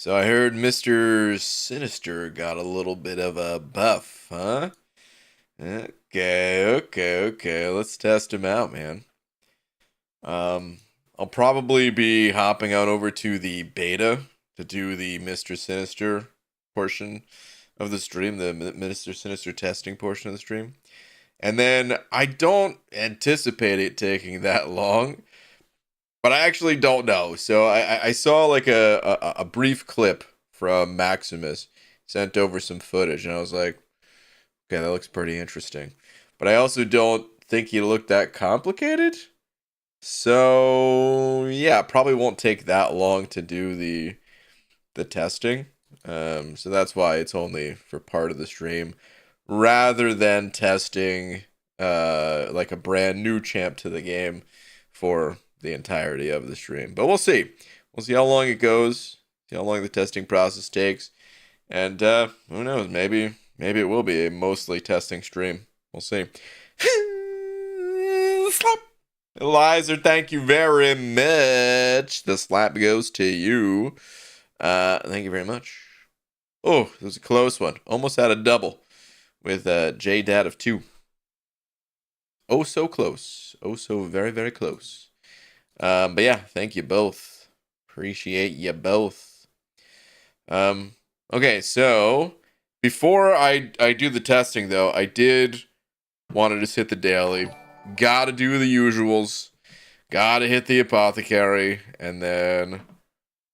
So I heard Mr. Sinister got a little bit of a buff, huh? Okay. Let's test him out, man. Um, I'll probably be hopping on over to the beta to do the Mr. Sinister portion of the stream, the Mr. Sinister testing portion of the stream. And then I don't anticipate it taking that long, but I actually don't know. So I saw like a brief clip from Maximus sent over some footage, and I was like, okay, that looks pretty interesting. But I also don't think he looked that complicated. So yeah, probably won't take that long to do the testing. So that's why it's only for part of the stream, rather than testing like a brand new champ to the game for the entirety of the stream. But we'll see. We'll see how long it goes. See how long the testing process takes, and who knows? Maybe it will be a mostly testing stream. We'll see. Slap. Eliza, thank you very much. The slap goes to you. Thank you very much. Oh, it was a close one. Almost had a double with J-Dad of 2. Oh, so close. Oh, so very, very close. But yeah, thank you both. Appreciate you both. Okay, so before I do the testing, though, I did want to just hit the daily. Gotta do the usuals. Gotta hit the apothecary. And then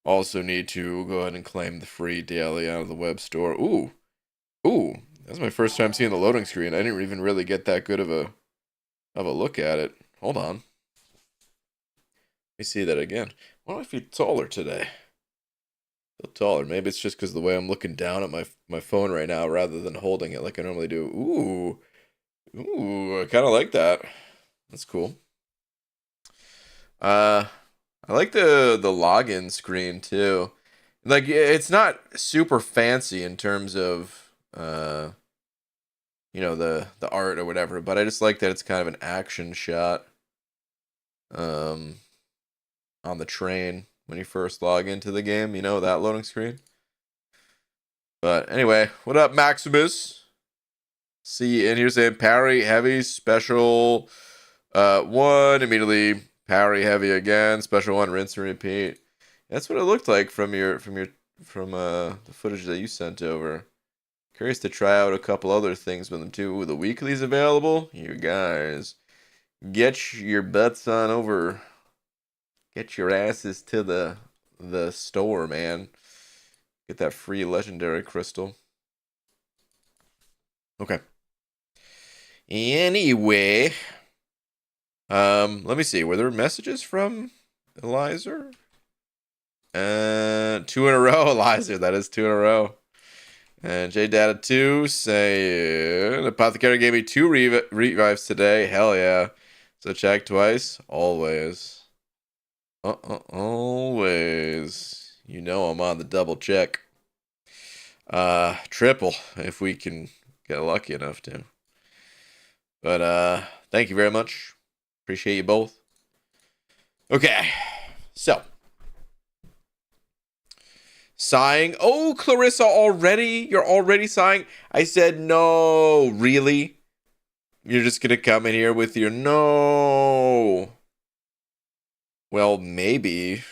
also need to go ahead and claim the free daily out of the web store. Ooh. That's my first time seeing the loading screen. I didn't even really get that good of a look at it. Hold on. Let me see that again. Why do I feel taller today? I feel taller. Maybe it's just because the way I'm looking down at my phone right now rather than holding it like I normally do. Ooh, I kind of like that. That's cool. I like the login screen too. Like it's not super fancy in terms of you know, the art or whatever, but I just like that it's kind of an action shot on the train when you first log into the game, you know, that loading screen. But anyway, what up, Maximus? See, and here's a parry heavy special 1, immediately parry heavy again, special 1, rinse and repeat. That's what it looked like from the footage that you sent over. Curious to try out a couple other things with them too. The weeklies available. You guys, get your butts on over. Get your asses to the store, man. Get that free legendary crystal. Okay. Anyway, let me see. Were there messages from Eliza? 2 in a row, Eliza. That is 2 in a row. And J-Data 2 saying, Apothecary gave me 2 revives today. Hell yeah. So check twice. Always. Always. You know I'm on the double check. Triple, if we can get lucky enough to. But, thank you very much. Appreciate you both. Okay. So. Sighing. Oh, Clarissa, already? You're already sighing? I said no. Really? You're just gonna come in here with your no. Well, maybe.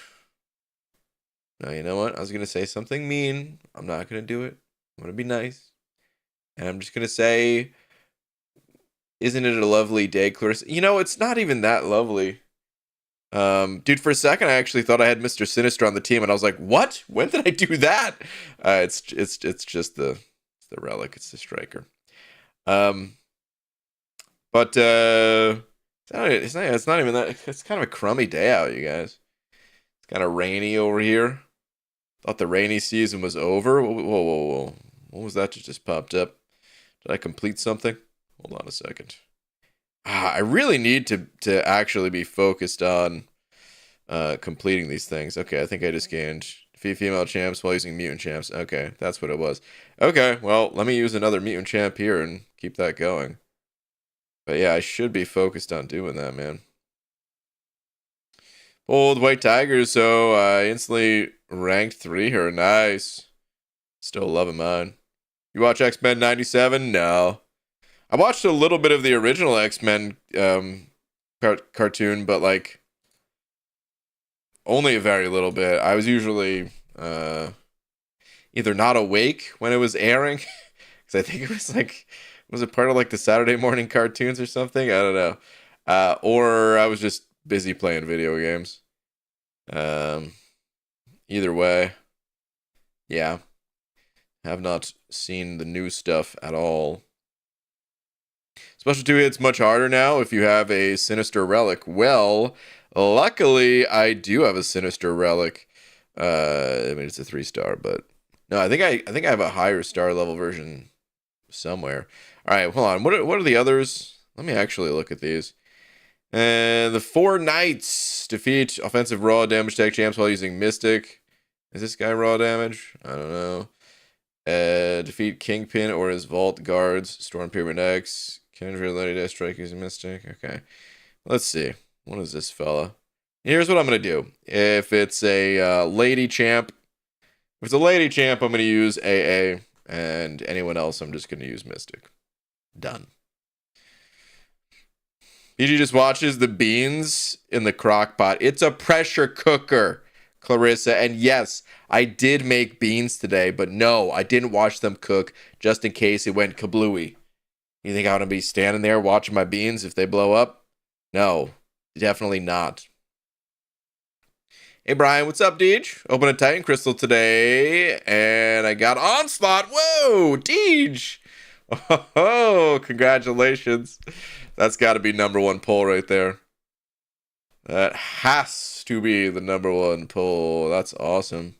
No, you know what? I was gonna say something mean. I'm not gonna do it. I'm gonna be nice. And I'm just gonna say, isn't it a lovely day, Clarissa? You know, it's not even that lovely. Dude, for a second I actually thought I had Mr. Sinister on the team, and I was like, "What? When did I do that?" It's just the Relic. It's the striker. But it's not even that. It's kind of a crummy day out, you guys. It's kind of rainy over here. Thought the rainy season was over. Whoa! What was that that just popped up? Did I complete something? Hold on a second. I really need to actually be focused on completing these things. Okay, I think I just gained female champs while using mutant champs. Okay, that's what it was. Okay, well, let me use another mutant champ here and keep that going. But yeah, I should be focused on doing that, man. Old white tigers, so I instantly ranked 3 here. Nice. Still loving mine. You watch X-Men 97? No. I watched a little bit of the original X-Men cartoon, but like only a very little bit. I was usually either not awake when it was airing, because I think it was like, was it part of like the Saturday morning cartoons or something? I don't know. Or I was just busy playing video games. Either way, yeah. Have not seen the new stuff at all. Special 2 hits much harder now if you have a Sinister Relic. Well, luckily I do have a Sinister Relic. I mean it's a 3-star, but no, I think I have a higher star level version somewhere. All right, hold on. What are the others? Let me actually look at these. The 4 Knights defeat offensive raw damage tech champs while using Mystic. Is this guy raw damage? I don't know. Defeat Kingpin or his Vault Guards. Storm Pyramid X. Kendra Lady Death Strike using Mystic. Okay. Let's see. What is this fella? Here's what I'm going to do. If it's a lady champ, I'm going to use AA. And anyone else, I'm just going to use Mystic. Done. BG just watches the beans in the crock pot. It's a pressure cooker, Clarissa. And yes, I did make beans today, but no, I didn't watch them cook just in case it went kablooey. You think I want to be standing there watching my beans if they blow up? No, definitely not. Hey, Brian, what's up, Deej? Open a Titan Crystal today, and I got Onslaught. Whoa, Deej! Oh, congratulations. That's got to be #1 pull right there. That has to be the #1 pull. That's awesome.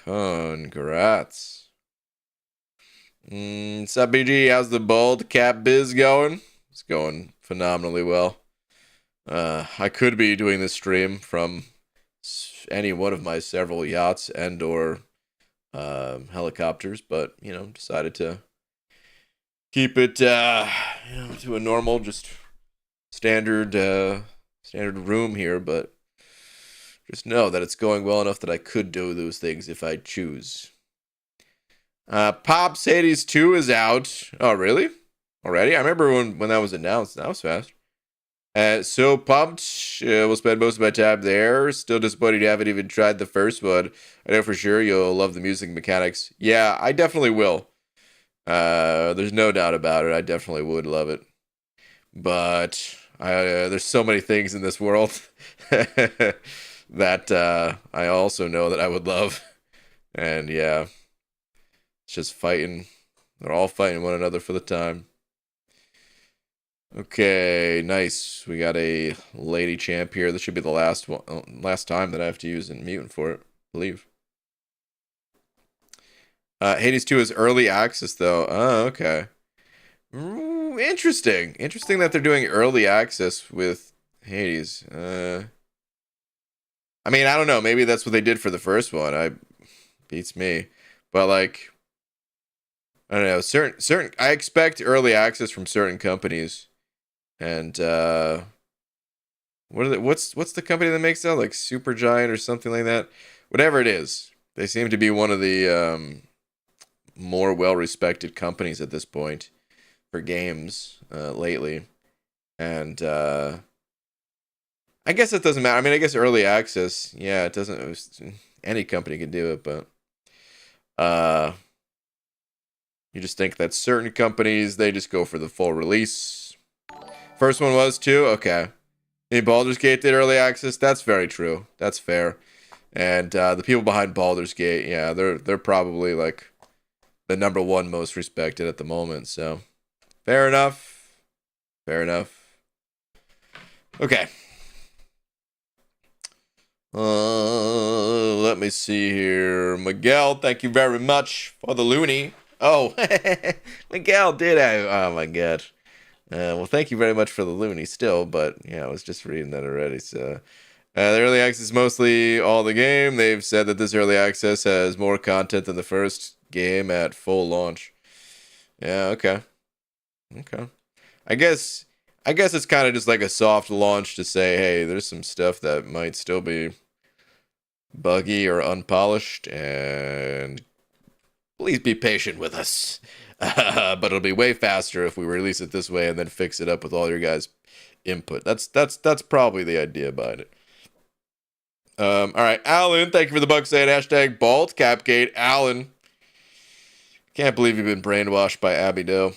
Congrats. What's up, BG? How's the bald cap biz going? It's going phenomenally well. I could be doing this stream from any one of my several yachts and or helicopters, but you know, decided to keep it to a normal, just standard room here. But just know that it's going well enough that I could do those things if I choose. Pops Hades 2 is out. Oh, really? Already? I remember when that was announced. That was fast. So pumped. We'll spend most of my time there. Still disappointed you haven't even tried the first one. I know for sure you'll love the music mechanics. Yeah, I definitely will. There's no doubt about it. I definitely would love it. But there's so many things in this world that I also know that I would love. And yeah, it's just fighting. They're all fighting one another for the time. Okay, nice. We got a lady champ here. This should be the last time that I have to use a mutant for it, I believe. Hades 2 is early access, though. Oh, okay. Ooh, interesting. Interesting that they're doing early access with Hades. I mean, I don't know. Maybe that's what they did for the first one. Beats me. But, like, I don't know. Certain. I expect early access from certain companies. And what's the company that makes that? Like Supergiant or something like that? Whatever it is. They seem to be one of the more well-respected companies at this point for games lately. And I guess it doesn't matter. I mean, I guess early access, yeah, it doesn't. Any company can do it, but you just think that certain companies, they just go for the full release. First one was too? Okay. In Baldur's Gate did early access? That's very true. That's fair. And the people behind Baldur's Gate, yeah, they're probably like the #1 most respected at the moment. So fair enough. Fair enough. Okay. Let me see here. Miguel, thank you very much for the loony. Oh, Miguel did. Oh my god. Well, thank you very much for the loony still, but yeah, I was just reading that already. So, the early access is mostly all the game. They've said that this early access has more content than the first game at full launch. Yeah, okay. Okay. I guess it's kind of just like a soft launch to say, hey, there's some stuff that might still be buggy or unpolished, and please be patient with us. But it'll be way faster if we release it this way and then fix it up with all your guys' input. That's probably the idea behind it. All right, Alan, thank you for the buck saying hashtag bald capgate. Alan, can't believe you've been brainwashed by Abby Doe.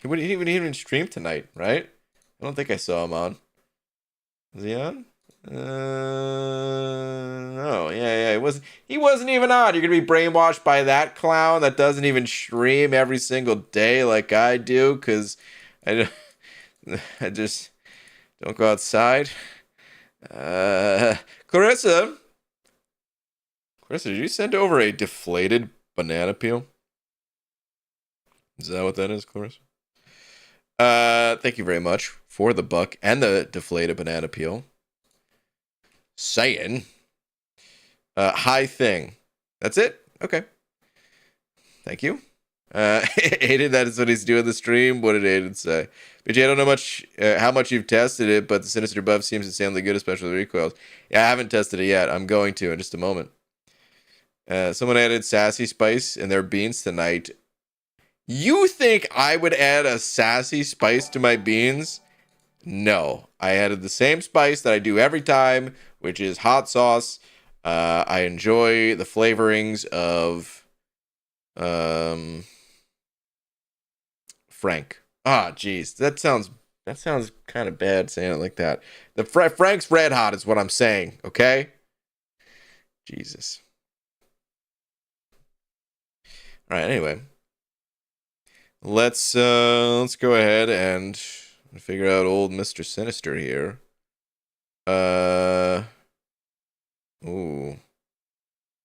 He wouldn't even stream tonight, right? I don't think I saw him on. Is he on? Oh yeah. He wasn't even on. You're gonna be brainwashed by that clown that doesn't even stream every single day like I do, cause I, I just don't go outside. Clarissa, did you send over a deflated banana peel? Is that what that is, Clarissa? Thank you very much for the buck and the deflated banana peel. Saying, high thing. That's it? Okay. Thank you. Aiden, that is what he's doing the stream. What did Aiden say? BJ, I don't know how much you've tested it, but the Sinister buff seems insanely good, especially the recoils. Yeah, I haven't tested it yet. I'm going to in just a moment. Someone added sassy spice in their beans tonight. You think I would add a sassy spice to my beans? No. I added the same spice that I do every time, which is hot sauce. I enjoy the flavorings of Frank. Ah, jeez. That sounds kind of bad saying it like that. The Frank's Red Hot is what I'm saying, okay? Jesus. All right, anyway. Let's go ahead and figure out old Mr. Sinister here. Ooh.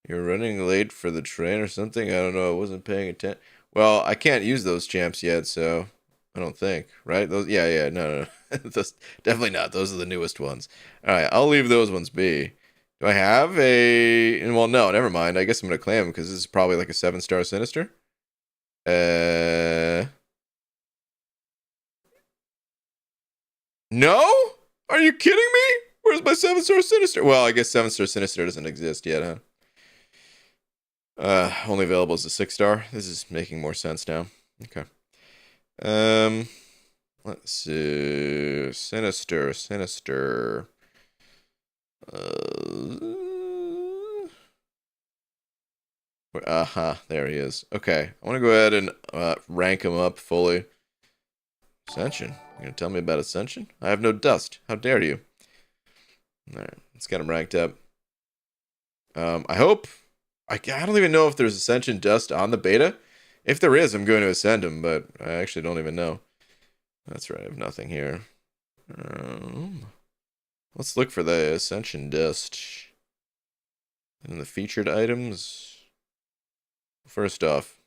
You're running late for the train or something? I don't know. I wasn't paying attention. Well, I can't use those champs yet, so I don't think, right? Those, yeah, no. Those, definitely not. Those are the newest ones. All right, I'll leave those ones be. Do I have a... Well, no, never mind. I guess I'm going to claim them because this is probably like a 7-star Sinister. No? Are you kidding me? Where's my 7-star Sinister? Well, I guess 7-star Sinister doesn't exist yet, huh? Only available as a 6-star. This is making more sense now. Okay. Let's see. Sinister. There he is. Okay. I want to go ahead and rank him up fully. Ascension. You're gonna tell me about Ascension? I have no dust. How dare you? Alright, let's get him ranked up. I hope... I don't even know if there's Ascension dust on the beta. If there is, I'm going to ascend him, but I actually don't even know. That's right, I have nothing here. Let's look for the Ascension dust. And the featured items. First off,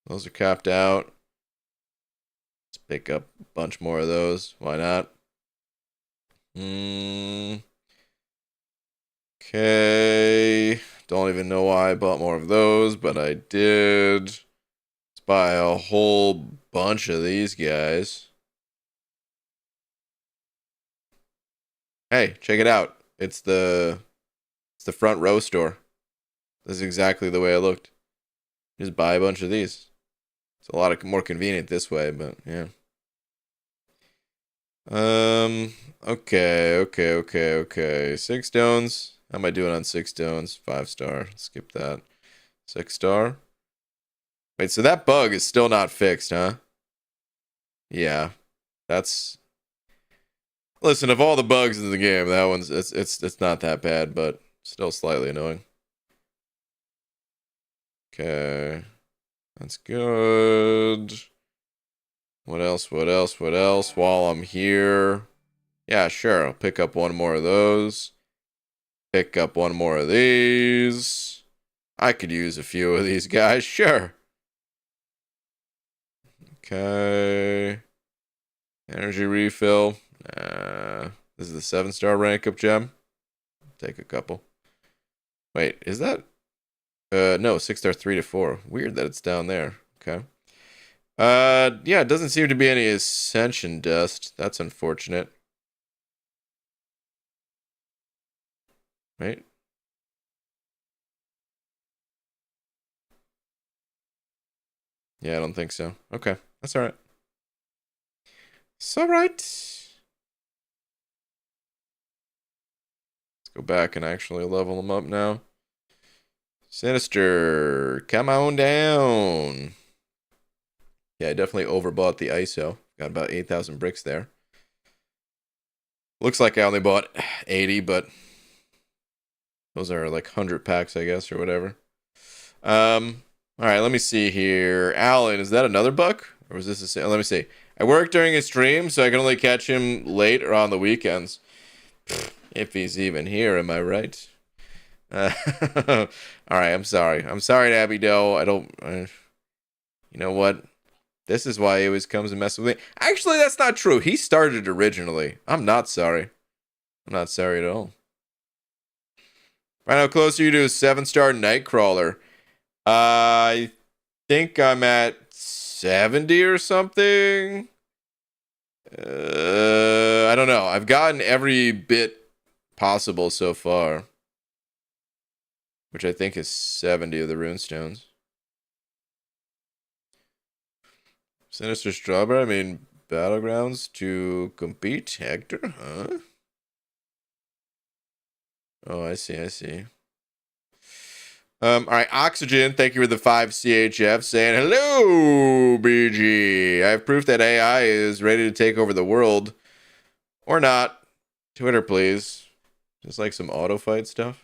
those are capped out. Let's pick up a bunch more of those. Why not? Okay. Don't even know why I bought more of those, but I did. Let's buy a whole bunch of these guys. Hey, check it out. It's the front row store. This is exactly the way I looked. Just buy a bunch of these. It's a lot more convenient this way, but yeah. Okay. 6 stones. How am I doing on 6 stones? 5-star. Skip that. 6-star. Wait, so that bug is still not fixed, huh? Yeah. That's... Listen, of all the bugs in the game, that one's... It's not that bad, but still slightly annoying. Okay. That's good. What else? While I'm here... Yeah, sure. I'll pick up one more of those. Pick up one more of these. I could use a few of these guys, sure. Okay. Energy refill. This is the 7-star rank up gem. Take a couple. Wait, is that? No, 6-star 3 to 4. Weird that it's down there. Okay. Yeah, it doesn't seem to be any ascension dust. That's unfortunate. Right? Yeah, I don't think so. Okay, that's all right. It's all right. Let's go back and actually level them up now. Sinister, come on down. Yeah, I definitely overbought the ISO. Got about 8,000 bricks there. Looks like I only bought 80, but those are like 100 packs, I guess, or whatever. All right, let me see here. Alan, is that another buck? Or was this the same? Let me see. I work during his stream, so I can only catch him late or on the weekends. If he's even here, am I right? All right, I'm sorry. I'm sorry, Abby Doe. I don't... you know what? This is why he always comes and messes with me. Actually, that's not true. He started originally. I'm not sorry. I'm not sorry at all. Right, how close are you to a 7-star Nightcrawler? I think I'm at 70 or something. I don't know. I've gotten every bit possible so far, which I think is 70 of the runestones. Sinister Strawberry, I mean, Battlegrounds to compete, Hector, huh? Oh, I see, I see. All right, Oxygen, thank you for the 5 CHF, saying, hello, BG. I have proof that AI is ready to take over the world. Or not. Twitter, please. Just like some auto fight stuff.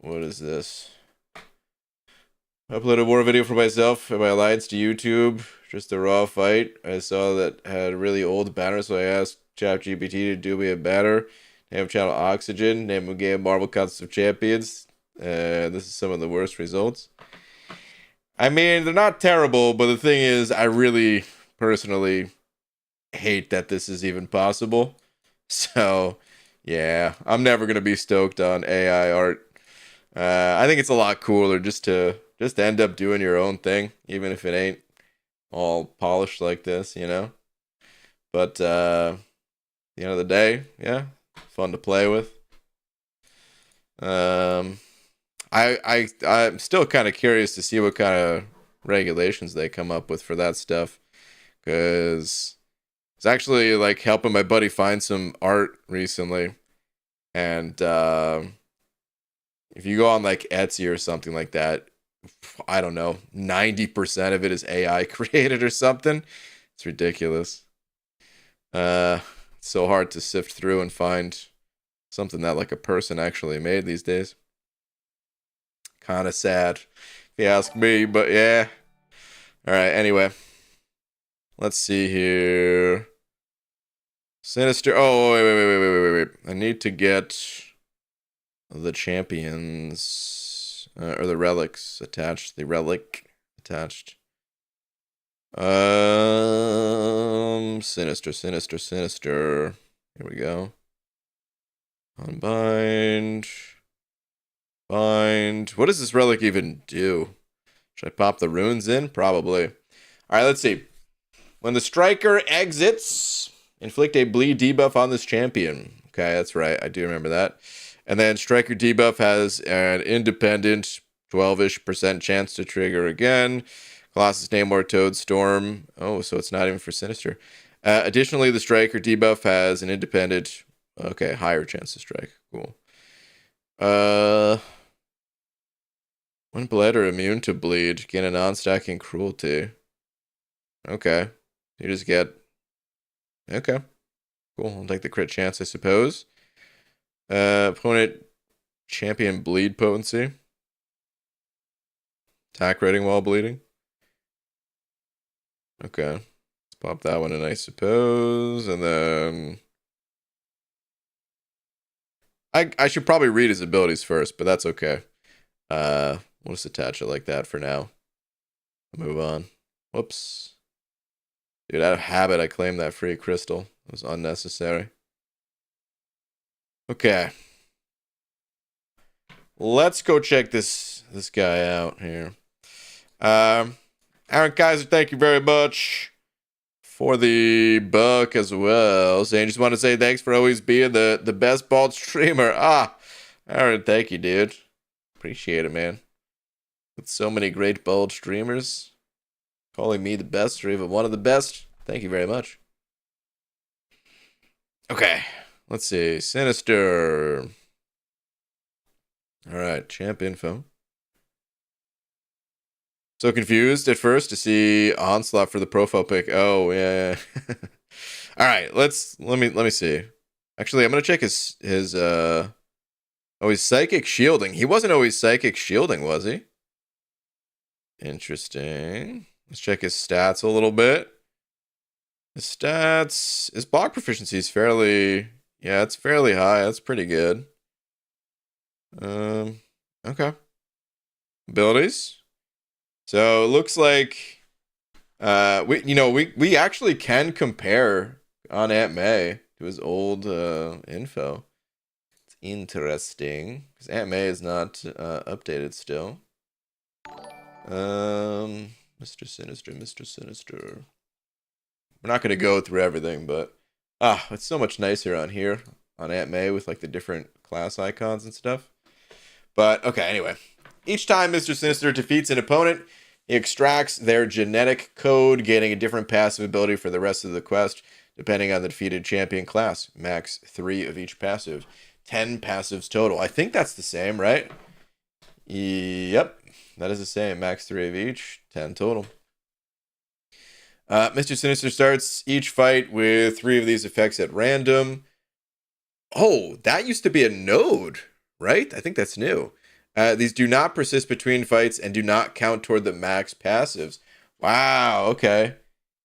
What is this? Uploaded a war video for myself and my alliance to YouTube. Just a raw fight. I saw that had a really old banner, so I asked ChatGPT to do me a banner. Name channel Oxygen. Name of game Marvel Contest of Champions. This is some of the worst results. I mean, they're not terrible, but the thing is, I really personally hate that this is even possible. So, yeah, I'm never gonna be stoked on AI art. I think it's a lot cooler just to end up doing your own thing, even if it ain't all polished like this, you know. But at the end of the day, yeah, fun to play with. I'm still kind of curious to see what kind of regulations they come up with for that stuff, because it's actually like helping my buddy find some art recently, and if you go on like Etsy or something like that, I don't know, 90% of it is AI created or something. It's ridiculous. It's so hard to sift through and find something that like a person actually made these days. Kind of sad, if you ask me, but yeah. All right, anyway. Let's see here. Sinister. Oh, wait. I need to get the champions or the relics attached. The relic attached. Sinister. Here we go. Unbind. Bind. What does this relic even do? Should I pop the runes in? Probably. All right, let's see. When the striker exits, inflict a bleed debuff on this champion. Okay, that's right. I do remember that. And then striker debuff has an independent 12-ish% chance to trigger again. Colossus Namor Toadstorm. Oh, so it's not even for Sinister. Additionally, the striker debuff has an independent, okay, higher chance to strike. Cool. When bled or immune to bleed, gain a non-stacking cruelty. Okay. You just get... Okay. Cool. I'll take the crit chance, I suppose. Opponent champion bleed potency. Attack rating while bleeding. Okay. Let's pop that one in, I suppose. And then... I should probably read his abilities first, but that's okay. We'll just attach it like that for now. Move on. Whoops. Dude, out of habit, I claimed that free crystal. It was unnecessary. Okay. Let's go check this guy out here. Aaron Kaiser, thank you very much for the buck as well. Saying, just want to say thanks for always being the best bald streamer. All right, thank you, dude. Appreciate it, man. With so many great bold streamers calling me the best or even one of the best, thank you very much. Okay, let's see. Sinister. All right, champ info. So confused at first to see Onslaught for the profile pick. Oh yeah. All right, let me see. Actually, I'm gonna check his oh, he's psychic shielding. He wasn't always psychic shielding, was he? Interesting. Let's check his stats a little bit. His stats, his block proficiency is fairly, yeah, it's fairly high. That's pretty good. Okay. Abilities. So it looks like we actually can compare on Aunt May to his old info. It's interesting because Aunt May is not updated still. Mr. Sinister, Mr. Sinister. We're not gonna go through everything, but it's so much nicer on here on Aunt May with like the different class icons and stuff. But okay, anyway. Each time Mr. Sinister defeats an opponent, he extracts their genetic code, gaining a different passive ability for the rest of the quest, depending on the defeated champion class. Max 3 of each passive. 10 passives total. I think that's the same, right? Yep, that is the same. Max 3 of each, 10 total. Mr. Sinister starts each fight with 3 of these effects at random. Oh, that used to be a node, right? I think that's new. These do not persist between fights and do not count toward the max passives. Wow, okay.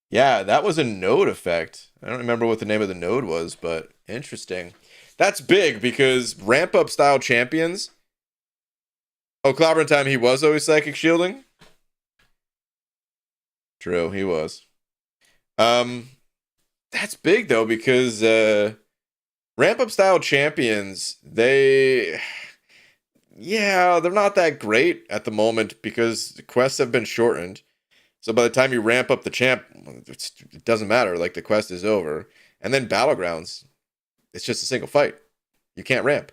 Yeah, that was a node effect. I don't remember what the name of the node was, but interesting. That's big because ramp up style champions. Oh, Clobberin Time, he was always psychic shielding? True, he was. That's big though because ramp up style champions, yeah, they're not that great at the moment because the quests have been shortened. So by the time you ramp up the champ, it doesn't matter. Like the quest is over. And then Battlegrounds, it's just a single fight. You can't ramp.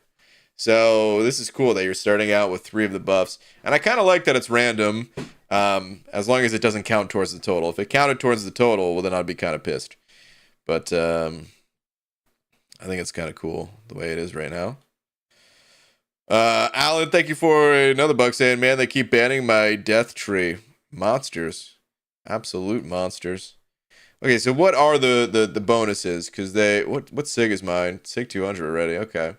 So this is cool that you're starting out with 3 of the buffs. And I kind of like that it's random as long as it doesn't count towards the total. If it counted towards the total, well, then I'd be kind of pissed. But I think it's kind of cool the way it is right now. Alan, thank you for another buck saying, man, they keep banning my death tree. Monsters. Absolute monsters. Okay, so what are the bonuses? Because what SIG is mine? SIG 200 already, okay.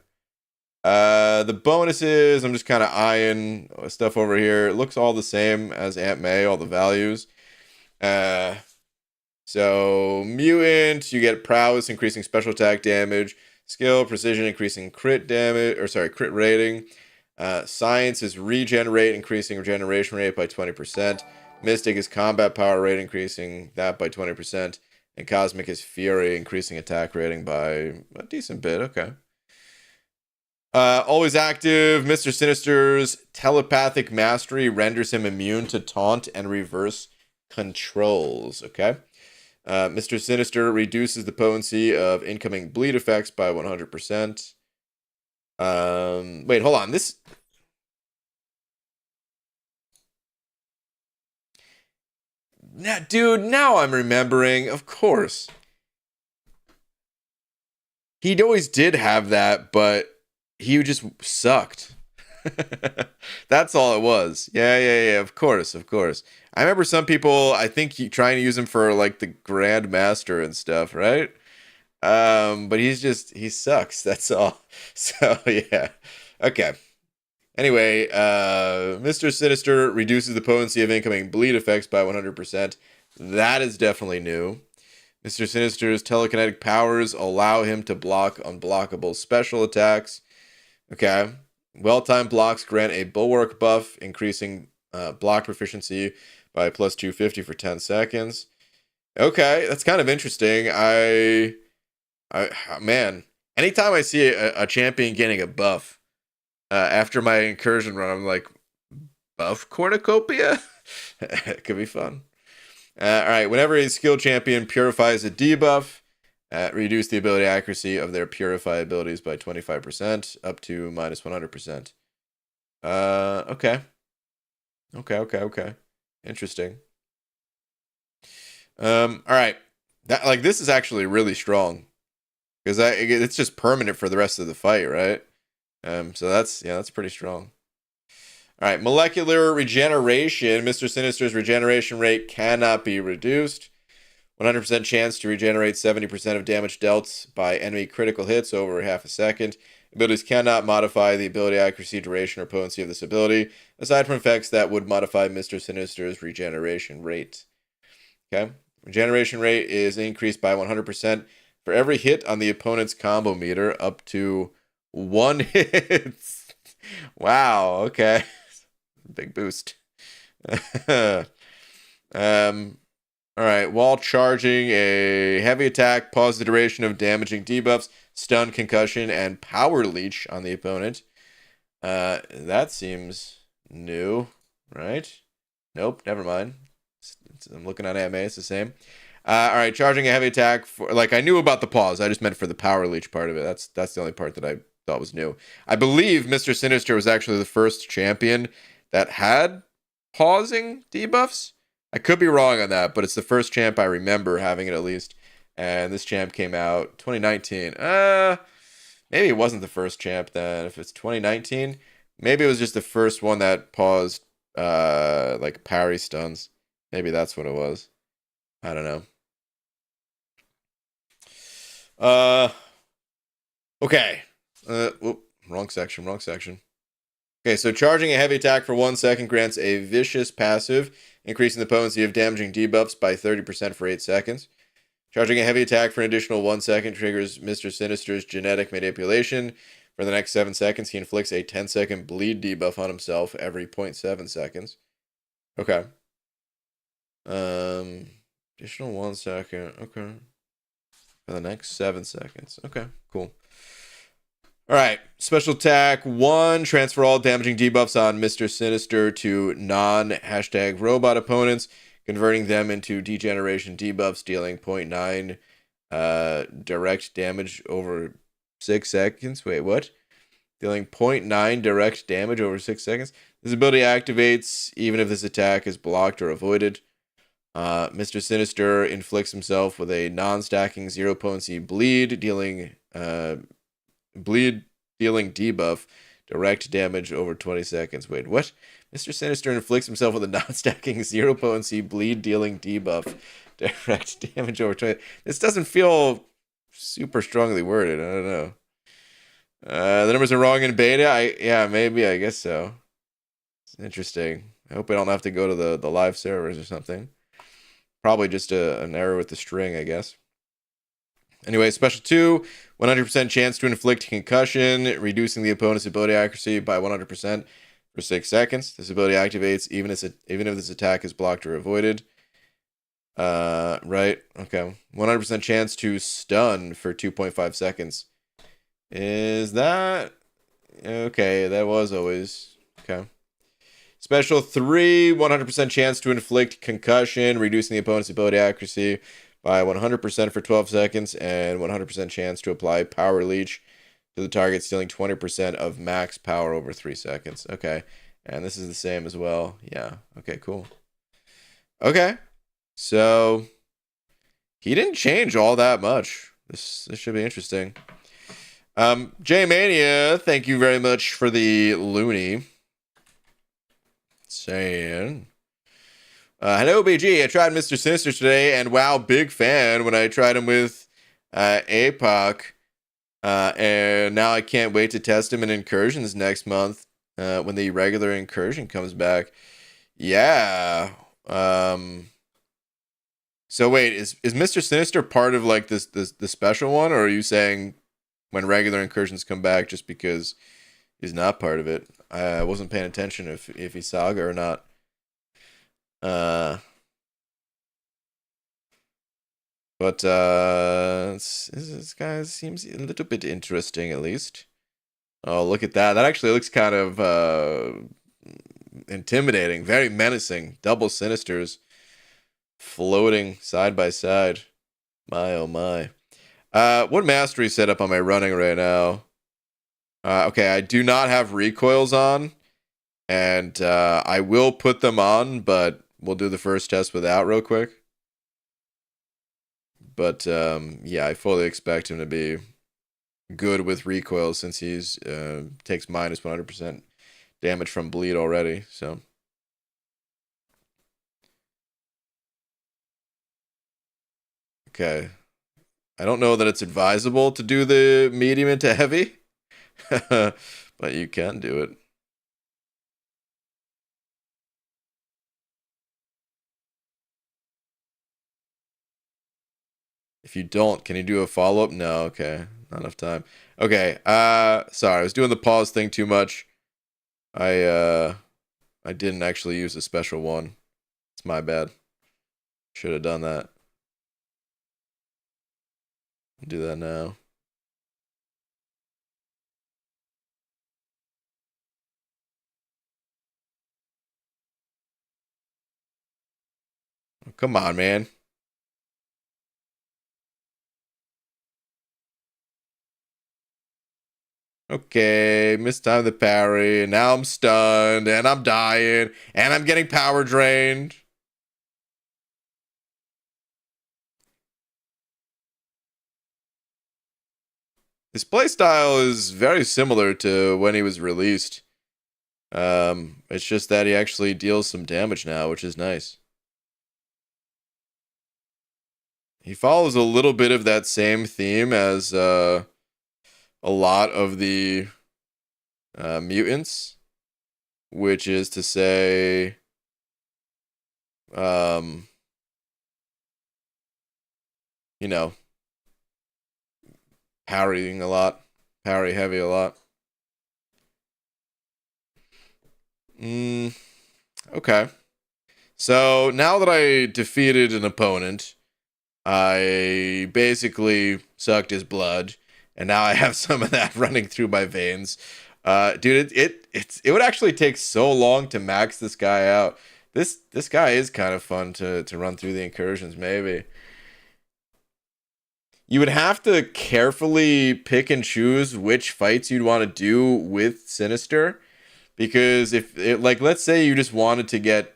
The bonuses, I'm just kind of eyeing stuff over here. It looks all the same as Aunt May, all the values. So, mutant, you get prowess, increasing special attack damage. Skill, precision, increasing crit damage, crit rating. Science is regenerate, increasing regeneration rate by 20%. Mystic is combat power rate, increasing that by 20%. And Cosmic is fury, increasing attack rating by a decent bit. Okay. Always active. Mr. Sinister's telepathic mastery renders him immune to taunt and reverse controls. Okay. Mr. Sinister reduces the potency of incoming bleed effects by 100%. Wait, hold on. This... Now, dude, now I'm remembering. Of course. He always did have that, but he just sucked. That's all it was. Yeah. Of course. I remember some people, I think, trying to use him for like the Grandmaster and stuff, right? But he sucks. That's all. So yeah. Okay. Anyway, Mr. Sinister reduces the potency of incoming bleed effects by 100%. That is definitely new. Mr. Sinister's telekinetic powers allow him to block unblockable special attacks. Okay. Well-timed blocks grant a bulwark buff, increasing block proficiency by plus 250 for 10 seconds. Okay, that's kind of interesting. Man, anytime I see a champion getting a buff after my incursion run, I'm like, buff cornucopia? It could be fun. All right, whenever a skill champion purifies a debuff, Reduce the ability accuracy of their purify abilities by 25%, up to minus 100%. Okay. Okay. Interesting. All right. This is actually really strong. Because it's just permanent for the rest of the fight, right? So that's pretty strong. All right, molecular regeneration. Mr. Sinister's regeneration rate cannot be reduced. 100% chance to regenerate 70% of damage dealt by enemy critical hits over half a second. Abilities cannot modify the ability accuracy, duration, or potency of this ability, aside from effects that would modify Mr. Sinister's regeneration rate. Okay. Regeneration rate is increased by 100% for every hit on the opponent's combo meter, up to 1 hit. Wow, okay. Big boost. All right, while charging a heavy attack, pause the duration of damaging debuffs, stun, concussion, and power leech on the opponent. That seems new, right? Nope, never mind. I'm looking at AMA, it's the same. All right, charging a heavy attack for, I knew about the pause. I just meant for the power leech part of it. That's the only part that I thought was new. I believe Mr. Sinister was actually the first champion that had pausing debuffs. I could be wrong on that, but it's the first champ I remember having it at least. And this champ came out 2019. Maybe it wasn't the first champ then. If it's 2019, maybe it was just the first one that paused parry stuns. Maybe that's what it was. I don't know. Okay. Wrong section. Okay, so charging a heavy attack for 1 second grants a vicious passive, increasing the potency of damaging debuffs by 30% for 8 seconds. Charging a heavy attack for an additional 1 second triggers Mr. Sinister's genetic manipulation. For the next 7 seconds, he inflicts a 10-second bleed debuff on himself every 0.7 seconds. Okay. Additional 1 second. Okay. For the next 7 seconds. Okay, cool. All right, special attack 1, transfer all damaging debuffs on Mr. Sinister to non-#robot opponents, converting them into degeneration debuffs, dealing 0.9 direct damage over 6 seconds. Wait, what? Dealing 0.9 direct damage over 6 seconds. This ability activates even if this attack is blocked or avoided. Mr. Sinister inflicts himself with a non-stacking 0 potency bleed, dealing debuff, direct damage over 20 seconds. Wait, what? Mr. Sinister inflicts himself with a non-stacking 0 potency bleed dealing debuff, direct damage over 20. This doesn't feel super strongly worded. I don't know. The numbers are wrong in beta. Yeah, maybe. I guess so. It's interesting. I hope I don't have to go to the live servers or something. Probably just an error with the string, I guess. Anyway, special 2, 100% chance to inflict concussion, reducing the opponent's ability accuracy by 100% for 6 seconds. This ability activates even if this attack is blocked or avoided. Right. Okay. 100% chance to stun for 2.5 seconds. Is that... Okay, that was always... Okay. Special 3, 100% chance to inflict concussion, reducing the opponent's ability accuracy by 100% for 12 seconds, and 100% chance to apply power leech to the target, stealing 20% of max power over 3 seconds. Okay, and this is the same as well. Yeah, okay, cool. Okay, so he didn't change all that much. This should be interesting. J-Mania, thank you very much for the loony. Saying... hello, BG. I tried Mr. Sinister today, and wow, big fan when I tried him with APOC. And now I can't wait to test him in Incursions next month when the regular Incursion comes back. Yeah. So wait, is Mr. Sinister part of the special one, or are you saying when regular Incursions come back just because he's not part of it? I wasn't paying attention if he's Saga or not. But this guy seems a little bit interesting, at least. Oh, look at that. That actually looks kind of intimidating. Very menacing. Double Sinisters floating side by side. My, oh my. What mastery setup am I running right now? Okay, I do not have recoils on, and I will put them on, but we'll do the first test without real quick. But yeah, I fully expect him to be good with recoil since he's takes minus 100% damage from bleed already. So okay, I don't know that it's advisable to do the medium into heavy, but you can do it. If you don't, can you do a follow-up? No, okay. Not enough time. Okay, sorry, I was doing the pause thing too much. I didn't actually use a special one. It's my bad. Should have done that. I'll do that now. Oh, come on, man. Okay, mistimed the parry, and now I'm stunned, and I'm dying, and I'm getting power drained. His playstyle is very similar to when he was released. It's just that he actually deals some damage now, which is nice. He follows a little bit of that same theme as a lot of the mutants, which is to say, um, you know, parrying a lot, parry heavy a lot. Okay. So now that I defeated an opponent, I basically sucked his blood, and now I have some of that running through my veins. Dude, it would actually take so long to max this guy out. This guy is kind of fun to run through the incursions, maybe. You would have to carefully pick and choose which fights you'd want to do with Sinister, because if it, like, let's say you just wanted to get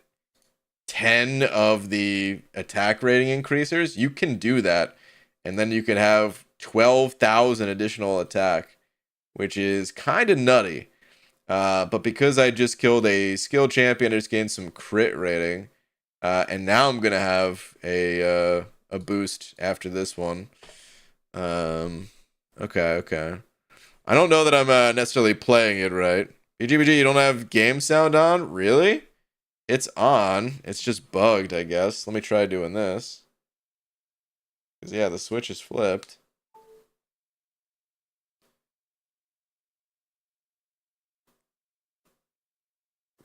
10 of the attack rating increasers, you can do that. And then you can have 12,000 additional attack, which is kind of nutty. But because I just killed a skill champion, I just gained some crit rating. And now I'm going to have a boost after this one. Okay. I don't know that I'm necessarily playing it right. BGBG, you don't have game sound on? Really? It's on. It's just bugged, I guess. Let me try doing this. Because, yeah, the switch is flipped.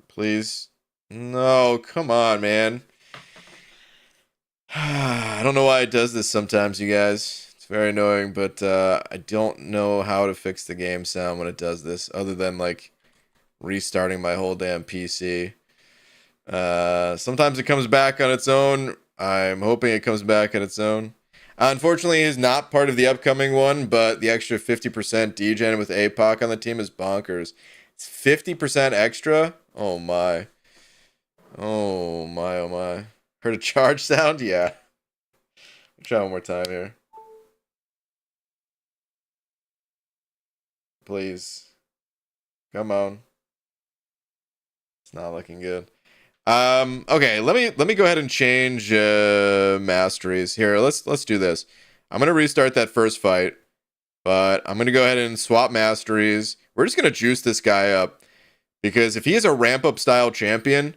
Please. No, come on, man. I don't know why it does this sometimes, you guys. It's very annoying, but I don't know how to fix the game sound when it does this, other than, like, restarting my whole damn PC. Sometimes it comes back on its own. I'm hoping it comes back on its own. Unfortunately, he's not part of the upcoming one, but the extra 50% degen with APOC on the team is bonkers. It's 50% extra? Oh my. Oh my, oh my. Heard a charge sound? Yeah. Try one more time here. Please. Come on. It's not looking good. Okay, let me go ahead and change masteries. Here, let's do this. I'm gonna restart that first fight, but I'm gonna go ahead and swap masteries. We're just gonna juice this guy up, because if he is a ramp up style champion,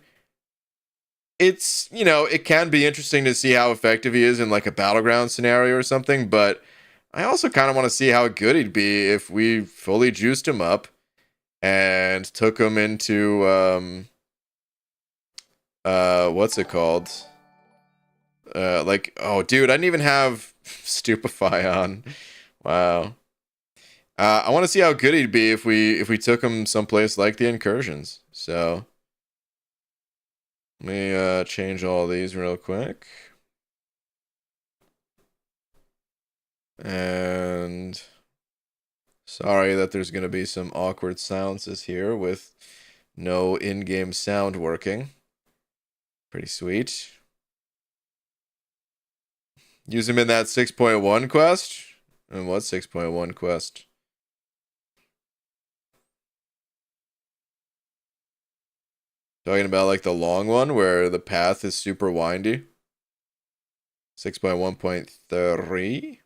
it's, it can be interesting to see how effective he is in like a battleground scenario or something, but I also kind of want to see how good he'd be if we fully juiced him up and took him into what's it called? Like, oh, dude, I didn't even have Stupefy on. Wow. I want to see how good he'd be if we took him someplace like the incursions. So let me change all these real quick. And sorry that there's going to be some awkward silences here with no in-game sound working. Pretty sweet. Use him in that 6.1 quest? And what 6.1 quest? Talking about like the long one where the path is super windy? 6.1.3?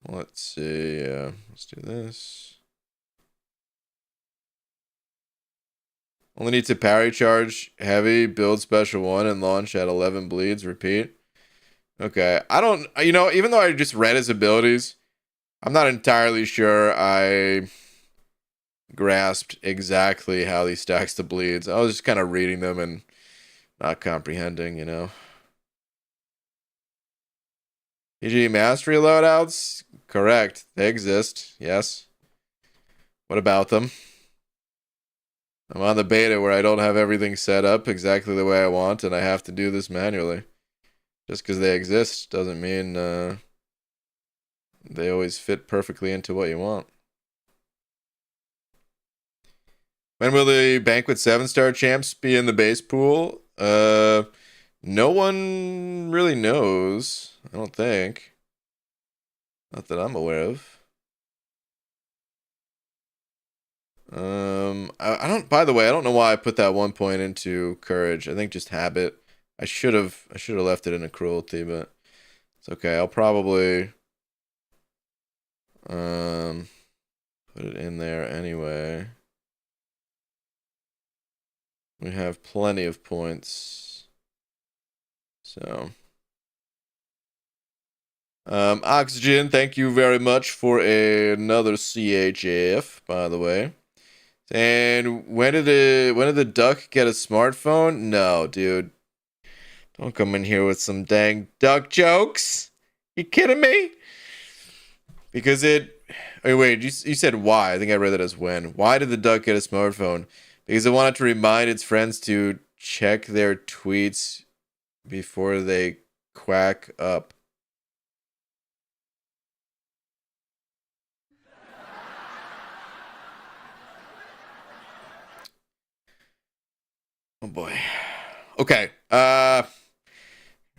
Let's see. Let's do this. Only need to parry charge heavy, build special 1, and launch at 11 bleeds. Repeat. Okay. I don't, you know, even though I just read his abilities, I'm not entirely sure I grasped exactly how he stacks the bleeds. I was just kind of reading them and not comprehending, you know. PG mastery loadouts? Correct. They exist. Yes. What about them? I'm on the beta where I don't have everything set up exactly the way I want, and I have to do this manually. Just because they exist doesn't mean they always fit perfectly into what you want. When will the Banquet 7-star champs be in the base pool? No one really knows. I don't think. Not that I'm aware of. I don't, by the way, I don't know why I put that 1 point into courage. I think just habit. I should have left it in a cruelty, but it's okay. I'll probably put it in there anyway. We have plenty of points. So Oxygen, thank you very much for another CHF, by the way. And when did the duck get a smartphone? No, dude. Don't come in here with some dang duck jokes. You kidding me? Because it... Wait, you said why. I think I read that as when. Why did the duck get a smartphone? Because it wanted to remind its friends to check their tweets before they quack up. Oh boy. Okay.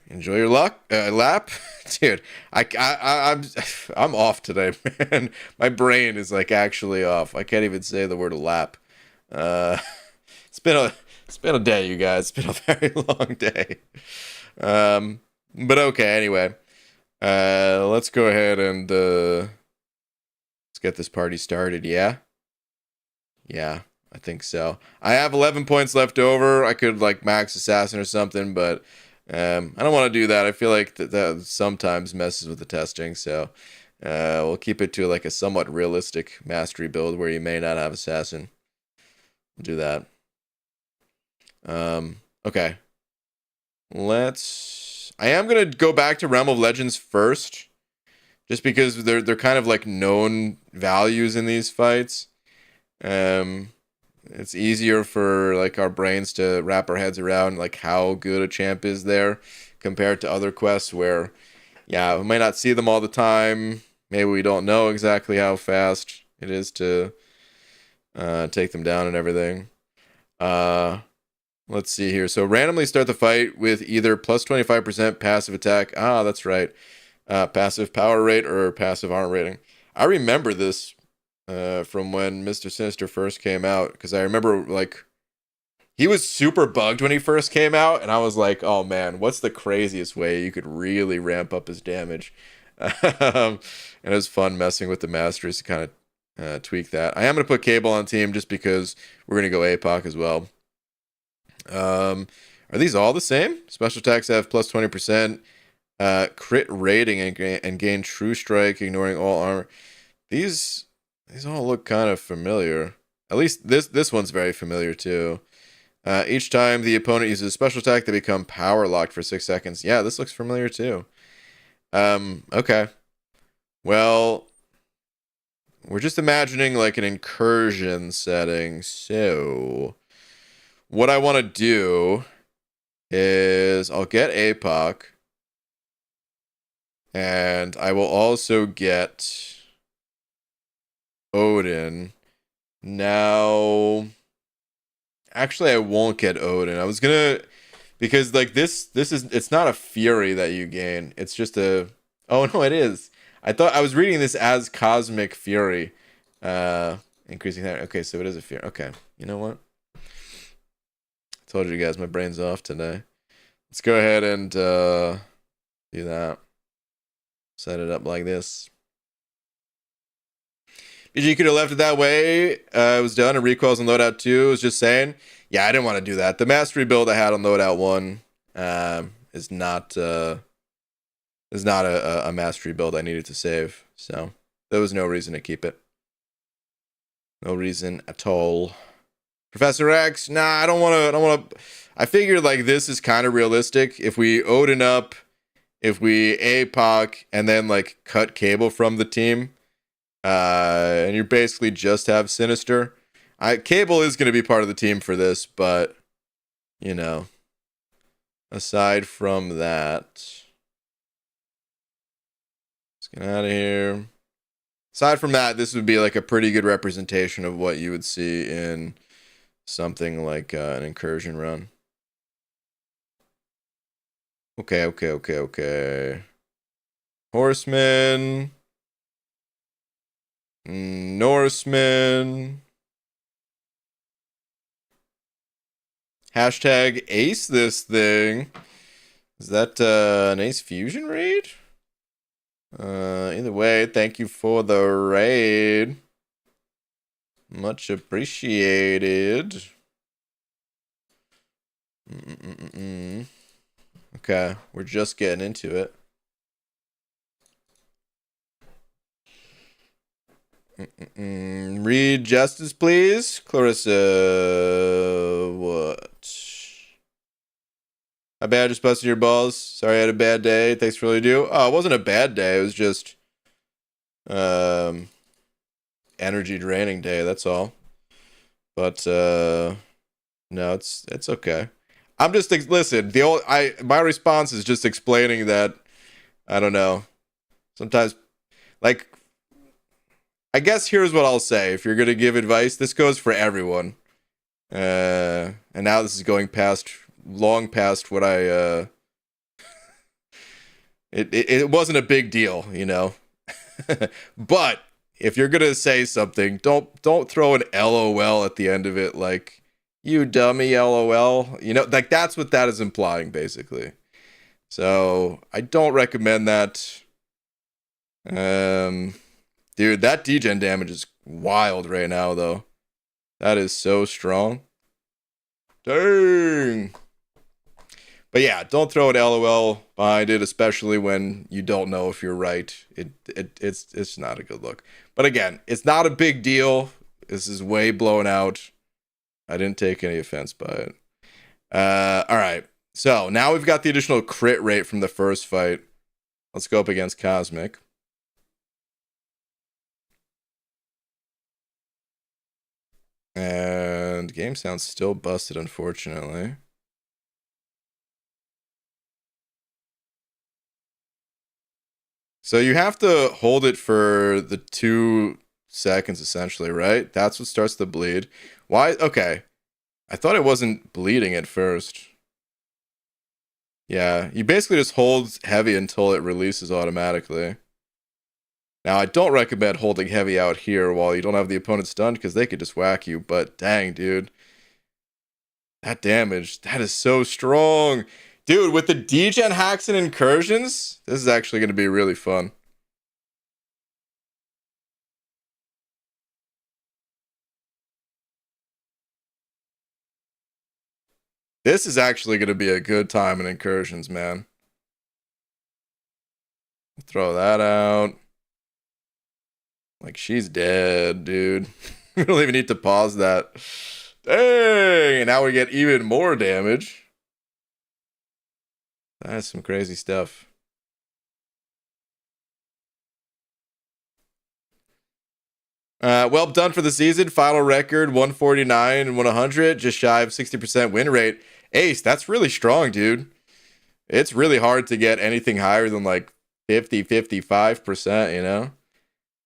Enjoy your lap, dude. I'm off today, man. My brain is like actually off. I can't even say the word lap. Uh, it's been a day, you guys. It's been a very long day. But okay. Anyway, let's go ahead and let's get this party started. Yeah. Yeah, I think so. I have 11 points left over. I could like max assassin or something, but I don't want to do that. I feel like that sometimes messes with the testing, so we'll keep it to like a somewhat realistic mastery build where you may not have assassin. We'll do that. Okay. I am gonna go back to Realm of Legends first, just because they're kind of like known values in these fights. It's easier for like our brains to wrap our heads around like how good a champ is there compared to other quests where, yeah, we might not see them all the time. Maybe we don't know exactly how fast it is to take them down and everything. Let's see here. So randomly start the fight with either plus 25% passive attack. Ah, that's right. Passive power rate or passive armor rating. I remember this from when Mr. Sinister first came out, because I remember like he was super bugged when he first came out, and I was like, oh man, what's the craziest way you could really ramp up his damage? And it was fun messing with the masteries to kind of tweak that. I am going to put Cable on team just because we're going to go APOC as well. Are these all the same? Special attacks have plus 20%, crit rating and gain true strike, ignoring all armor. These all look kind of familiar. At least this one's very familiar too. Each time the opponent uses a special attack, they become power locked for 6 seconds. Yeah, this looks familiar too. Okay. Well, we're just imagining like an incursion setting. So, what I want to do is I'll get APOC. And I will also get Odin. Now, actually, I won't get Odin. I was gonna, because like this is, it's not a fury that you gain. It's just a, oh no, it is. I thought I was reading this as cosmic fury, increasing that. Okay, so it is a fury. Okay, you know what? I told you guys my brain's off today. Let's go ahead and do that. Set it up like this. You could have left it that way. It was done. And recoils on loadout 2. I was just saying. Yeah, I didn't want to do that. The mastery build I had on loadout 1 is not a mastery build I needed to save. So there was no reason to keep it. No reason at all. Professor X, nah, I don't want to. I figured like this is kind of realistic. If we Odin up, if we APOC, and then like cut Cable from the team, and you basically just have Sinister. Cable is going to be part of the team for this, but you know, aside from that, let's get out of here. Aside from that, this would be like a pretty good representation of what you would see in something like an incursion run. Okay. Horseman. Norseman. Hashtag ace this thing. Is that an ace fusion raid? Either way, thank you for the raid. Much appreciated. Okay, we're just getting into it. Read justice, please. Clarissa, what? My bad, just busted your balls. Sorry, I had a bad day. Thanks for really do. Oh, it wasn't a bad day. It was just energy draining day. That's all. But no, it's okay. I'm just listen. My response is just explaining that I don't know. Sometimes, like, I guess here's what I'll say. If you're gonna give advice, this goes for everyone. And now this is going long past what I. It wasn't a big deal, you know. But if you're gonna say something, don't throw an LOL at the end of it, like you dummy LOL. You know, like that's what that is implying, basically. So I don't recommend that. Dude, that degen damage is wild right now, though. That is so strong. Dang. But yeah, don't throw an LOL behind it, especially when you don't know if you're right. It's not a good look. But again, it's not a big deal. This is way blown out. I didn't take any offense by it. All right. So now we've got the additional crit rate from the first fight. Let's go up against Cosmic. And game sound's still busted, unfortunately. So you have to hold it for the 2 seconds, essentially, right? That's what starts the bleed. Why? Okay. I thought it wasn't bleeding at first. Yeah, you basically just hold heavy until it releases automatically. Now, I don't recommend holding heavy out here while you don't have the opponent stunned, because they could just whack you, but dang, dude. That damage, that is so strong. Dude, with the degen hacks and incursions, this is actually going to be really fun. This is actually going to be a good time in incursions, man. Throw that out. Like, she's dead, dude. We don't even need to pause that. Dang! And now we get even more damage. That's some crazy stuff. Well done for the season. Final record 149 and 100, just shy of 60% win rate. Ace, that's really strong, dude. It's really hard to get anything higher than like 50, 55%, you know?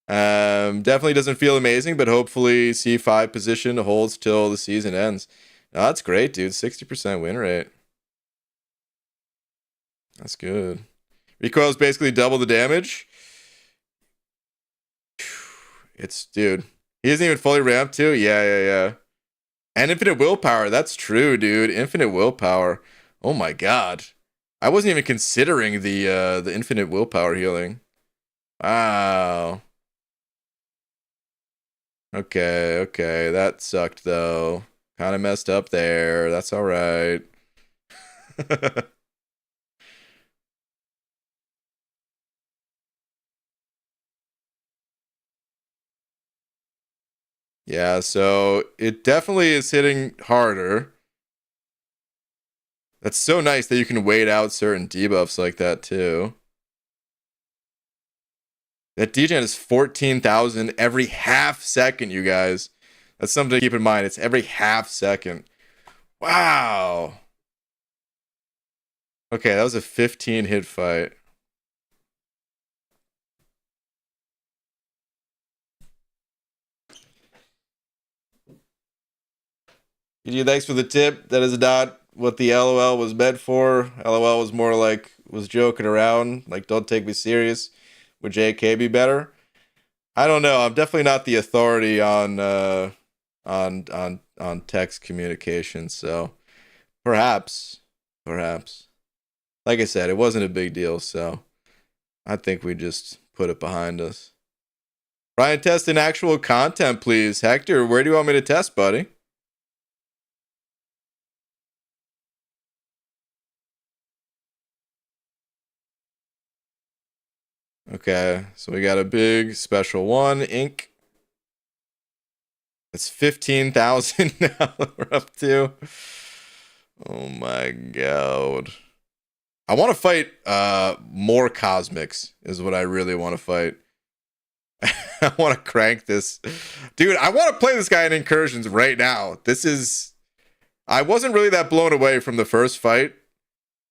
Definitely doesn't feel amazing, but hopefully C5 position holds till the season ends. No, that's great, dude. 60% win rate. That's good. Recoil's basically double the damage. It's, dude. He isn't even fully ramped too? Yeah. And infinite willpower. That's true, dude. Infinite willpower. Oh my god. I wasn't even considering the infinite willpower healing. Wow. Okay. That sucked though. Kind of messed up there. That's all right. Yeah, so it definitely is hitting harder. That's so nice that you can wait out certain debuffs like that too. That degen is 14,000 every half second, you guys. That's something to keep in mind. It's every half second. Wow. Okay, that was a 15 hit fight. GG, thanks for the tip. That is not what the LOL was meant for. LOL was more like, was joking around. Like, don't take me serious. Would JK be better? I don't know. I'm definitely not the authority on text communication, so perhaps. Like I said, it wasn't a big deal, so I think we just put it behind us. Ryan, test in actual content, please. Hector, where do you want me to test, buddy? Okay, so we got a big special one, ink. It's 15,000 now we're up to. Oh my god. I want to fight more cosmics is what I really want to fight. I want to crank this. Dude, I want to play this guy in incursions right now. I wasn't really that blown away from the first fight,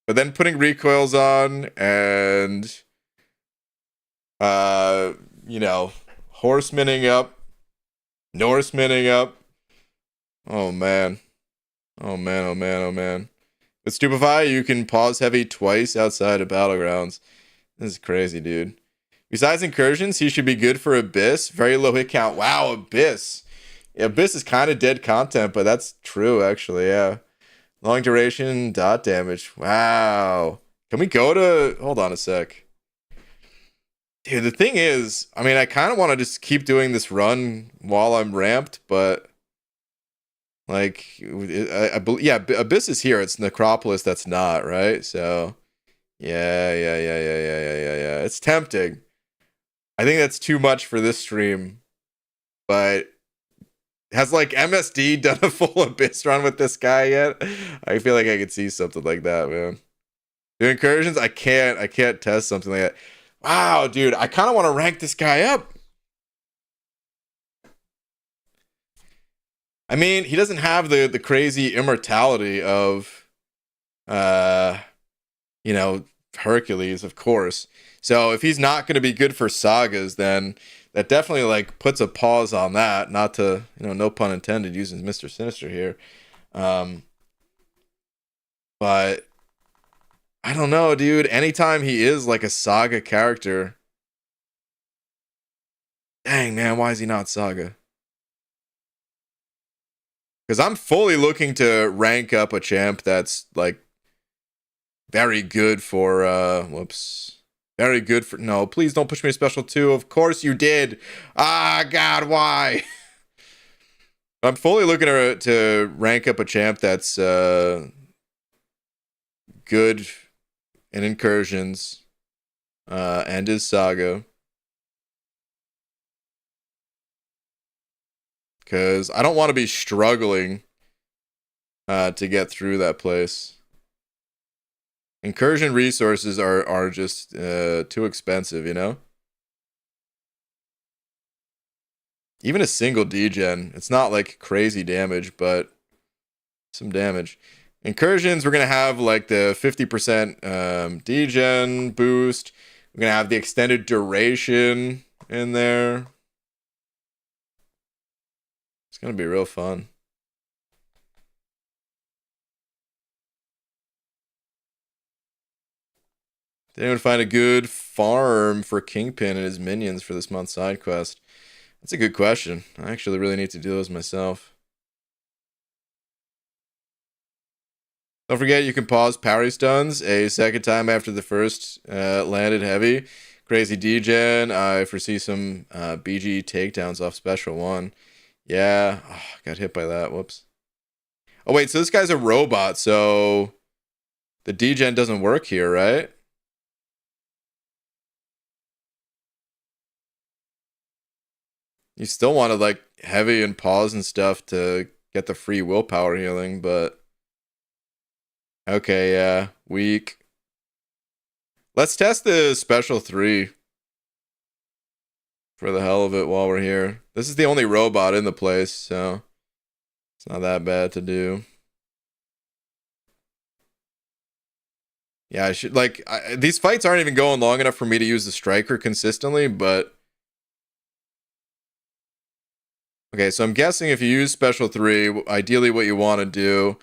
but then putting recoils on and you know, horsemaning up, Norsemanning up. Oh man. Oh man. With Stupefy, you can pause heavy twice outside of Battlegrounds. This is crazy, dude. Besides incursions, he should be good for Abyss. Very low hit count. Wow, Abyss. Yeah, Abyss is kind of dead content, but that's true, actually, yeah. Long duration, dot damage. Wow. Can we go to... Hold on a sec. Dude, the thing is, I mean, I kind of want to just keep doing this run while I'm ramped, but... Like, yeah, Abyss is here. It's Necropolis that's not, right? So, yeah. It's tempting. I think that's too much for this stream, but has like MSD done a full Abyss run with this guy yet? I feel like I could see something like that, man. Do incursions? I can't test something like that. Wow, dude, I kind of want to rank this guy up. I mean, he doesn't have the crazy immortality of you know, Hercules, of course. So if he's not going to be good for sagas, then that definitely like puts a pause on that. Not to, you know, no pun intended, using Mr. Sinister here. But I don't know, dude. Anytime he is like a saga character, dang man, why is he not saga? Because I'm fully looking to rank up a champ that's like very good for whoops. Very good for... No, please don't push me to special 2. Of course you did. Ah, God, why? I'm fully looking to rank up a champ that's good in incursions and is saga. Because I don't want to be struggling to get through that place. Incursion resources are just too expensive, you know? Even a single degen, it's not like crazy damage, but some damage. Incursions, we're going to have like the 50% degen boost. We're going to have the extended duration in there. It's going to be real fun. Did anyone find a good farm for Kingpin and his minions for this month's side quest? That's a good question. I actually really need to do those myself. Don't forget you can pause parry stuns a second time after the first landed heavy. Crazy degen. I foresee some BG takedowns off special one. Yeah, oh, got hit by that. Whoops. Oh wait, so this guy's a robot, so the degen doesn't work here, right? You still wanted like heavy and pause and stuff to get the free willpower healing, but okay, yeah, weak. Let's test the special 3 for the hell of it while we're here. This is the only robot in the place, so it's not that bad to do. Yeah, I should like these fights aren't even going long enough for me to use the striker consistently, but okay, so I'm guessing if you use special 3, ideally what you want to do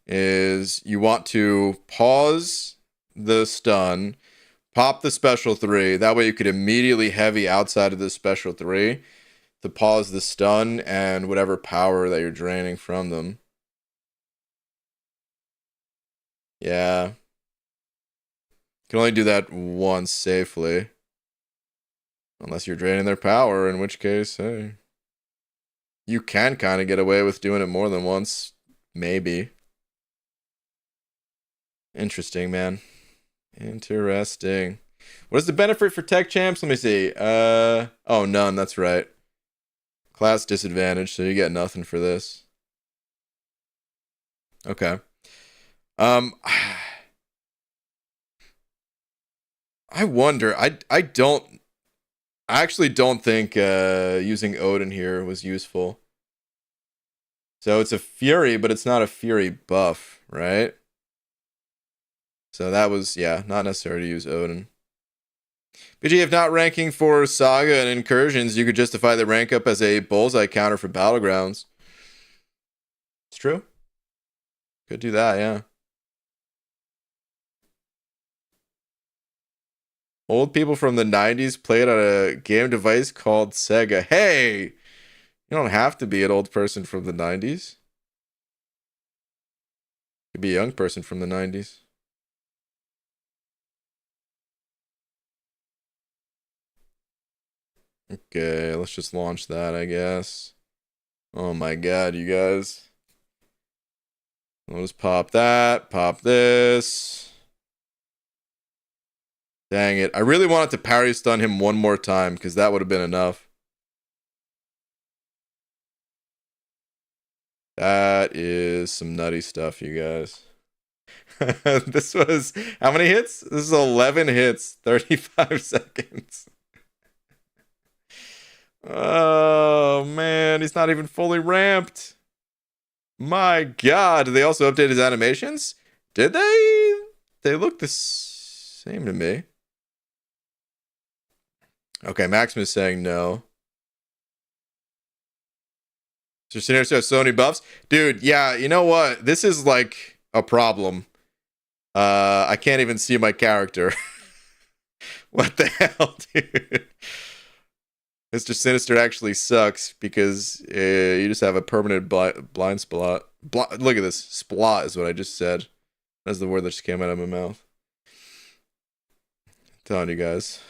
is you want to pause the stun, pop the special 3. That way you could immediately heavy outside of the special 3 to pause the stun and whatever power that you're draining from them. Yeah. Can only do that once safely. Unless you're draining their power, in which case, hey. You can kind of get away with doing it more than once. Maybe. Interesting, man. Interesting. What is the benefit for tech champs? Let me see. Oh, none. That's right. Class disadvantage, so you get nothing for this. Okay. I wonder. I actually don't think using Odin here was useful. So it's a Fury, but it's not a Fury buff, right? So that was, yeah, not necessary to use Odin. BG, if not ranking for Saga and Incursions, you could justify the rank up as a bullseye counter for Battlegrounds. It's true. Could do that, yeah. Old people from the 90s played on a game device called Sega. Hey! You don't have to be an old person from the 90s. You could be a young person from the 90s. Okay, let's just launch that, I guess. Oh my god, you guys. I'll just pop that, pop this. Dang it. I really wanted to parry stun him one more time, because that would have been enough. That is some nutty stuff, you guys. This was, how many hits? This is 11 hits, 35 seconds. Oh, man, he's not even fully ramped. My god, did they also update his animations? Did they? They look the same to me. Okay, Maximus saying no. Mr Sinister has so many buffs. Dude, yeah, you know what? This is like a problem. I can't even see my character. What the hell, dude? Mr. Sinister actually sucks because you just have a permanent blind spot. Look at this. Splot is what I just said. That's the word that just came out of my mouth. I'm telling you guys.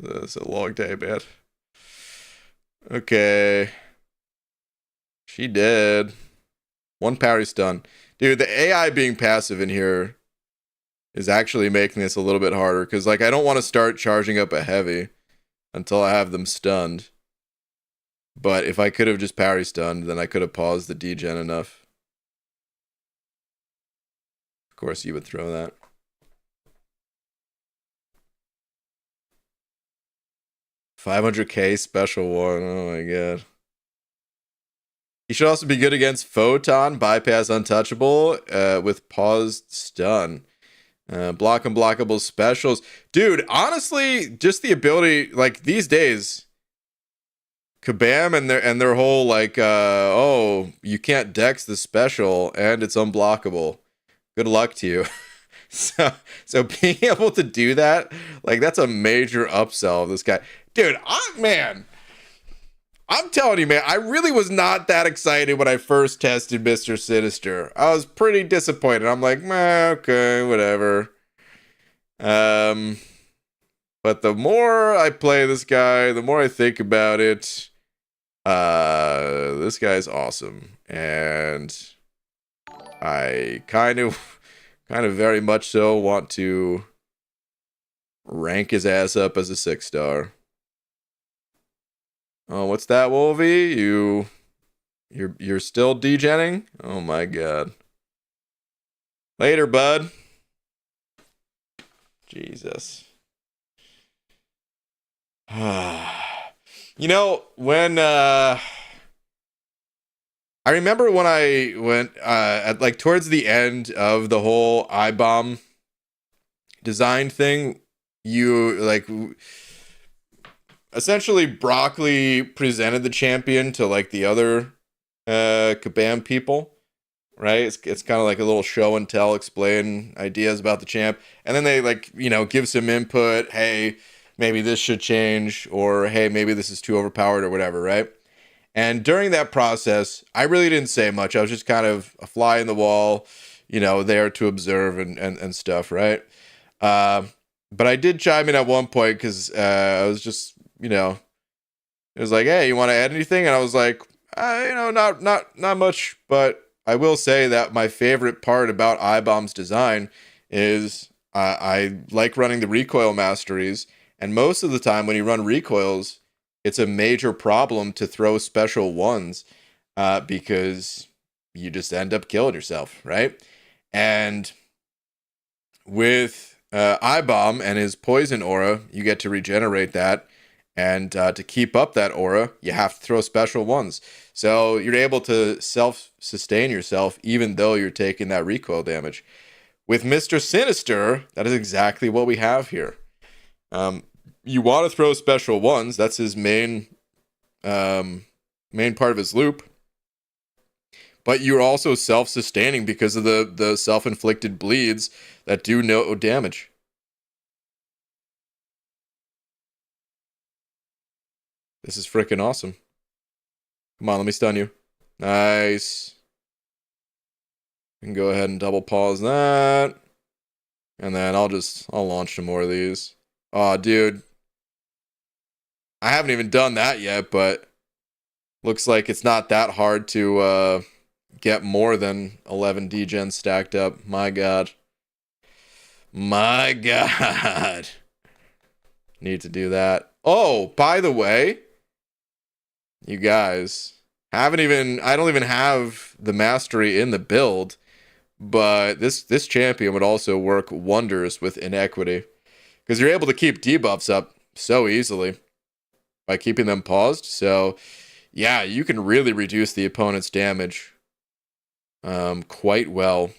It's a long day, man. Okay. She did. One parry stun. Dude, the AI being passive in here is actually making this a little bit harder. Because, like, I don't want to start charging up a heavy until I have them stunned. But if I could have just parry stunned, then I could have paused the degen enough. Of course, you would throw that. $500K special one. Oh my god. He should also be good against Photon, bypass untouchable, with paused stun. Block and blockable specials. Dude, honestly, just the ability, like these days, Kabam and their whole like oh, you can't dex the special and it's unblockable. Good luck to you. so being able to do that, like that's a major upsell of this guy. Dude, I'm telling you, man, I really was not that excited when I first tested Mr. Sinister. I was pretty disappointed. I'm like, meh, okay, whatever. But the more I play this guy, the more I think about it, this guy's awesome. And I kind of very much so want to rank his ass up as a 6-star. Oh, what's that, Wolvie? You're still degenning? Oh my god. Later, bud. Jesus. You know, when I remember when I went at like towards the end of the whole I-bomb design thing, you like essentially Broccoli presented the champion to like the other Kabam people, right? It's kind of like a little show and tell, explain ideas about the champ, and then they like, you know, give some input. Hey, maybe this should change, or hey, maybe this is too overpowered, or whatever, right? And during that process, I really didn't say much. I was just kind of a fly in the wall, you know, there to observe and stuff, right? But I did chime in at one point because I was just, you know, it was like, hey, you want to add anything? And I was like, you know, not much, but I will say that my favorite part about I-bomb's design is I like running the recoil masteries, and most of the time when you run recoils, it's a major problem to throw special ones because you just end up killing yourself, right? And with I-bomb and his poison aura, you get to regenerate that. And to keep up that aura, you have to throw special ones. So you're able to self-sustain yourself even though you're taking that recoil damage. With Mr. Sinister, that is exactly what we have here. You want to throw special ones. That's his main part of his loop. But you're also self-sustaining because of the self-inflicted bleeds that do no damage. This is freaking awesome. Come on, let me stun you. Nice. You can go ahead and double pause that. And then I'll launch some more of these. Aw, dude. I haven't even done that yet, but looks like it's not that hard to get more than 11 degens stacked up. My god. My god. Need to do that. Oh, by the way, you guys, I don't even have the mastery in the build, but this champion would also work wonders with inequity, because you're able to keep debuffs up so easily by keeping them paused. So yeah, you can really reduce the opponent's damage quite well.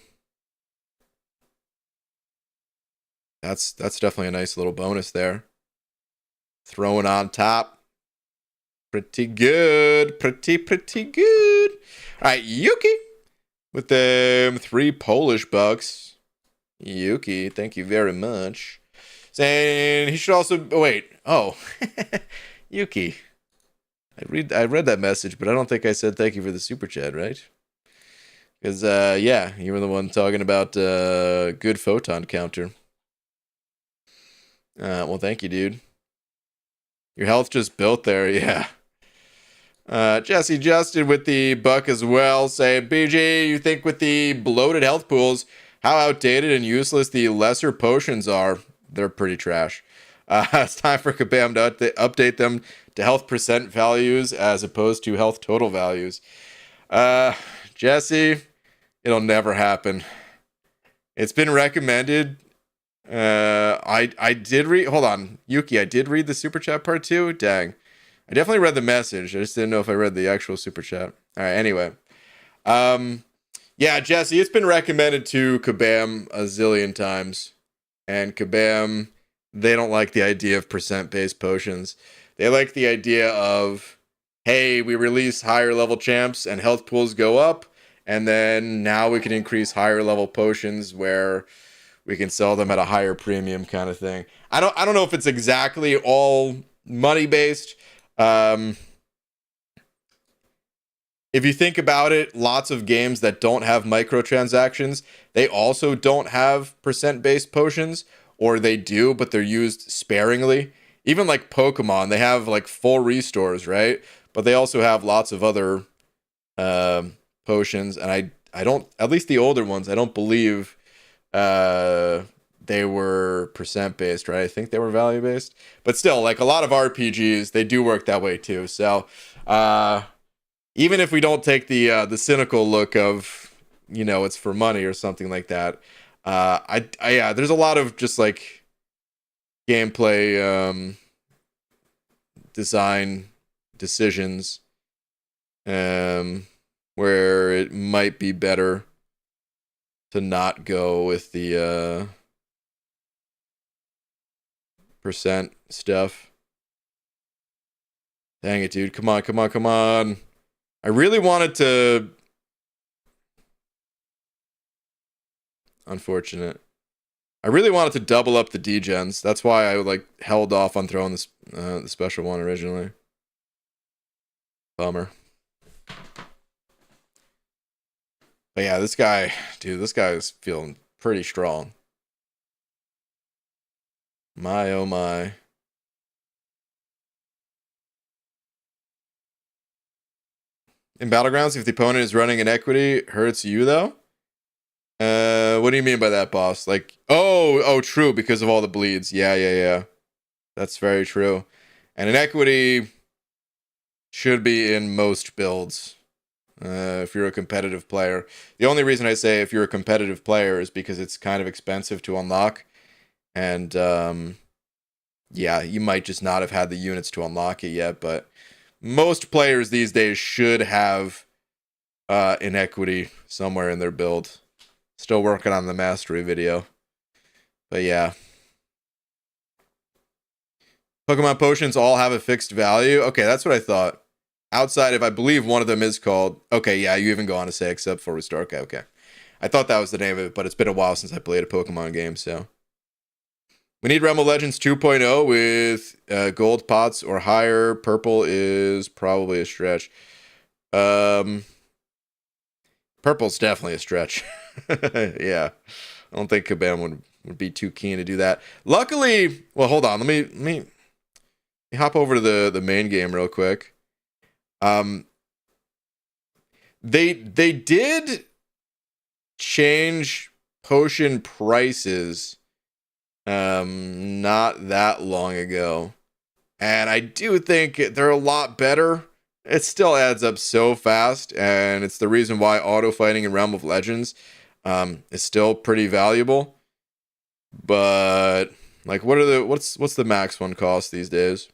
That's definitely a nice little bonus there. Throwing on top. Pretty good. Pretty good. All right, Yuki with them 3 Polish bucks. Yuki, thank you very much. Saying he should also... Oh, wait. Oh. Yuki. I read that message, but I don't think I said thank you for the super chat, right? Because, yeah, you were the one talking about good photon counter. Well, thank you, dude. Your health just built there, yeah. Jesse Justin with the buck as well. Say, BG, you think with the bloated health pools, how outdated and useless the lesser potions are? They're pretty trash. It's time for Kabam to update them to health percent values as opposed to health total values. Jesse, it'll never happen. It's been recommended. I did read... Hold on. Yuki, I did read the super chat part too? Dang. I definitely read the message. I just didn't know if I read the actual super chat. All right, anyway. Yeah, Jesse, it's been recommended to Kabam a zillion times. And Kabam, they don't like the idea of percent-based potions. They like the idea of, hey, we release higher level champs and health pools go up, and then now we can increase higher level potions where we can sell them at a higher premium kind of thing. I don't know if it's exactly all money based. If you think about it, lots of games that don't have microtransactions, they also don't have percent-based potions, or they do, but they're used sparingly. Even like Pokemon, they have like full restores, right? But they also have lots of other potions, and I don't, at least the older ones, I don't believe they were percent-based, right? I think they were value-based. But still, like a lot of RPGs, they do work that way too. So, even if we don't take the cynical look of, you know, it's for money or something like that, yeah, there's a lot of just like gameplay design decisions where it might be better to not go with the percent stuff. Dang it, dude. Come on, come on, come on. I really wanted to... Unfortunate. I really wanted to double up the degens. That's why I like held off on throwing this the special one originally. Bummer. But yeah, this guy, dude, this guy is feeling pretty strong. My oh my. In Battlegrounds, if the opponent is running inequity, hurts you though? What do you mean by that, boss? Like, oh, true, because of all the bleeds. Yeah. That's very true. And inequity should be in most builds. If you're a competitive player. The only reason I say if you're a competitive player is because it's kind of expensive to unlock. And, yeah, you might just not have had the units to unlock it yet, but most players these days should have inequity somewhere in their build. Still working on the mastery video. But yeah. Pokemon potions all have a fixed value. Okay, that's what I thought. Outside of, I believe one of them is called... Okay, yeah, you even go on to say except for restore. Okay. I thought that was the name of it, but it's been a while since I played a Pokemon game, so... We need Realm of Legends 2.0 with gold pots or higher. Purple is probably a stretch. Purple's definitely a stretch. Yeah. I don't think Kabam would be too keen to do that. Luckily, well, hold on. Let me hop over to the main game real quick. They did change potion prices not that long ago, and I do think they're a lot better. It still adds up so fast, and it's the reason why auto fighting in Realm of Legends is still pretty valuable. But like, what's the max one cost these days?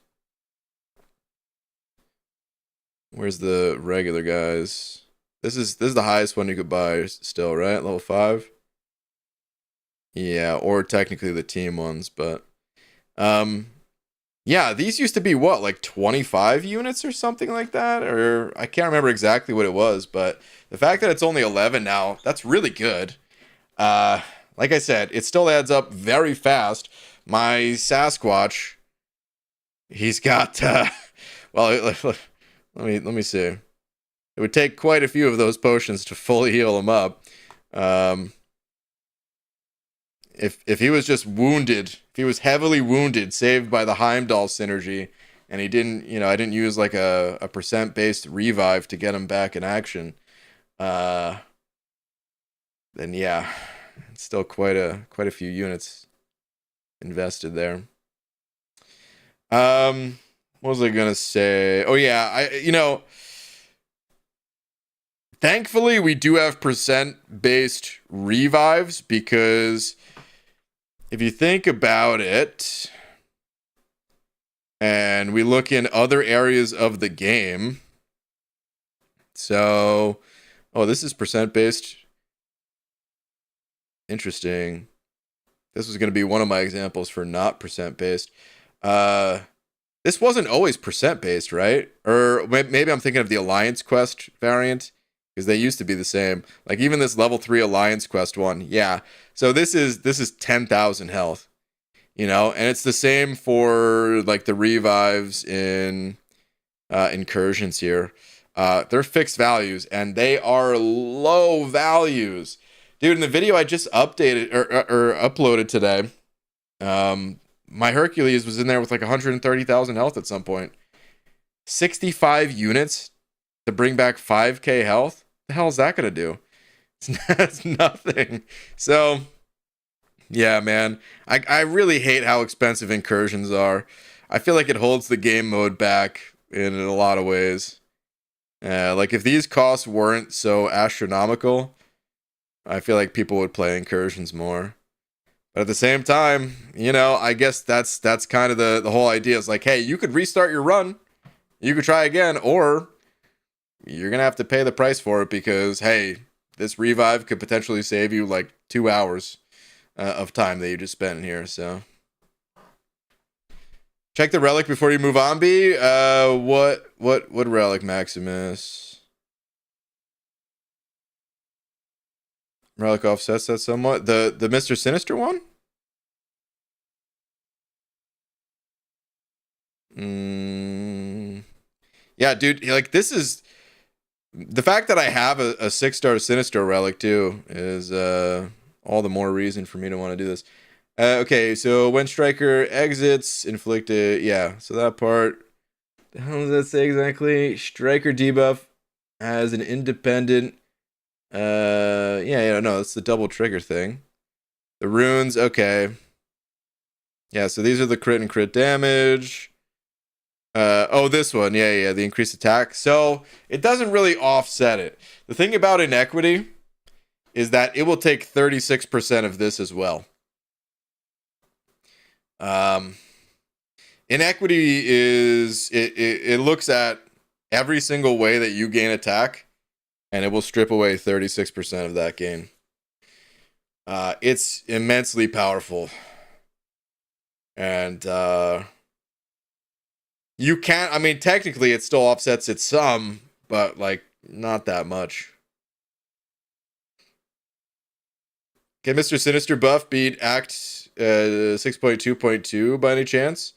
Where's the regular guys? This is the highest one you could buy still, right? Level 5. Yeah, or technically the team ones, but yeah, these used to be what, like 25 units or something like that, or I can't remember exactly what it was, but the fact that it's only 11 now, that's really good. Like I said, it still adds up very fast. My Sasquatch, he's got well, let me see. It would take quite a few of those potions to fully heal him up. If he was just wounded, if he was heavily wounded, saved by the Heimdall synergy, and he didn't, you know, I didn't use like a percent-based revive to get him back in action, then yeah, it's still quite a few units invested there. What was I gonna say? Oh yeah, thankfully we do have percent-based revives, because if you think about it, and we look in other areas of the game. So, oh, this is percent based. Interesting. This was going to be one of my examples for not percent based. This wasn't always percent based, right? Or maybe I'm thinking of the Alliance Quest variant, because they used to be the same. Like even this level 3 Alliance Quest one, yeah. So this is 10,000 health, you know, and it's the same for like the revives in incursions here. They're fixed values, and they are low values. Dude, in the video I just updated or uploaded today, my Hercules was in there with like 130,000 health at some point. 65 units to bring back 5k health? The hell is that going to do? It's nothing. So, yeah, man. I really hate how expensive incursions are. I feel like it holds the game mode back in a lot of ways. Like if these costs weren't so astronomical, I feel like people would play incursions more. But at the same time, you know, I guess that's kind of the whole idea. It's like, hey, you could restart your run, you could try again, or you're gonna have to pay the price for it because, hey, this revive could potentially save you like 2 hours of time that you just spent in here. So check the relic before you move on, B. What relic, Maximus? Relic offsets that somewhat. The Mr. Sinister one? Yeah, dude, like this is the fact that I have a 6-star Sinister relic too is all the more reason for me to want to do this. Okay, so when Striker exits, inflicted, yeah, so that part, how does that say exactly? Striker debuff has an independent yeah, no, it's the double trigger thing. The runes, okay. Yeah, so these are the crit and crit damage. Oh, this one, yeah, the increased attack. So it doesn't really offset it. The thing about inequity is that it will take 36% of this as well. Inequity is it looks at every single way that you gain attack, and it will strip away 36% of that gain. It's immensely powerful. And you can't, I mean, technically it still offsets it some, but like not that much. Can Mr. Sinister buff beat Act 6.2.2 by any chance?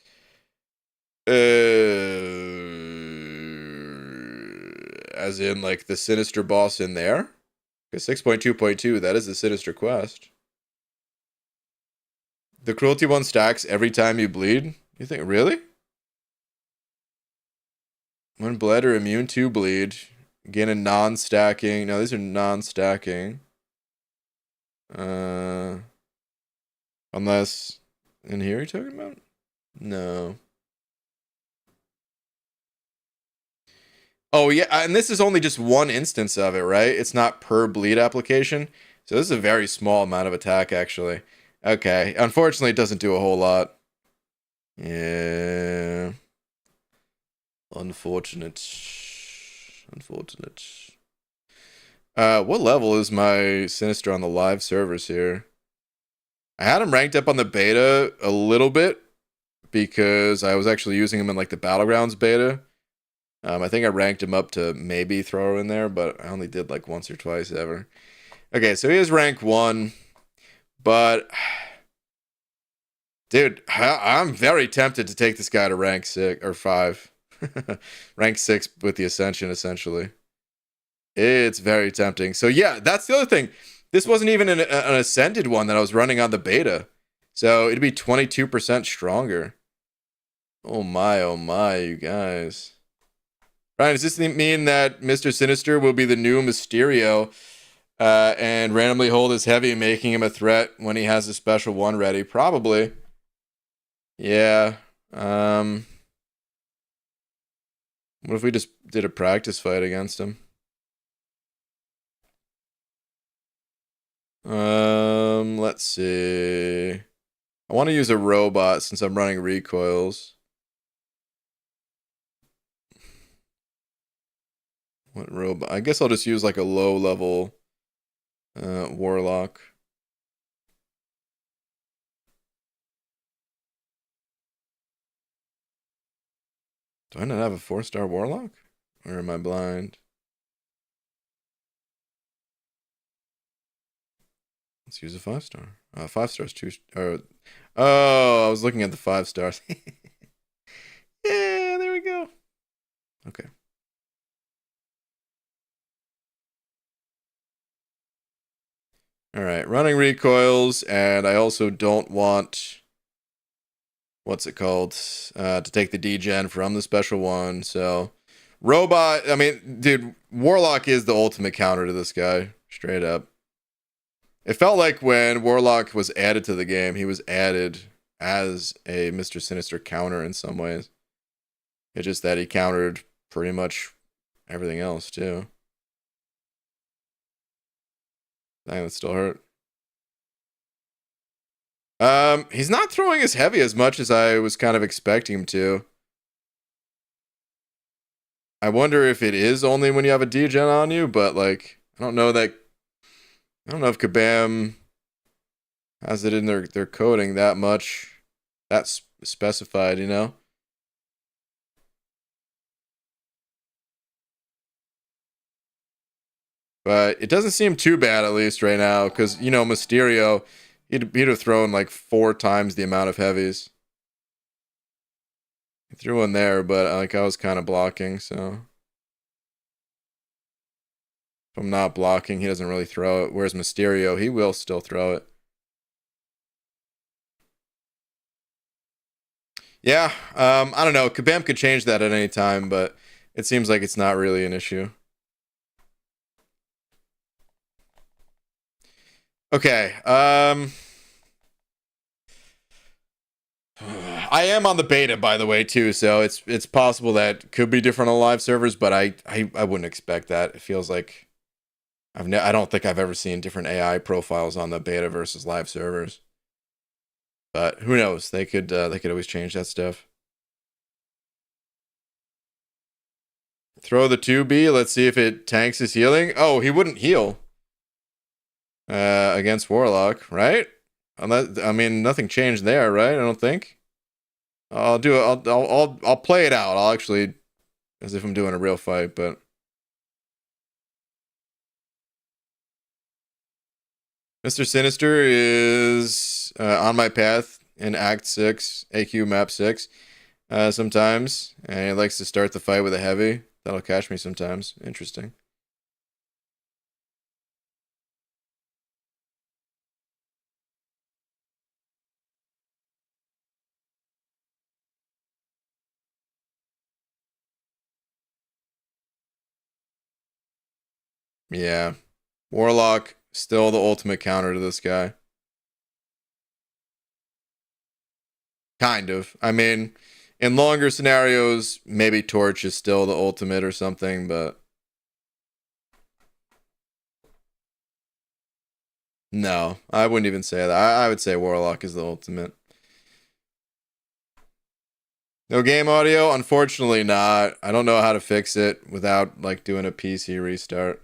As in like the Sinister boss in there? Because 6.2.2, that is the Sinister quest. The cruelty one stacks every time you bleed? You think, really? When bled or immune to bleed, gain a non-stacking. No, these are non-stacking. Unless in here you're talking about? No. Oh yeah, and this is only just one instance of it, right? It's not per bleed application. So this is a very small amount of attack, actually. Okay, unfortunately it doesn't do a whole lot. Yeah. Unfortunate. What level is my Sinister on the live servers here? I had him ranked up on the beta a little bit because I was actually using him in like the Battlegrounds beta. I think I ranked him up to maybe throw in there, but I only did like once or twice ever. Okay, so he is rank 1, but dude, I'm very tempted to take this guy to rank 6 or 5. Rank 6 with the Ascension, essentially. It's very tempting. So yeah, that's the other thing. This wasn't even an Ascended one that I was running on the beta. So it'd be 22% stronger. Oh my, you guys. Ryan, does this mean that Mr. Sinister will be the new Mysterio and randomly hold his heavy, making him a threat when he has a special one ready? Probably. Yeah. What if we just did a practice fight against him? Let's see. I want to use a robot since I'm running recoils. What robot? I guess I'll just use like a low level warlock. Do I not have a 4-star warlock? Or am I blind? Let's use a 5-star. 5 stars, 2. Oh, I was looking at the 5 stars. Yeah, there we go. Okay. All right, running recoils, and I also don't want, what's it called, to take the degen from the special one. So, robot. I mean, dude, warlock is the ultimate counter to this guy, straight up. It felt like when warlock was added to the game, he was added as a Mr. Sinister counter in some ways. It's just that he countered pretty much everything else too. Dang, that still hurt. He's not throwing as heavy as much as I was kind of expecting him to. I wonder if it is only when you have a degen on you, but like, I don't know if Kabam has it in their coding that much. That's specified, you know? But it doesn't seem too bad, at least right now, because, you know, Mysterio, he'd have thrown like 4 times the amount of heavies. He threw one there, but like I was kind of blocking, so. If I'm not blocking, he doesn't really throw it. Whereas Mysterio, he will still throw it. Yeah, I don't know. Kabam could change that at any time, but it seems like it's not really an issue. Okay, I am on the beta, by the way, too, so it's possible that could be different on live servers, but I wouldn't expect that. It feels like I don't think I've ever seen different AI profiles on the beta versus live servers. But who knows? They could always change that stuff. Throw the 2B. Let's see if it tanks his healing. Oh, he wouldn't heal against Warlock, right? Unless, I mean, nothing changed there, right? I don't think. I'll do it. I'll play it out. I'll actually, as if I'm doing a real fight, but. Mr. Sinister is on my path in Act 6, AQ Map 6, sometimes. And he likes to start the fight with a heavy. That'll catch me sometimes. Interesting. Yeah. Warlock, still the ultimate counter to this guy. Kind of. I mean, in longer scenarios, maybe Torch is still the ultimate or something, but no, I wouldn't even say that. I would say Warlock is the ultimate. No game audio? Unfortunately not. I don't know how to fix it without like doing a PC restart.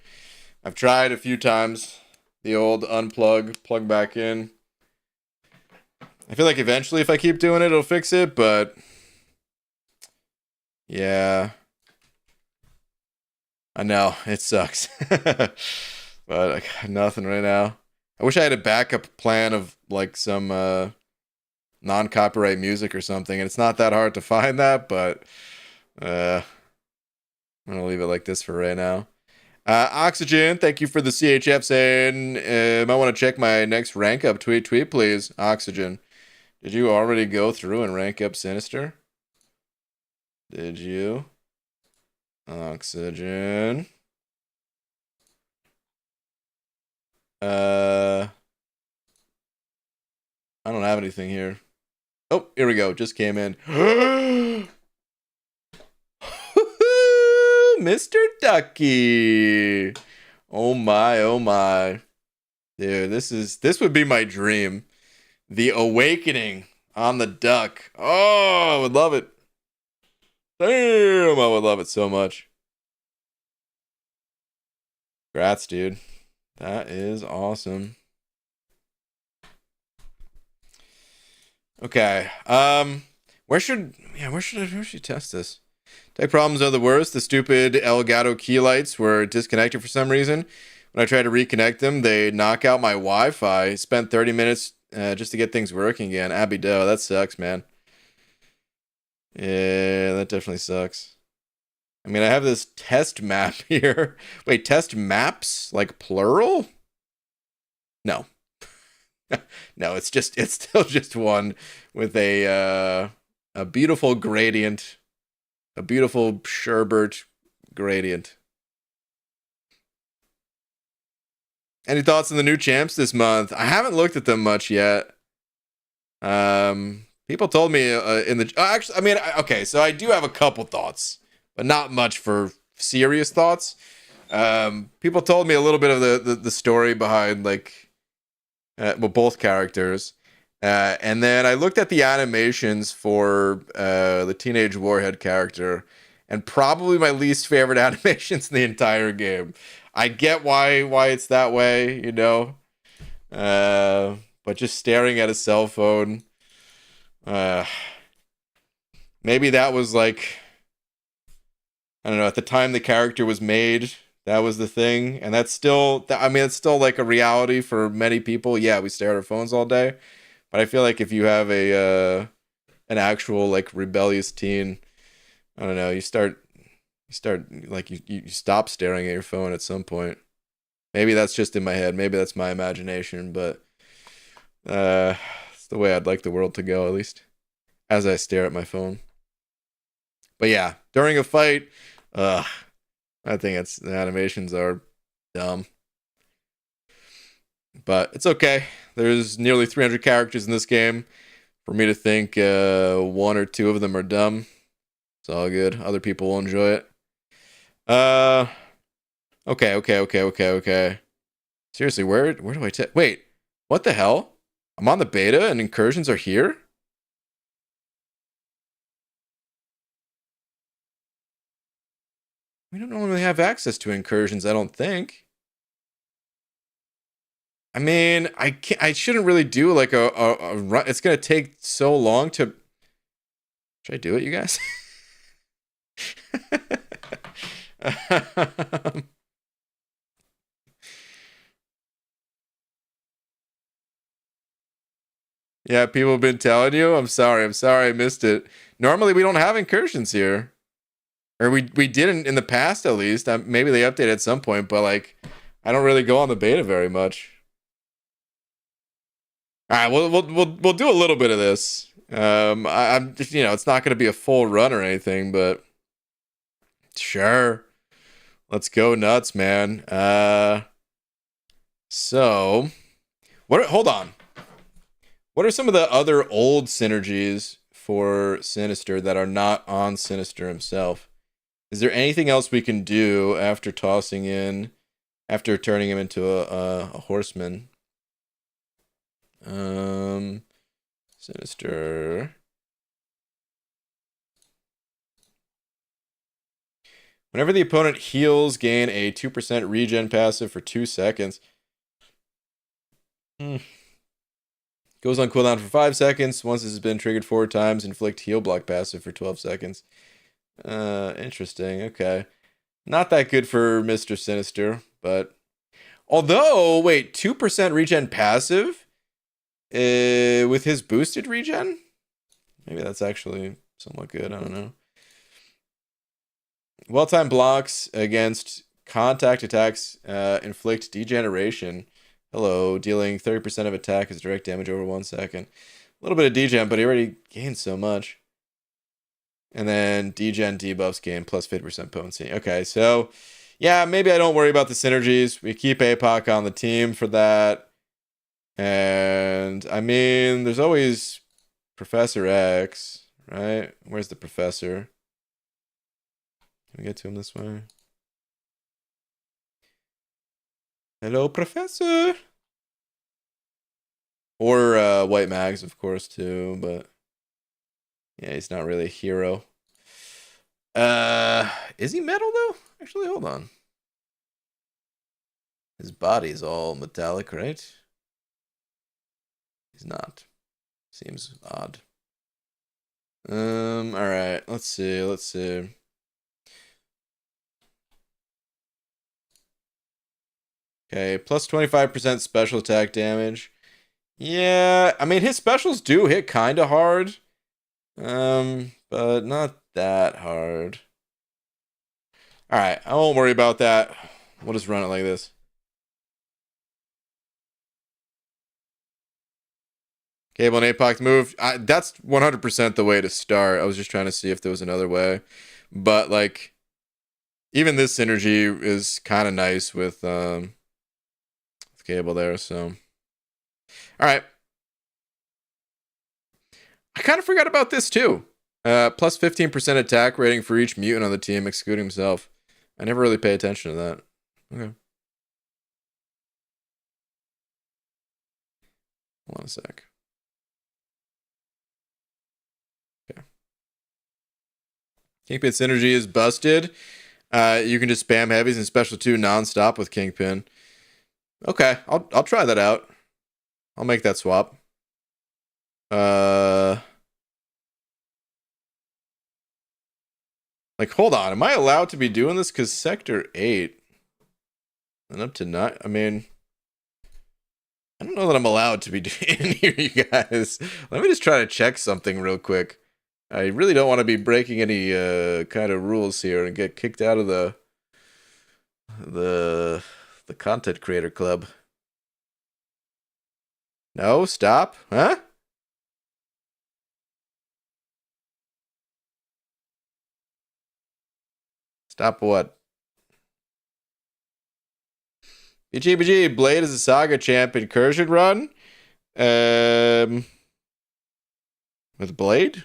I've tried a few times. The old unplug, plug back in. I feel like eventually if I keep doing it, it'll fix it, but yeah. I know, it sucks. But I got nothing right now. I wish I had a backup plan of like some non-copyright music or something, and it's not that hard to find that, but I'm gonna leave it like this for right now. Oxygen, thank you for the CHF saying, I want to check my next rank up. Tweet, please. Oxygen. Did you already go through and rank up Sinister? Did you? Oxygen. I don't have anything here. Oh, here we go. Just came in. Mr. Ducky. Oh my, oh my. Dude, this would be my dream. The awakening on the duck. Oh, I would love it. Damn, I would love it so much. Congrats, dude. That is awesome. Okay. Where should you test this? Tech problems are the worst. The stupid Elgato key lights were disconnected for some reason. When I try to reconnect them, they knock out my Wi-Fi. Spent 30 minutes just to get things working again. Abby Doe, that sucks, man. Yeah, that definitely sucks. I mean, I have this test map here. Wait, test maps? Like plural? No. No, it's still just one with a beautiful gradient. A beautiful sherbet gradient. Any thoughts on the new champs this month? I haven't looked at them much yet. People told me in the actually, I mean, okay, so I do have a couple thoughts, but not much for serious thoughts. People told me a little bit of the story behind like, well, both characters, and then I looked at the animations for the Teenage Warhead character, and probably my least favorite animations in the entire game. I get why it's that way, you know. But just staring at a cell phone, maybe that was like, I don't know, at the time the character was made, that was the thing, and that's still, I mean, it's still like a reality for many people. Yeah, we stare at our phones all day, but I feel like if you have a an actual like rebellious teen, I don't know, you start like you stop staring at your phone at some point. Maybe that's just in my head. Maybe that's my imagination, but it's the way I'd like the world to go, at least as I stare at my phone. But yeah, during a fight, I think the animations are dumb. But it's okay. There's nearly 300 characters in this game. For me to think one or two of them are dumb, it's all good. Other people will enjoy it. Okay. Seriously, where do I take? Wait, what the hell? I'm on the beta and incursions are here? We don't normally have access to incursions, I don't think. I mean, I shouldn't really do like a run. It's gonna take so long to. Should I do it, you guys? Yeah, people have been telling you. I'm sorry I missed it. Normally we don't have incursions here. Or we didn't in the past, at least. Maybe they updated at some point, but like, I don't really go on the beta very much. All right, we'll do a little bit of this. I'm just, you know, it's not going to be a full run or anything, but sure, let's go nuts, man. So hold on. What are some of the other old synergies for Sinister that are not on Sinister himself? Is there anything else we can do after turning him into a horseman? Sinister. Whenever the opponent heals, gain a 2% regen passive for 2 seconds. Goes on cooldown for 5 seconds. Once this has been triggered 4 times, inflict heal block passive for 12 seconds. Interesting. Okay. Not that good for Mr. Sinister, but although, wait, 2% regen passive with his boosted regen? Maybe that's actually somewhat good. I don't know. Well-timed blocks against contact attacks inflict degeneration. Hello, dealing 30% of attack as direct damage over 1 second. A little bit of degen, but he already gained so much. And then degen debuffs gain plus 50% potency. Okay, so yeah, maybe I don't worry about the synergies. We keep APOC on the team for that. And I mean, there's always Professor X, right? Where's the professor? Can we get to him this way? Hello, Professor. Or White Mags, of course, too, but yeah, he's not really a hero. Is he metal though? Actually, hold on. His body's all metallic, right? He's not. Seems odd. Alright, let's see. Okay, plus 25% special attack damage. Yeah, I mean his specials do hit kinda hard. But not that hard. Alright, I won't worry about that. We'll just run it like this. Cable and Apox move. That's 100% the way to start. I was just trying to see if there was another way. But, like, even this synergy is kind of nice with Cable there, so. Alright. I kind of forgot about this, too. Plus 15% attack rating for each mutant on the team, excluding himself. I never really pay attention to that. Okay. Hold on a sec. Okay. Kingpin synergy is busted. You can just spam heavies and special 2 non-stop with Kingpin. Okay, I'll try that out. I'll make that swap. Like, hold on. Am I allowed to be doing this? Because Sector 8 and up to 9. I mean, I don't know that I'm allowed to be in here, you guys. Let me just try to check something real quick. I really don't want to be breaking any kind of rules here and get kicked out of the content creator club. No, stop. Huh? Stop what? BGBG, Blade is a Saga champ incursion run. With Blade?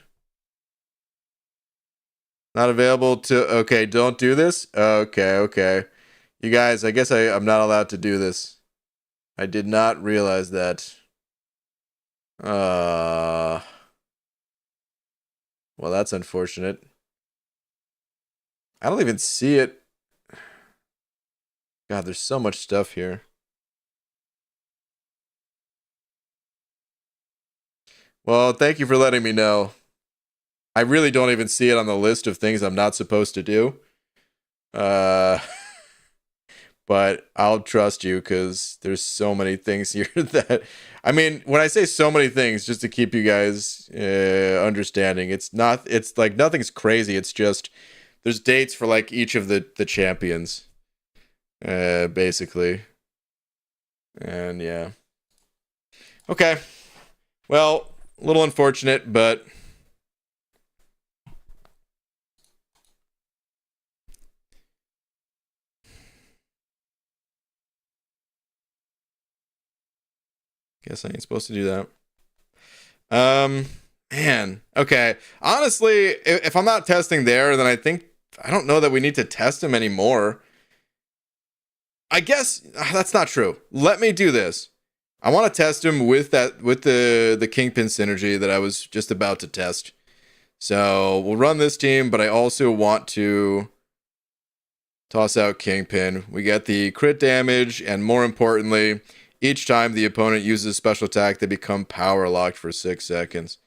Not available to... Okay, don't do this? Okay. You guys, I guess I'm not allowed to do this. I did not realize that. Well, that's unfortunate. I don't even see it. God, there's so much stuff here. Well, thank you for letting me know. I really don't even see it on the list of things I'm not supposed to do. But I'll trust you because there's so many things here that... I mean, when I say so many things, just to keep you guys understanding, it's like nothing's crazy. It's just there's dates for like each of the champions, basically. And yeah. Okay. Well, a little unfortunate, but... Guess I ain't supposed to do that. Man. Okay. Honestly, if I'm not testing there, then I don't know that we need to test him anymore. I guess that's not true. Let me do this. I want to test him with the Kingpin synergy that I was just about to test. So we'll run this team, but I also want to toss out Kingpin. We get the crit damage, and more importantly, each time the opponent uses a special attack, they become power locked for 6 seconds.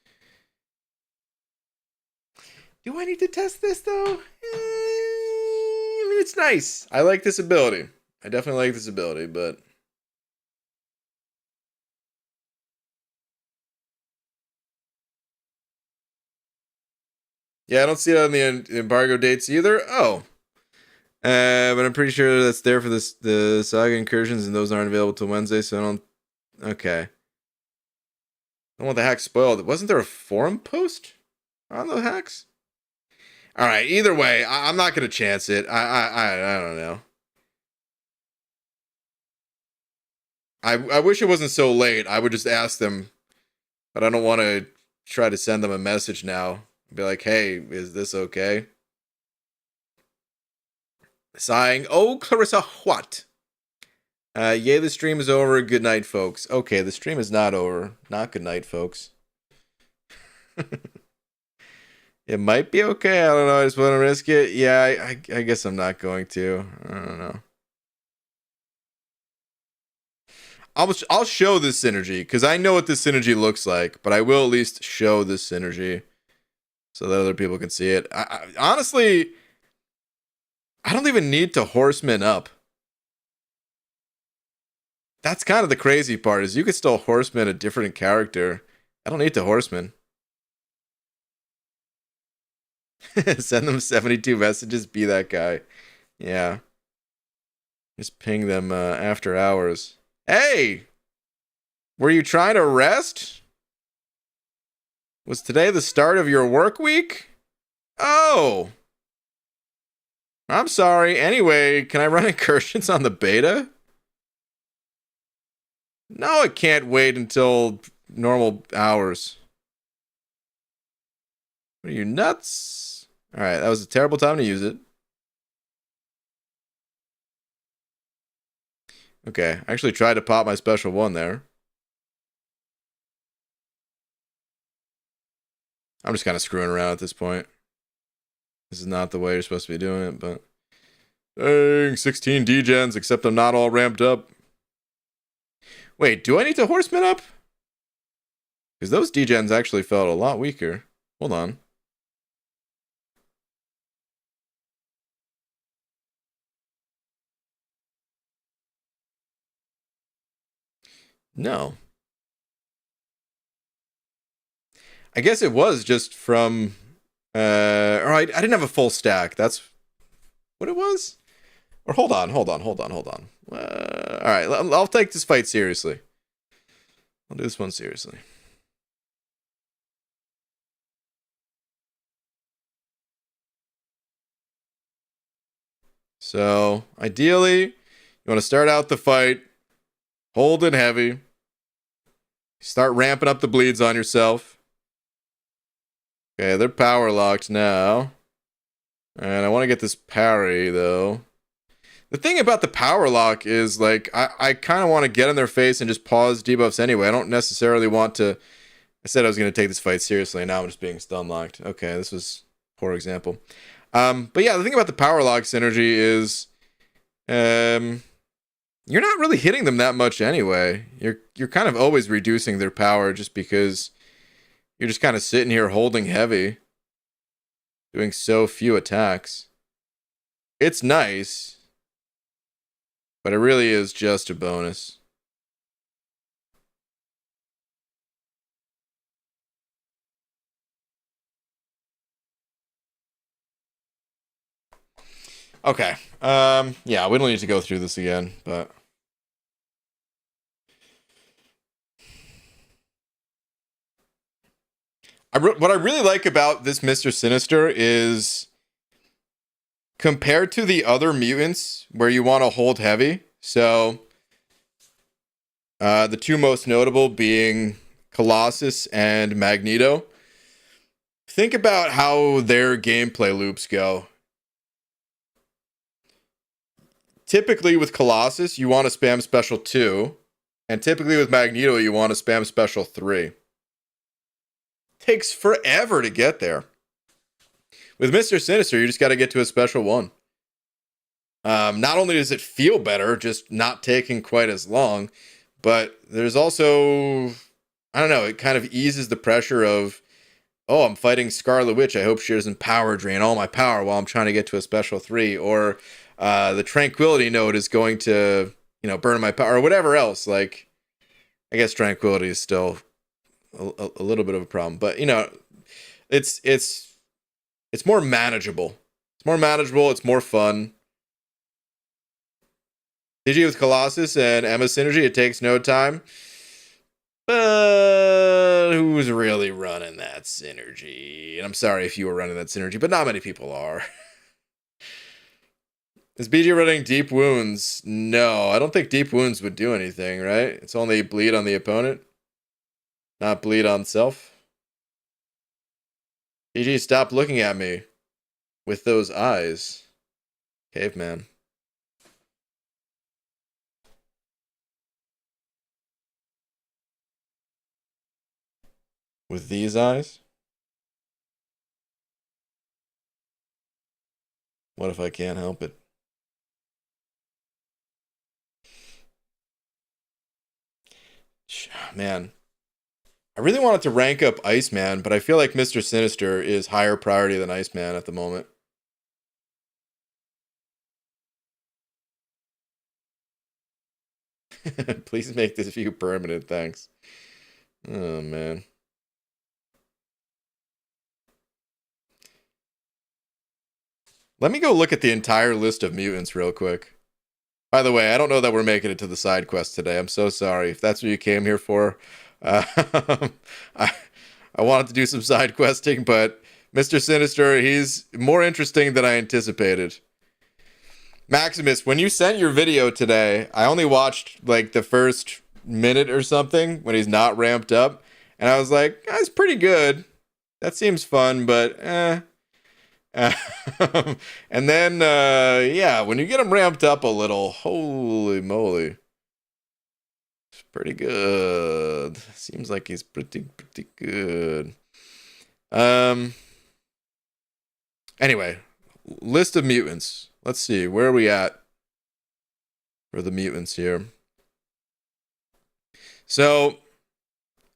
Do I need to test this, though? I mean, it's nice. I like this ability. I definitely like this ability, but... Yeah, I don't see it on the embargo dates either. Oh. But I'm pretty sure that's there for the Saga incursions, and those aren't available till Wednesday, so I don't... Okay. I don't want the hack spoiled. Wasn't there a forum post on the hacks? Alright, either way, I'm not going to chance it. I don't know. I wish it wasn't so late. I would just ask them, but I don't want to try to send them a message now. Be like, hey, is this okay? Sighing, oh, Clarissa, what? Yeah, the stream is over. Good night, folks. Okay, the stream is not over. Not good night, folks. It might be okay. I don't know. I just want to risk it. Yeah, I guess I'm not going to. I don't know. I'll show this synergy because I know what this synergy looks like, but I will at least show this synergy so that other people can see it. Honestly, I don't even need to horseman up. That's kind of the crazy part is you could still horseman a different character. I don't need to horseman. Send them 72 messages, be that guy. Yeah. Just ping them after hours. Hey! Were you trying to rest? Was today the start of your work week? Oh! I'm sorry. Anyway, can I run incursions on the beta? No, it can't wait until normal hours. What are you, nuts? Alright, that was a terrible time to use it. Okay, I actually tried to pop my special one there. I'm just kind of screwing around at this point. This is not the way you're supposed to be doing it, but... Dang, 16 degens, except I'm not all ramped up. Wait, do I need to horseman up? Because those degens actually felt a lot weaker. Hold on. No. I guess it was just from... or I didn't have a full stack. That's what it was? Or hold on. Alright, I'll take this fight seriously. I'll do this one seriously. So, ideally, you want to start out the fight, hold it heavy, start ramping up the bleeds on yourself. Okay, they're power locked now. And I want to get this parry, though. The thing about the power lock is, like, I kind of want to get in their face and just pause debuffs anyway. I don't necessarily want to... I said I was going to take this fight seriously, and now I'm just being stun locked. Okay, this was a poor example. But yeah, the thing about the power lock synergy is... you're not really hitting them that much anyway. You're kind of always reducing their power just because you're just kind of sitting here holding heavy, doing so few attacks. It's nice, but it really is just a bonus. Okay. Yeah, we don't need to go through this again, but... what I really like about this Mr. Sinister is compared to the other mutants where you want to hold heavy. So the two most notable being Colossus and Magneto. Think about how their gameplay loops go. Typically with Colossus, you want to spam special 2. And typically with Magneto, you want to spam special 3. Takes forever to get there. With Mr. Sinister, you just got to get to a special 1. Not only does it feel better, just not taking quite as long, but there's also, I don't know, it kind of eases the pressure of, oh, I'm fighting Scarlet Witch. I hope she doesn't power drain all my power while I'm trying to get to a special 3. Or the Tranquility node is going to, burn my power, or whatever else. Like, I guess Tranquility is still a little bit of a problem, but it's more manageable. It's more manageable. It's more fun. DG with Colossus and Emma synergy, it takes no time. But who's really running that synergy? And I'm sorry if you were running that synergy, but not many people are. Is BG running Deep Wounds? No, I don't think Deep Wounds would do anything, right? It's only bleed on the opponent, not bleed on self. BG, stop looking at me with those eyes. Caveman. With these eyes? What if I can't help it? Man, I really wanted to rank up Iceman, but I feel like Mr. Sinister is higher priority than Iceman at the moment. Please make this view permanent, thanks. Oh, man. Let me go look at the entire list of mutants real quick. By the way, I don't know that we're making it to the side quest today. I'm so sorry. If that's what you came here for, uh, I, I wanted to do some side questing, but Mr. Sinister, he's more interesting than I anticipated. Maximus, when you sent your video today, I only watched like the first minute or something when he's not ramped up, and I was like, that's pretty good. That seems fun, but eh. And then, yeah, when you get him ramped up a little, holy moly, it's pretty good. Seems like he's pretty good. Anyway, list of mutants. Let's see, where are we at for the mutants here? So,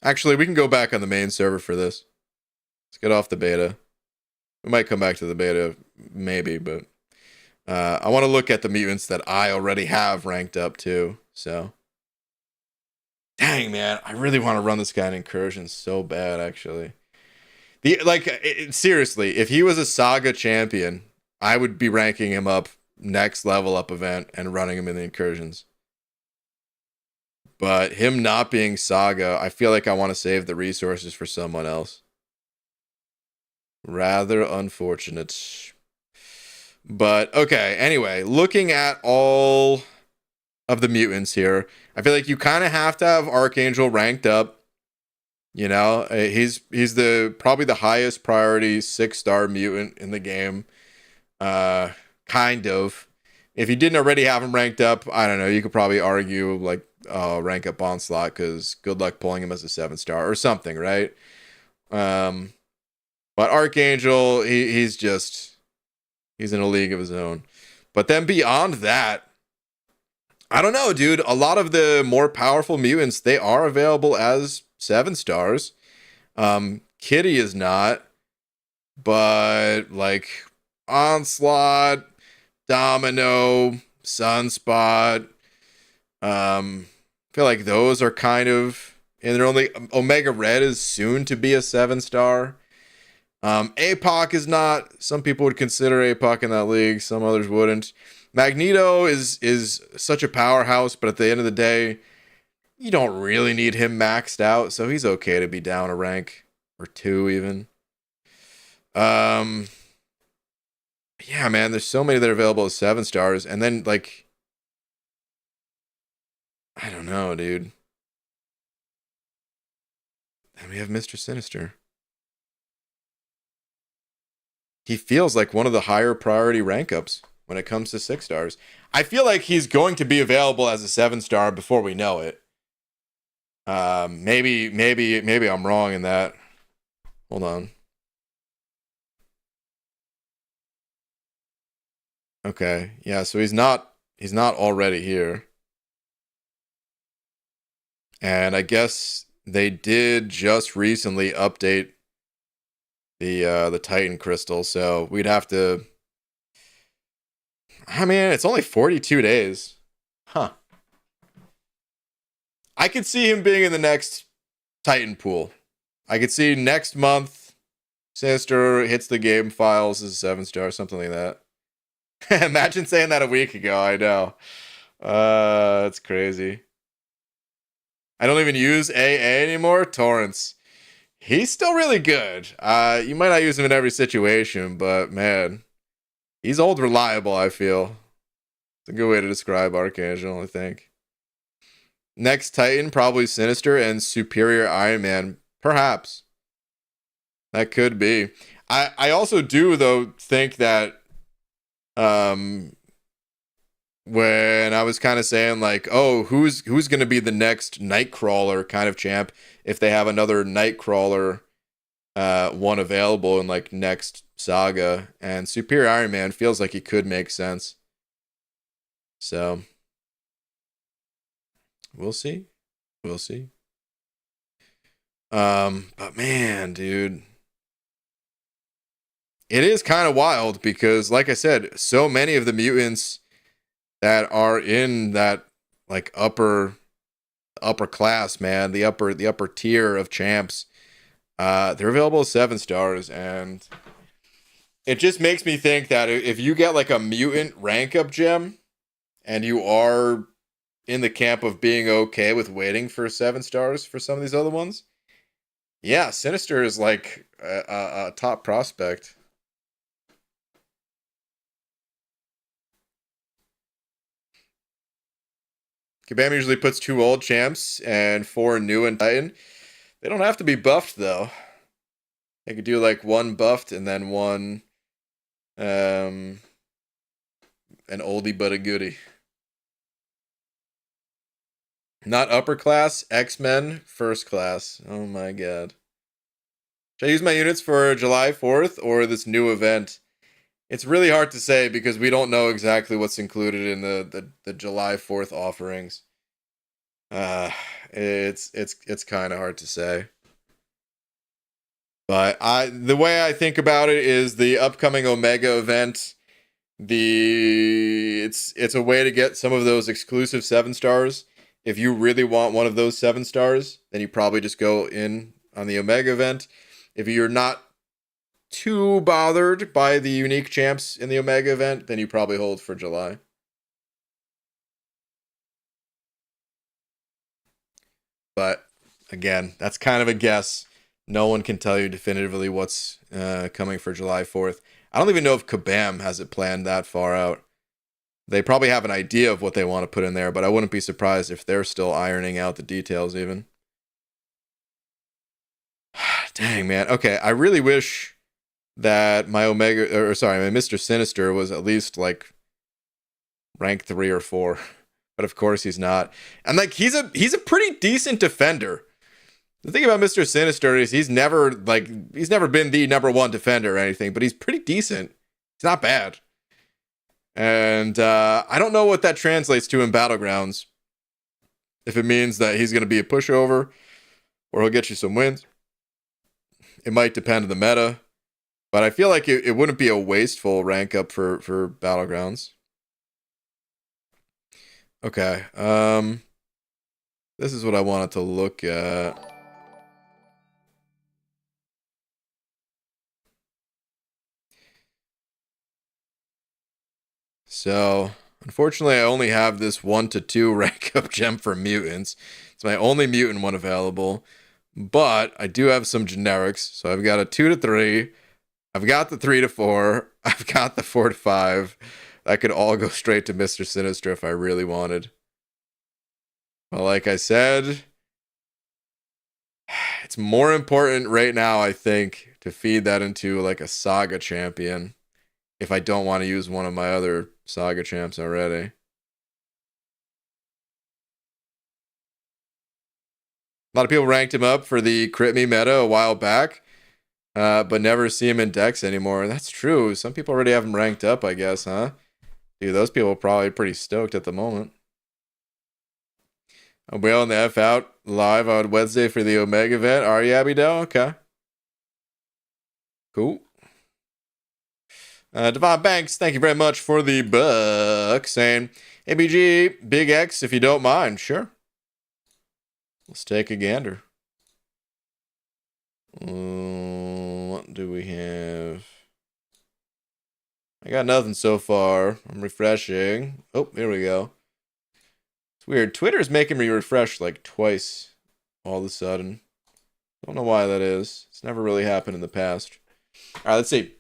actually, we can go back on the main server for this. Let's get off the beta. We might come back to the beta, maybe, but I want to look at the mutants that I already have ranked up too. So, dang man, I really want to run this guy in incursions so bad. Actually, seriously, if he was a Saga champion, I would be ranking him up next level up event and running him in the incursions. But him not being Saga, I feel like I want to save the resources for someone else. Rather unfortunate. But okay, anyway, looking at all of the mutants here, I feel like you kind of have to have Archangel ranked up. You know, he's probably the highest priority 6-star mutant in the game. Kind of. If you didn't already have him ranked up, I don't know, you could probably argue like rank up Onslaught because good luck pulling him as a 7-star or something, right? But Archangel, he's in a league of his own. But then beyond that, I don't know, dude. A lot of the more powerful mutants, they are available as 7-stars. Kitty is not. But like Onslaught, Domino, Sunspot, feel like those are kind of, and they're only, Omega Red is soon to be a 7-star. APOC is not. Some people would consider APOC in that league. Some others wouldn't. Magneto is such a powerhouse, but at the end of the day, you don't really need him maxed out, so he's okay to be down a rank or 2 even. Yeah, man, there's so many that are available as 7-stars, and then like, I don't know, dude. And we have Mr. Sinister. He feels like one of the higher priority rank ups when it comes to 6-stars. I feel like he's going to be available as a 7-star before we know it. Maybe I'm wrong in that. Hold on. Okay, yeah, so he's not already here. And I guess they did just recently update the Titan crystal, so we'd have to, I mean, it's only 42 days. Huh. I could see him being in the next Titan pool. I could see next month Sinister hits the game files as a 7-star, something like that. Imagine saying that a week ago. I know. That's crazy. I don't even use AA anymore. Torrents. He's still really good. You might not use him in every situation, but man, he's old reliable, I feel. It's a good way to describe Archangel, I think. Next Titan, probably Sinister and Superior Iron Man. Perhaps. That could be. I also do, though, think that when I was kind of saying like, oh, who's going to be the next Nightcrawler kind of champ if they have another Nightcrawler one available in like next saga, and Superior Iron Man feels like he could make sense. So we'll see. But man, dude, it is kind of wild because, like I said, so many of the mutants that are in that like upper class, man, the upper tier of champs, they're available as 7 stars, and it just makes me think that if you get like a mutant rank up gem and you are in the camp of being okay with waiting for 7 stars for some of these other ones, yeah, Sinister is like a top prospect. Kabam usually puts 2 old champs and 4 new in Titan. They don't have to be buffed though. They could do like 1 buffed and then 1 an oldie but a goodie. Not upper class, X-Men, first class. Oh my god. Should I use my units for July 4th or this new event? It's really hard to say because we don't know exactly what's included in the July 4th offerings. Uh, it's kind of hard to say. But the way I think about it is the upcoming Omega event. It's a way to get some of those exclusive 7 stars. If you really want one of those 7 stars, then you probably just go in on the Omega event. If you're not too bothered by the unique champs in the Omega event, then you probably hold for July. But again, that's kind of a guess. No one can tell you definitively what's coming for July 4th. I don't even know if Kabam has it planned that far out. They probably have an idea of what they want to put in there, but I wouldn't be surprised if they're still ironing out the details even. Dang, man. Okay, I really wish that my my Mr. Sinister was at least like rank 3 or 4. But of course he's not. And like he's a pretty decent defender. The thing about Mr. Sinister is he's never been the #1 defender or anything, but he's pretty decent. He's not bad. And I don't know what that translates to in Battlegrounds. If it means that he's going to be a pushover or he'll get you some wins. It might depend on the meta. But I feel like it wouldn't be a wasteful rank up for Battlegrounds. Okay. This is what I wanted to look at. So, unfortunately, I only have this 1 to 2 rank up gem for mutants. It's my only mutant one available. But I do have some generics. So I've got a 2 to 3. I've got the 3 to 4. I've got the 4 to 5. That could all go straight to Mr. Sinister if I really wanted. But like I said, it's more important right now, I think, to feed that into like a Saga champion if I don't want to use one of my other Saga champs already. A lot of people ranked him up for the Crit Me meta a while back, but never see him in decks anymore. That's true. Some people already have him ranked up, I guess, huh? Dude, those people are probably pretty stoked at the moment. I'll be on the F out live on Wednesday for the Omega event. Are you, Abido? Okay. Cool. Devon Banks, thank you very much for the buck. Saying, ABG, Big X, if you don't mind. Sure. Let's take a gander. What do we have? I got nothing so far. I'm refreshing. Oh, here we go. It's weird. Twitter's making me refresh like twice all of a sudden. Don't know why that is. It's never really happened in the past. All right, let's see.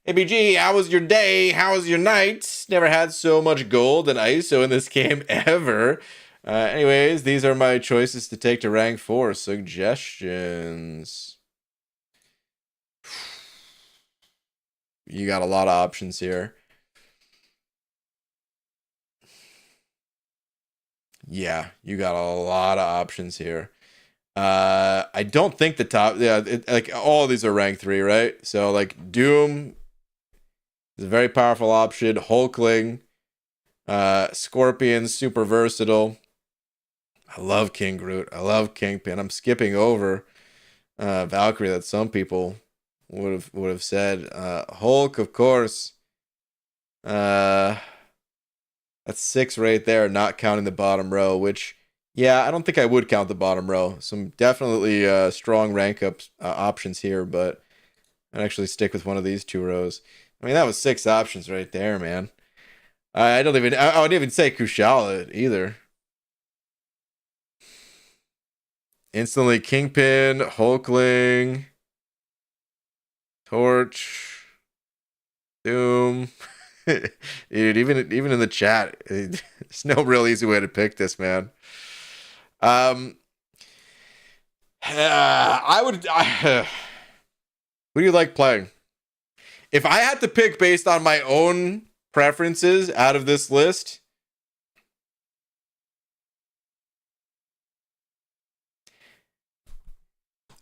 ABG, how was your day? How was your night? Never had so much gold and ISO in this game ever. Anyways, these are my choices to take to rank 4. Suggestions. You got a lot of options here. Yeah, you got a lot of options here. I don't think the top, like all of these are rank 3, right? So like Doom is a very powerful option. Hulkling, Scorpion, super versatile. I love King Groot. I love Kingpin. I'm skipping over Valkyrie that some people would have said. Hulk, of course. Uh, that's 6 right there, not counting the bottom row. Which, yeah, I don't think I would count the bottom row. Some definitely strong rank up options here, but I'd actually stick with one of these 2 rows. I mean, that was 6 options right there, man. I don't even. I wouldn't even say Kushala either. Instantly Kingpin, Hulkling, Torch, Doom. Dude, even in the chat, there's no real easy way to pick this, man. I would. Who do you like playing? If I had to pick based on my own preferences out of this list,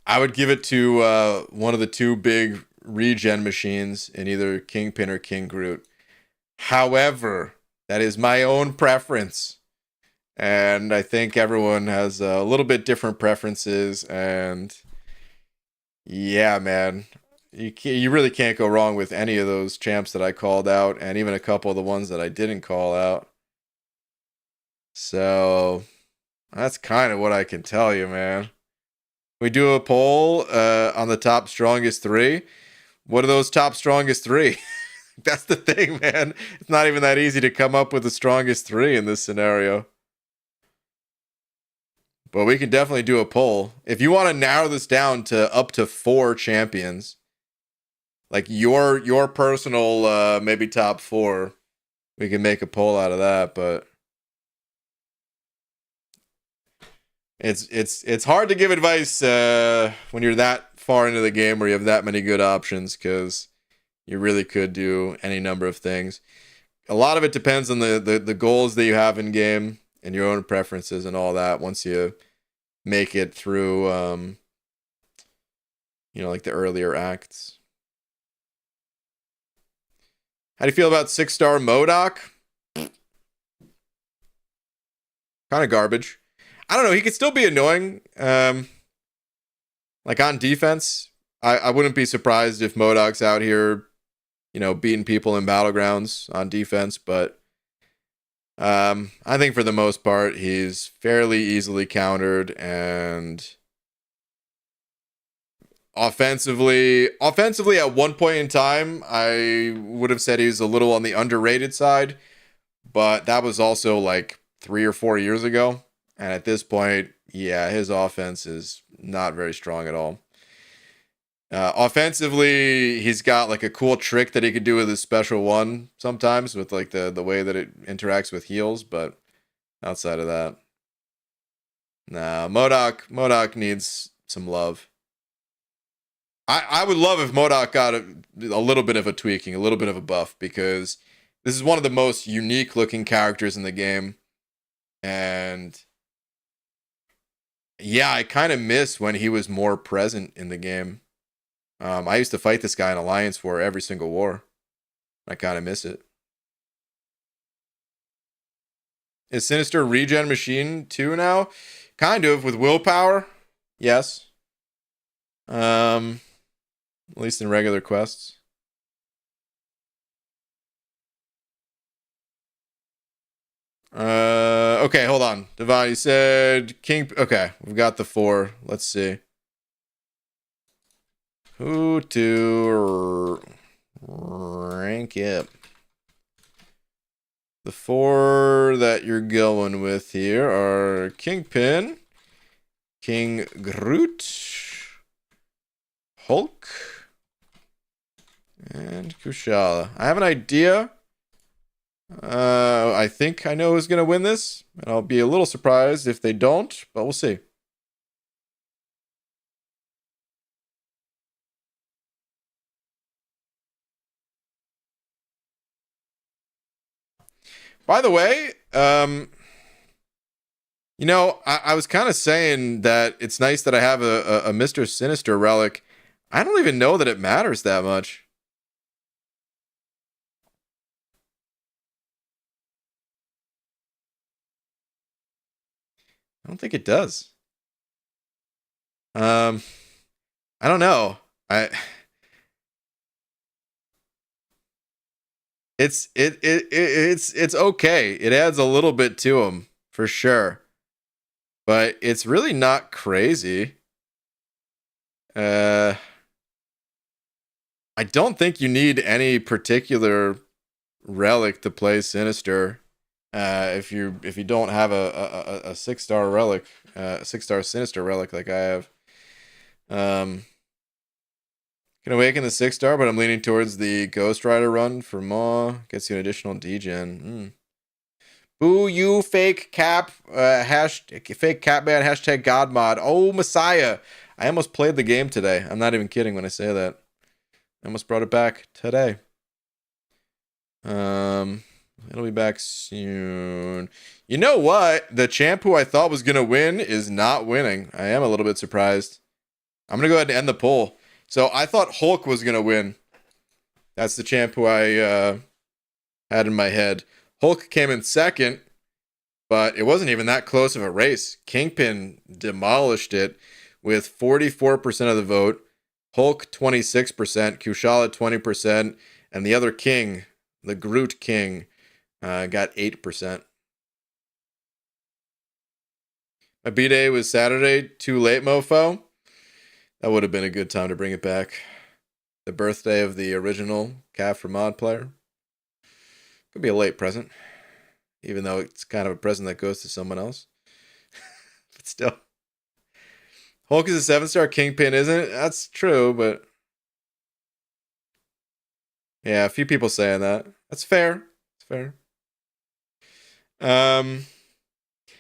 I would give it to one of the 2 big regen machines in either Kingpin or King Groot. However, that is my own preference. And I think everyone has a little bit different preferences. And yeah, man, you really can't go wrong with any of those champs that I called out, and even a couple of the ones that I didn't call out. So that's kind of what I can tell you, man. We do a poll on the top strongest 3. What are those top strongest 3? That's the thing, man. It's not even that easy to come up with the strongest 3 in this scenario. But we can definitely do a poll. If you want to narrow this down to up to 4 champions, like your personal maybe top 4, we can make a poll out of that, but it's hard to give advice when you're that far into the game where you have that many good options, because you really could do any number of things. A lot of it depends on the goals that you have in game and your own preferences and all that once you make it through like the earlier acts. How do you feel about 6-star MODOK? Kind of garbage. I don't know, he could still be annoying. Like on defense, I wouldn't be surprised if MODOK's out here, beating people in battlegrounds on defense, but I think for the most part, he's fairly easily countered, and offensively at one point in time, I would have said he's a little on the underrated side, but that was also like 3 or 4 years ago. And at this point, yeah, his offense is not very strong at all. Offensively, he's got like a cool trick that he could do with his special one sometimes with like the way that it interacts with heals, but outside of that, nah, MODOK needs some love. I would love if MODOK got a little bit of a tweaking, a little bit of a buff, because this is one of the most unique looking characters in the game. And yeah, I kind of miss when he was more present in the game. I used to fight this guy in Alliance War every single war. I kind of miss it. Is Sinister regen machine 2 now? Kind of, with willpower. Yes. At least in regular quests. Okay, hold on. Devon, you said King. Okay, we've got the 4. Let's see. Who to rank up? The 4 that you're going with here are Kingpin, King Groot, Hulk, and Kushala. I have an idea. I think I know who's going to win this, and I'll be a little surprised if they don't, but we'll see. By the way, I was kind of saying that it's nice that I have a Mr. Sinister relic. I don't even know that it matters that much. I don't think it does. I don't know. It's okay. It adds a little bit to him for sure, but it's really not crazy. Uh, I don't think you need any particular relic to play Sinister. If you don't have a 6-star relic, 6-star Sinister relic like I have. Can awaken the 6-star, but I'm leaning towards the Ghost Rider run for Maw. Gets you an additional degen. Boo you, fake cap, fake cap man, hashtag God mod. Oh, Messiah. I almost played the game today. I'm not even kidding when I say that. I almost brought it back today. It'll be back soon. You know what? The champ who I thought was going to win is not winning. I am a little bit surprised. I'm going to go ahead and end the poll. So I thought Hulk was going to win. That's the champ who I had in my head. Hulk came in second, but it wasn't even that close of a race. Kingpin demolished it with 44% of the vote. Hulk 26%, Kushala 20%, and the other king, the Groot King, got 8%. My B-Day was Saturday. Too late, mofo. That would have been a good time to bring it back. The birthday of the original Calf for Mod player. Could be a late present, even though it's kind of a present that goes to someone else. But still. Hulk is a 7-star, Kingpin isn't. That's true, but yeah, a few people saying that. That's fair. It's fair.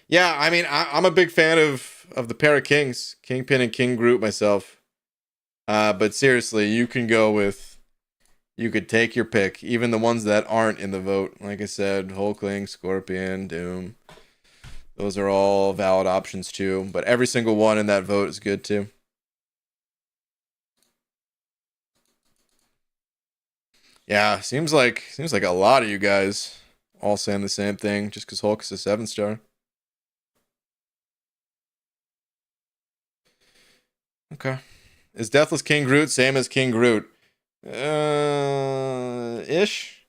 Yeah, I mean, I'm a big fan of the pair of kings, Kingpin and King Groot myself. But seriously, you can go with, you could take your pick, even the ones that aren't in the vote. Like I said, Hulkling, Scorpion, Doom. Those are all valid options too, but every single one in that vote is good too. Yeah, seems like a lot of you guys all saying the same thing just because Hulk is a 7-star. Okay. Is Deathless King Groot same as King Groot? Ish.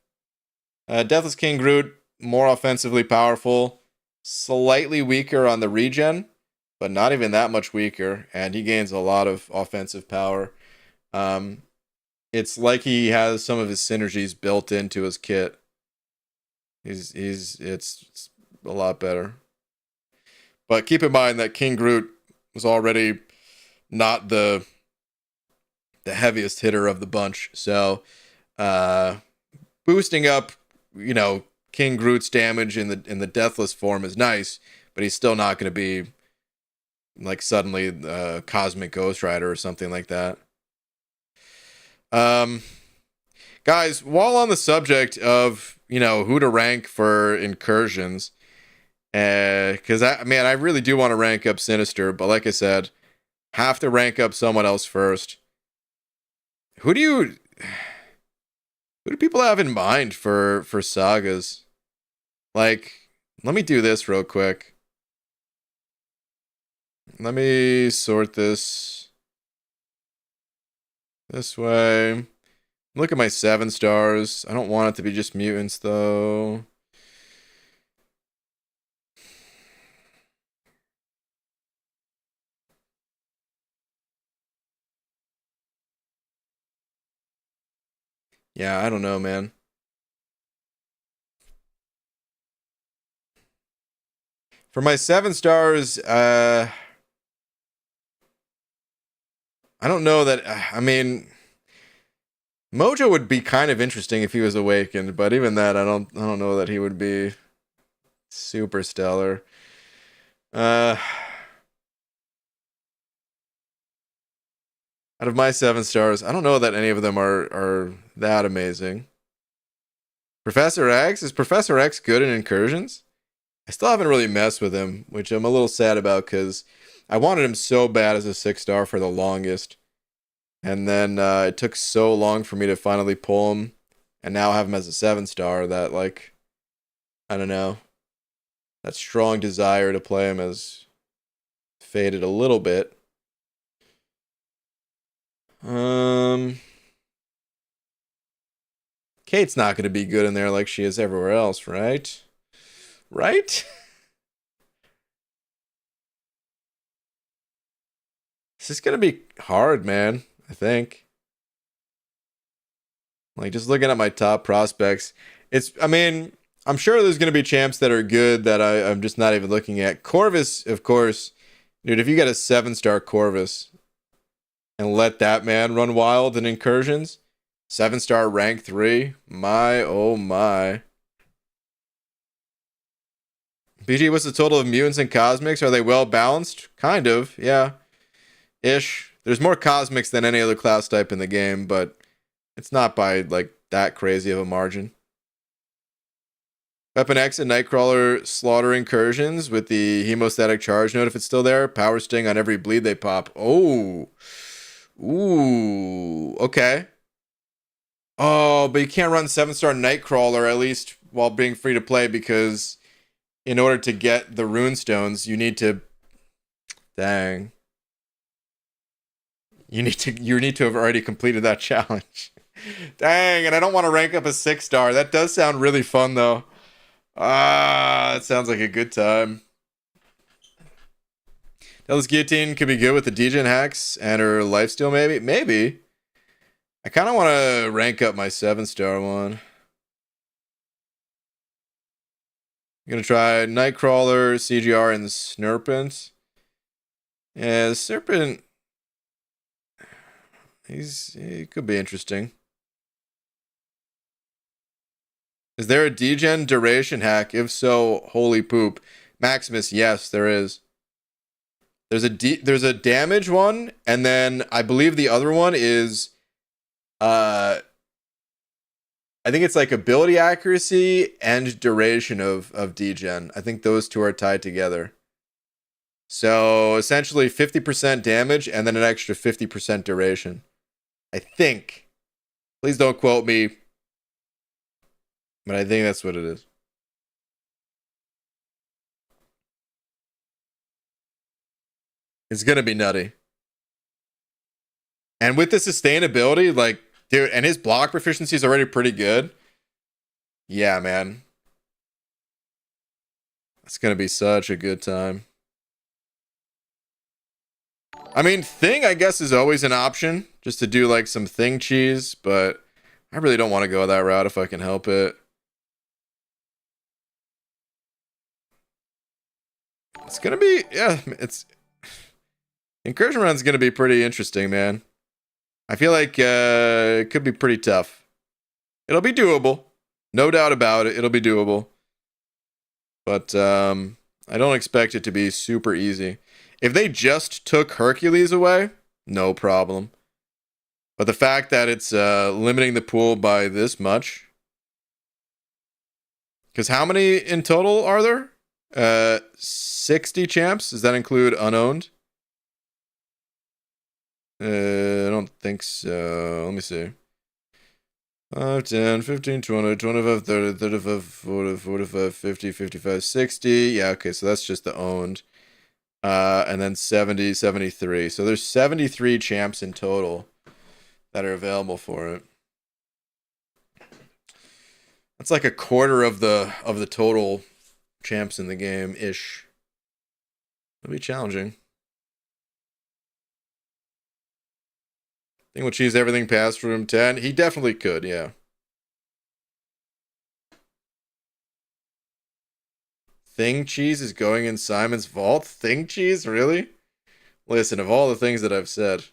Deathless King Groot, more offensively powerful, slightly weaker on the regen, but not even that much weaker, and he gains a lot of offensive power. It's like he has some of his synergies built into his kit. It's a lot better. But keep in mind that King Groot was already not the heaviest hitter of the bunch, so boosting up, King Groot's damage in the deathless form is nice, but he's still not going to be like suddenly Cosmic Ghost Rider or something like that. Guys, while on the subject of who to rank for incursions, because I really do want to rank up Sinister, but like I said, have to rank up someone else first. Who do people have in mind for sagas? Like, let me do this real quick. Let me sort this way. Look at my 7-stars. I don't want it to be just mutants, though. Yeah, I don't know, man. For my 7-stars, I don't know that. I mean, Mojo would be kind of interesting if he was awakened, but even that, I don't know that he would be super stellar. Out of my 7-stars, I don't know that any of them are that amazing. Professor X, is Professor X good in incursions? I still haven't really messed with him, which I'm a little sad about because I wanted him so bad as a 6-star for the longest. And then it took so long for me to finally pull him and now have him as a 7-star that, like, I don't know. That strong desire to play him has faded a little bit. Kate's not going to be good in there like she is everywhere else, right? Right? This is going to be hard, man, I think. Like, just looking at my top prospects, I mean, I'm sure there's going to be champs that are good that I'm just not even looking at. Corvus, of course. Dude, if you get a 7-star Corvus and let that man run wild in incursions, 7-star rank 3, my oh my. BG, what's the total of mutants and cosmics? Are they well balanced? Kind of, yeah. Ish. There's more cosmics than any other class type in the game, but it's not by like that crazy of a margin. Weapon X and Nightcrawler slaughter incursions with the hemostatic charge node if it's still there. Power sting on every bleed they pop. Oh. Ooh. Okay. Oh, but you can't run 7-star Nightcrawler at least while being free to play because in order to get the rune stones, you need to. Dang. You need to have already completed that challenge. Dang, and I don't want to rank up a 6-star. That does sound really fun though. Ah, that sounds like a good time. Della's Guillotine could be good with the degen hacks and her lifesteal, maybe. Maybe. I kind of want to rank up my 7-star one. I'm going to try Nightcrawler, CGR, and the Snurpent. Yeah, the Serpent... He could be interesting. Is there a degen duration hack? If so, holy poop. Maximus, yes, there is. There's a damage one, and then I believe the other one is I think it's like ability accuracy and duration of degen. I think those two are tied together. So essentially 50% damage and then an extra 50% duration. I think. Please don't quote me. But I think that's what it is. It's going to be nutty. And with the sustainability, like, dude, and his block proficiency is already pretty good. Yeah, man. It's going to be such a good time. I mean, Thing, I guess, is always an option. Just to do, like, some Thing cheese. But I really don't want to go that route if I can help it. It's going to be, yeah, it's... Incursion Run's going to be pretty interesting, man. I feel like it could be pretty tough. It'll be doable. No doubt about it. It'll be doable. But I don't expect it to be super easy. If they just took Hercules away, no problem. But the fact that it's limiting the pool by this much. Because how many in total are there? 60 champs? Does that include unowned? I don't think so. Let me see. 5, 10, 15, 20, 25, 30, 35, 40, 45, 50, 55, 60. Yeah, okay, so that's just the owned. And then 70, 73. So there's 73 champs in total that are available for it. That's like a quarter of the total champs in the game-ish. It'll be challenging. Think we'll cheese everything past room 10. He definitely could, yeah. Thing cheese is going in Simon's vault? Thing cheese? Really? Listen, of all the things that I've said.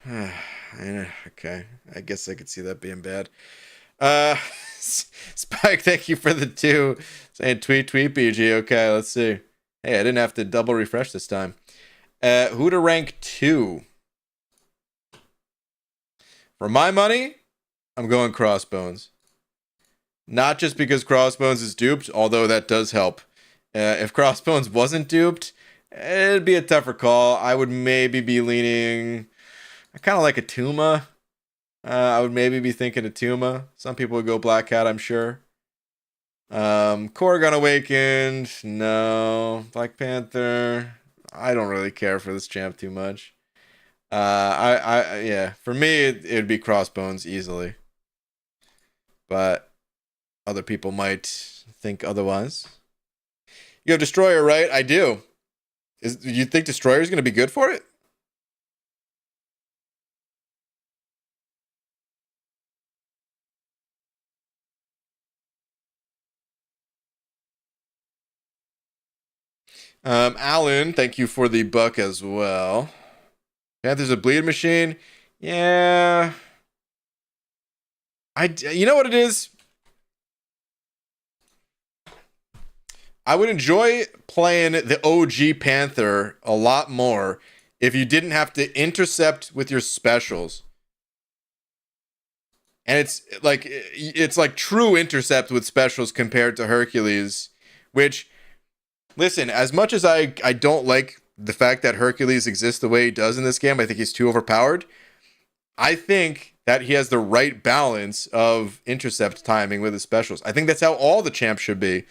Okay. I guess I could see that being bad. Spike, thank you for the 2. Saying tweet, BG. Okay, let's see. Hey, I didn't have to double refresh this time. Who to rank 2? For my money, I'm going Crossbones. Not just because Crossbones is duped, although that does help. If Crossbones wasn't duped, it'd be a tougher call. I would maybe be leaning... I kind of like a Tuma. I would maybe be thinking a Tuma. Some people would go Black Cat, I'm sure. Korrigan Awakened. No. Black Panther. I don't really care for this champ too much. Yeah. For me, it'd be Crossbones easily, but other people might think otherwise. You have Destroyer, right? I do. Do you think Destroyer is going to be good for it? Alan, thank you for the buck as well. Panthers a bleed machine. Yeah. You know what it is? I would enjoy playing the OG Panther a lot more if you didn't have to intercept with your specials. And it's like true intercept with specials compared to Hercules, which, listen, as much as I don't like the fact that Hercules exists the way he does in this game, I think he's too overpowered. I think that he has the right balance of intercept timing with his specials. I think that's how all the champs should be.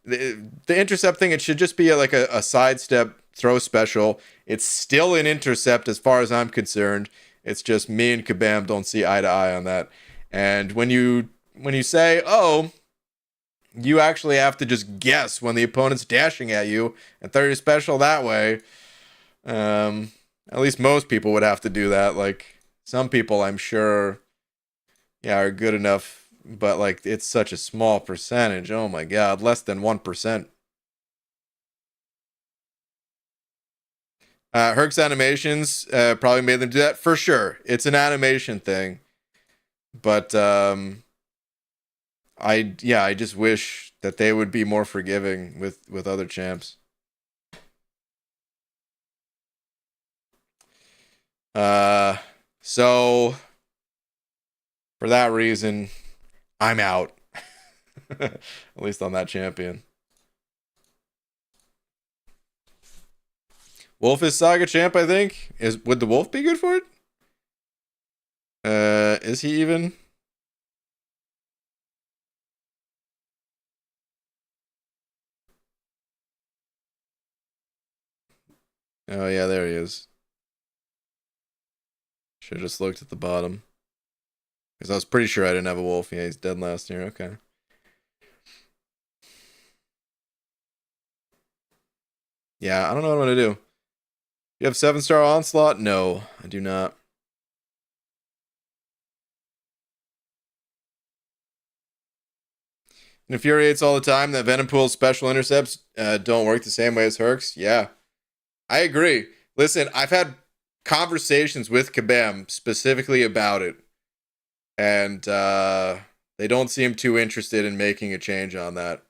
The intercept thing, it should just be like a sidestep throw special. It's still an intercept as far as I'm concerned. It's just me and Kabam don't see eye to eye on that. And when you say, oh, you actually have to just guess when the opponent's dashing at you and throw your special that way, at least most people would have to do that. Like, some people, I'm sure, yeah, are good enough, but like it's such a small percentage. Oh my god, less than 1%. Herc's animations probably made them do that for sure. It's an animation thing, but I just wish that they would be more forgiving with other champs. So for that reason, I'm out. At least on that champion. Wolf is Saga champ, I think. Would the Wolf be good for it? Is he even? Oh yeah, there he is. Should have just looked at the bottom. Because I was pretty sure I didn't have a Wolf. Yeah, he's dead last year. Okay. Yeah, I don't know what I'm gonna do. You have 7-star Onslaught? No, I do not. It infuriates all the time that Venom Pool's special intercepts don't work the same way as Herc's. Yeah, I agree. Listen, I've had conversations with Kabam specifically about it, and they don't seem too interested in making a change on that.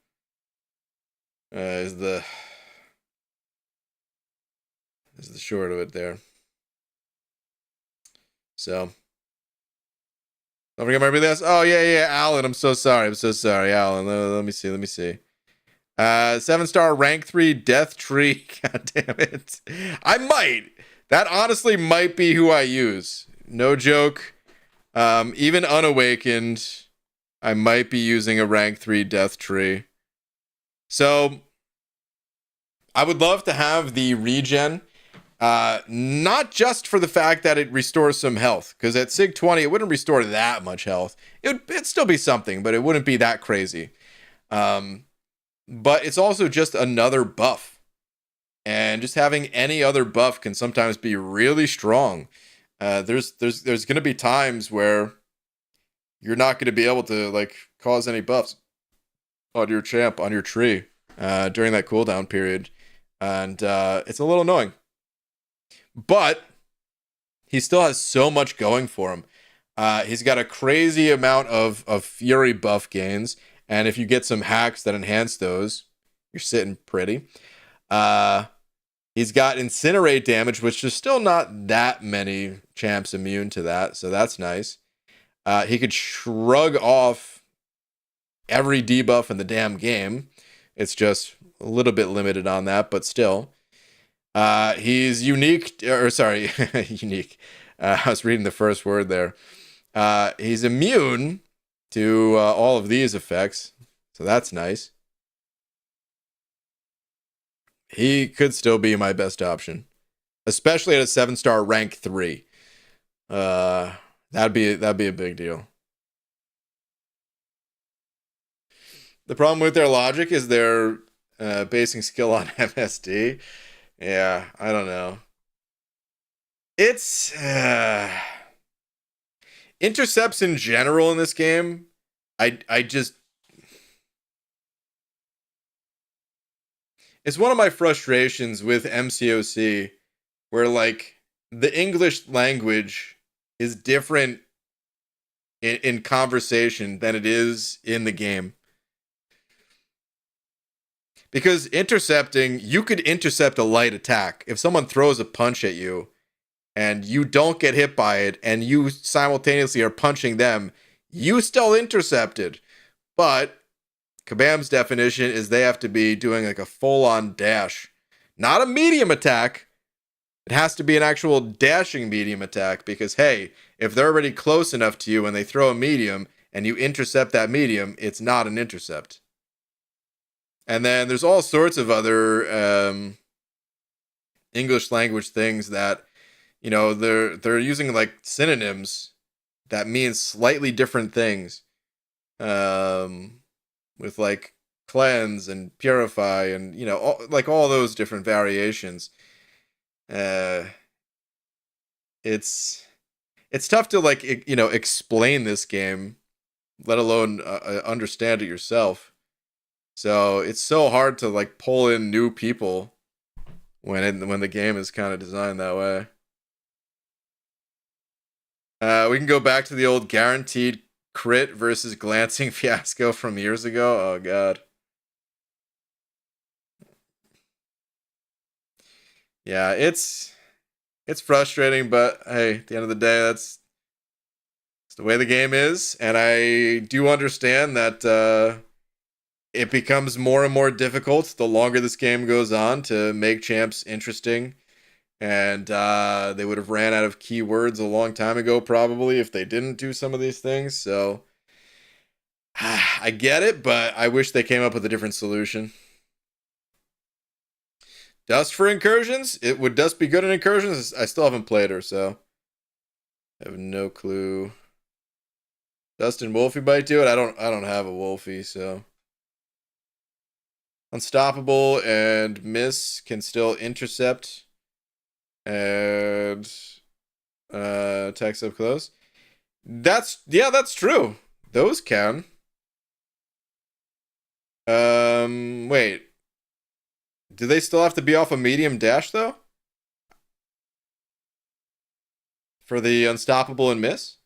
Is the short of it there. So, don't forget my release. Oh yeah, Alan. I'm so sorry, Alan. Let me see. 7-star rank 3 death tree. God damn it. I might. That honestly might be who I use. No joke. Even unawakened, I might be using a rank 3 death tree. So I would love to have the regen. Not just for the fact that it restores some health, because at Sig 20 it wouldn't restore that much health. It'd still be something, but it wouldn't be that crazy. But it's also just another buff, and just having any other buff can sometimes be really strong. There's going to be times where you're not going to be able to like cause any buffs on your champ, on your tree, during that cooldown period, and it's a little annoying. But he still has so much going for him. He's got a crazy amount of fury buff gains, and if you get some hacks that enhance those, you're sitting pretty. He's got incinerate damage, which is still not that many champs immune to that, so that's nice. He could shrug off every debuff in the damn game. It's just a little bit limited on that, but still. He's unique, or sorry, unique. I was reading the first word there. He's immune to all of these effects, so that's nice. He could still be my best option. especially at a 7-star rank 3. That'd be a big deal. The problem with their logic is they're basing skill on MSD. Yeah, I don't know. It's intercepts in general in this game. I just it's one of my frustrations with MCOC where like the English language is different in conversation than it is in the game. Because intercepting, you could intercept a light attack. If someone throws a punch at you and you don't get hit by it and you simultaneously are punching them, you still intercepted. But Kabam's definition is they have to be doing like a full-on dash. Not a medium attack. It has to be an actual dashing medium attack because, hey, if they're already close enough to you and they throw a medium and you intercept that medium, it's not an intercept. And then there's all sorts of other English language things that, you know, they're using like synonyms that mean slightly different things. With like cleanse and purify and, you know, all those different variations. It's tough to like, you know, explain this game, let alone understand it yourself. So it's so hard to like pull in new people when the game is kind of designed that way. We can go back to the old guaranteed crit versus glancing fiasco from years ago. Oh god. Yeah, it's frustrating, but hey, at the end of the day, that's the way the game is, and I do understand that it becomes more and more difficult the longer this game goes on to make champs interesting. And they would have ran out of keywords a long time ago, probably, if they didn't do some of these things. So I get it, but I wish they came up with a different solution. Dust for incursions? Would Dust be good in incursions? I still haven't played her, so I have no clue. Dust and Wolfie might do it. I don't have a Wolfie, so. Unstoppable and Miss can still intercept and attacks up close. That's true. Those can. Wait. Do they still have to be off a medium dash though? For the unstoppable and miss?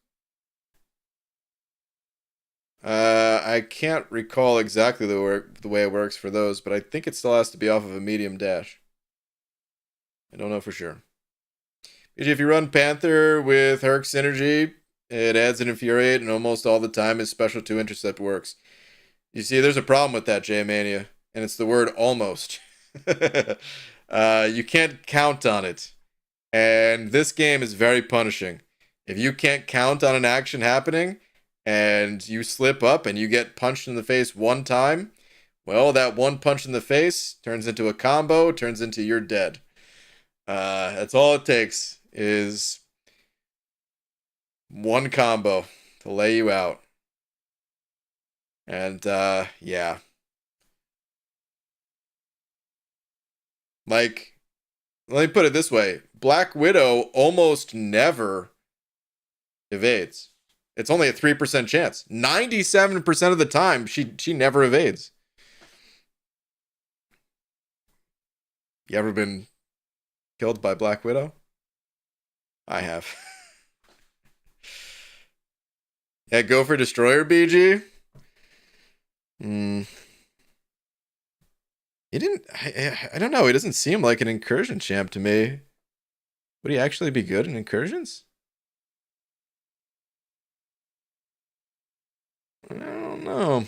I can't recall exactly the way it works for those, but I think it still has to be off of a medium dash. I don't know for sure. If you run Panther with Herc Synergy, it adds an Infuriate, and almost all the time his Special 2 Intercept works. You see, there's a problem with that, J-Mania, and it's the word almost. You can't count on it. And this game is very punishing. If you can't count on an action happening, and you slip up and you get punched in the face one time, well, that one punch in the face turns into a combo, turns into you're dead. That's all it takes is one combo to lay you out. And, yeah. Like, let me put it this way. Black Widow almost never evades. It's only a 3% chance. 97% of the time, she never evades. You ever been killed by Black Widow? I have. Yeah, go for Destroyer, BG. He didn't. I don't know. He doesn't seem like an incursion champ to me. Would he actually be good in incursions? I don't know.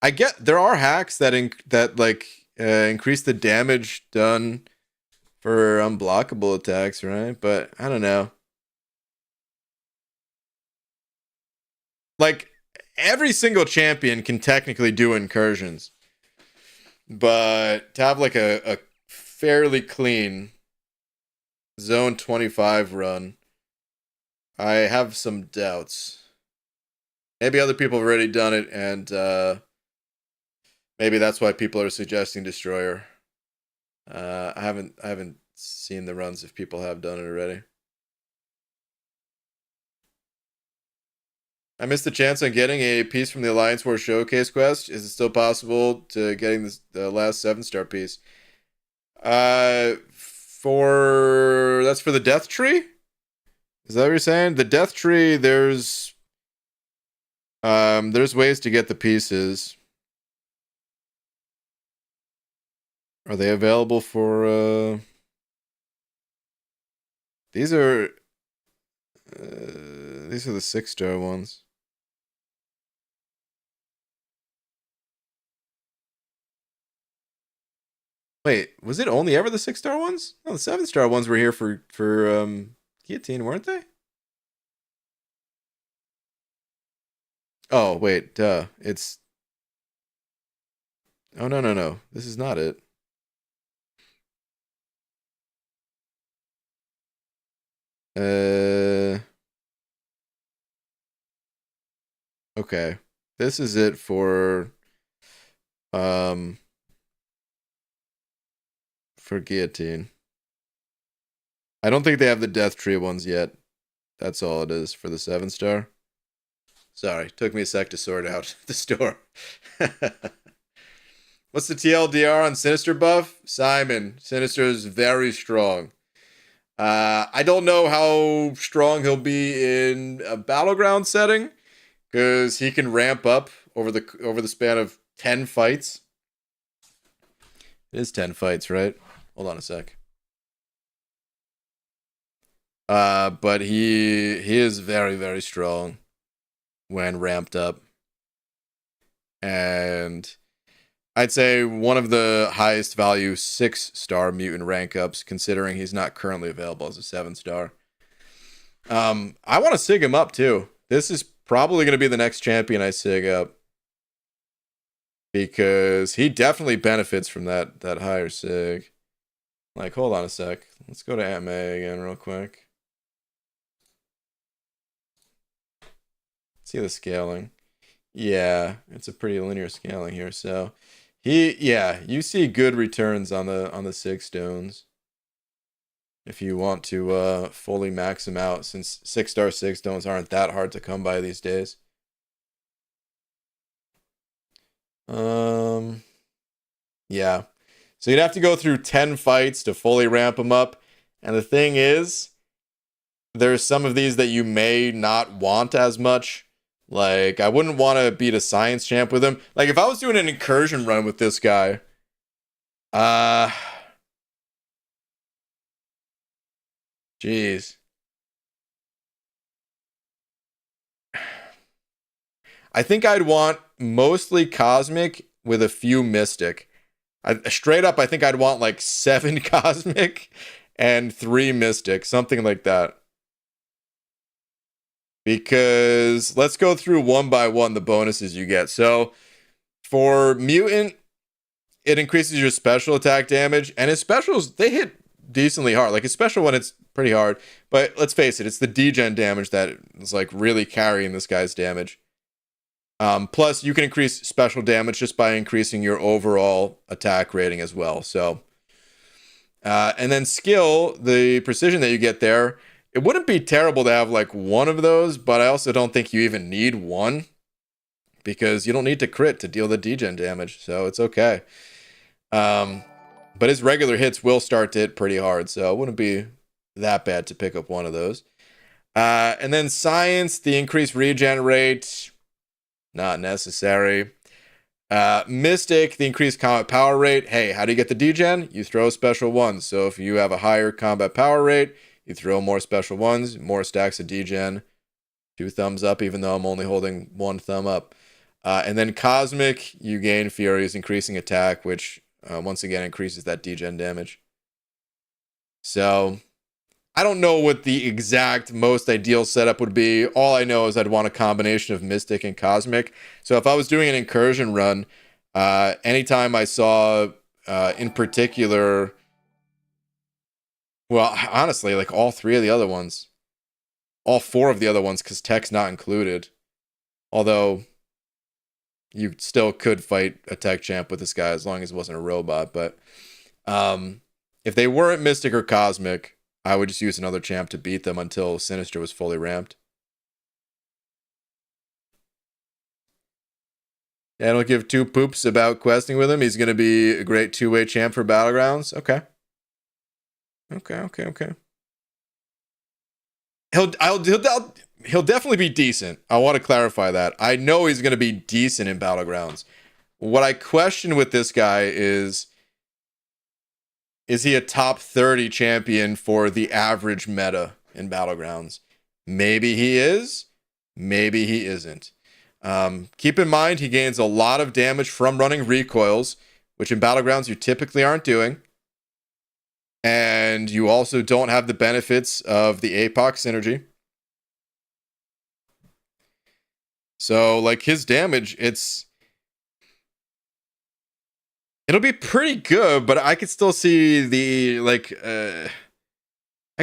I get there are hacks that increase the damage done for unblockable attacks, right? But I don't know. Like every single champion can technically do incursions. But to have like a fairly clean zone 25 run, I have some doubts. Maybe other people have already done it, and maybe that's why people are suggesting Destroyer. I haven't seen the runs if people have done it already. I missed the chance on getting a piece from the Alliance War Showcase quest. Is it still possible to getting the last 7-star piece? That's for the Death Tree? Is that what you're saying? The Death Tree, there's ways to get the pieces. Are they available for these are the 6-star ones. Wait, was it only ever the 6-star ones? No, the 7-star ones were here for Guillotine, weren't they? Oh, wait, duh. It's Oh, no. This is not it. Okay. This is it for Guillotine. I don't think they have the Death Tree ones yet. That's all it is for the 7-star. Sorry, took me a sec to sort out the store. What's the TLDR on Sinister buff? Simon, Sinister is very strong. I don't know how strong he'll be in a battleground setting, because he can ramp up over the span of 10 fights. It is 10 fights, right? Hold on a sec. But he is very, very strong when ramped up. And I'd say one of the highest value 6-star mutant rank ups, considering he's not currently available as a 7-star. I want to sig him up too. This is probably going to be the next champion I sig up, because he definitely benefits from that higher sig. Like, hold on a sec. Let's go to Aunt May again real quick. See the scaling. Yeah, it's a pretty linear scaling here. So you see good returns on the 6 stones. If you want to fully max him out, since 6-star 6 stones aren't that hard to come by these days. Yeah. So you'd have to go through 10 fights to fully ramp him up. And the thing is, there's some of these that you may not want as much. Like, I wouldn't want to beat a science champ with him. Like, if I was doing an incursion run with this guy, jeez. I think I'd want mostly Cosmic with a few Mystic. Straight up, I think I'd want like 7 Cosmic and 3 Mystic, something like that. Because let's go through one by one the bonuses you get. So for Mutant, it increases your special attack damage, and his specials, they hit decently hard. Like his special one, it's pretty hard. But let's face it, it's the degen damage that is like really carrying this guy's damage. Plus, you can increase special damage just by increasing your overall attack rating as well. So, and then skill, the precision that you get there, it wouldn't be terrible to have like one of those, but I also don't think you even need one, because you don't need to crit to deal the degen damage, so it's okay. But his regular hits will start to hit pretty hard, so it wouldn't be that bad to pick up one of those. And then science, the increased regen rate, not necessary. Mystic, the increased combat power rate. Hey, how do you get the degen? You throw special ones. So if you have a higher combat power rate, you throw more special ones, more stacks of degen. 2 thumbs up, even though I'm only holding 1 thumb up. And then Cosmic, you gain Fury's increasing attack, which once again increases that degen damage. So I don't know what the exact most ideal setup would be. All I know is I'd want a combination of Mystic and Cosmic. So if I was doing an incursion run, Anytime I saw, in particular, well, honestly, like all three of the other ones, all four of the other ones, because tech's not included. Although you still could fight a tech champ with this guy as long as it wasn't a robot. But if they weren't Mystic or Cosmic, I would just use another champ to beat them until Sinister was fully ramped. I don't give two poops about questing with him. He's going to be a great two-way champ for Battlegrounds. Okay. Okay. He'll definitely be decent. I want to clarify that. I know he's going to be decent in Battlegrounds. What I question with this guy is he a top 30 champion for the average meta in Battlegrounds? Maybe he is. Maybe he isn't. Keep in mind, he gains a lot of damage from running recoils, which in Battlegrounds you typically aren't doing. And you also don't have the benefits of the APOC synergy. So, like, his damage, it'll be pretty good, but I could still see I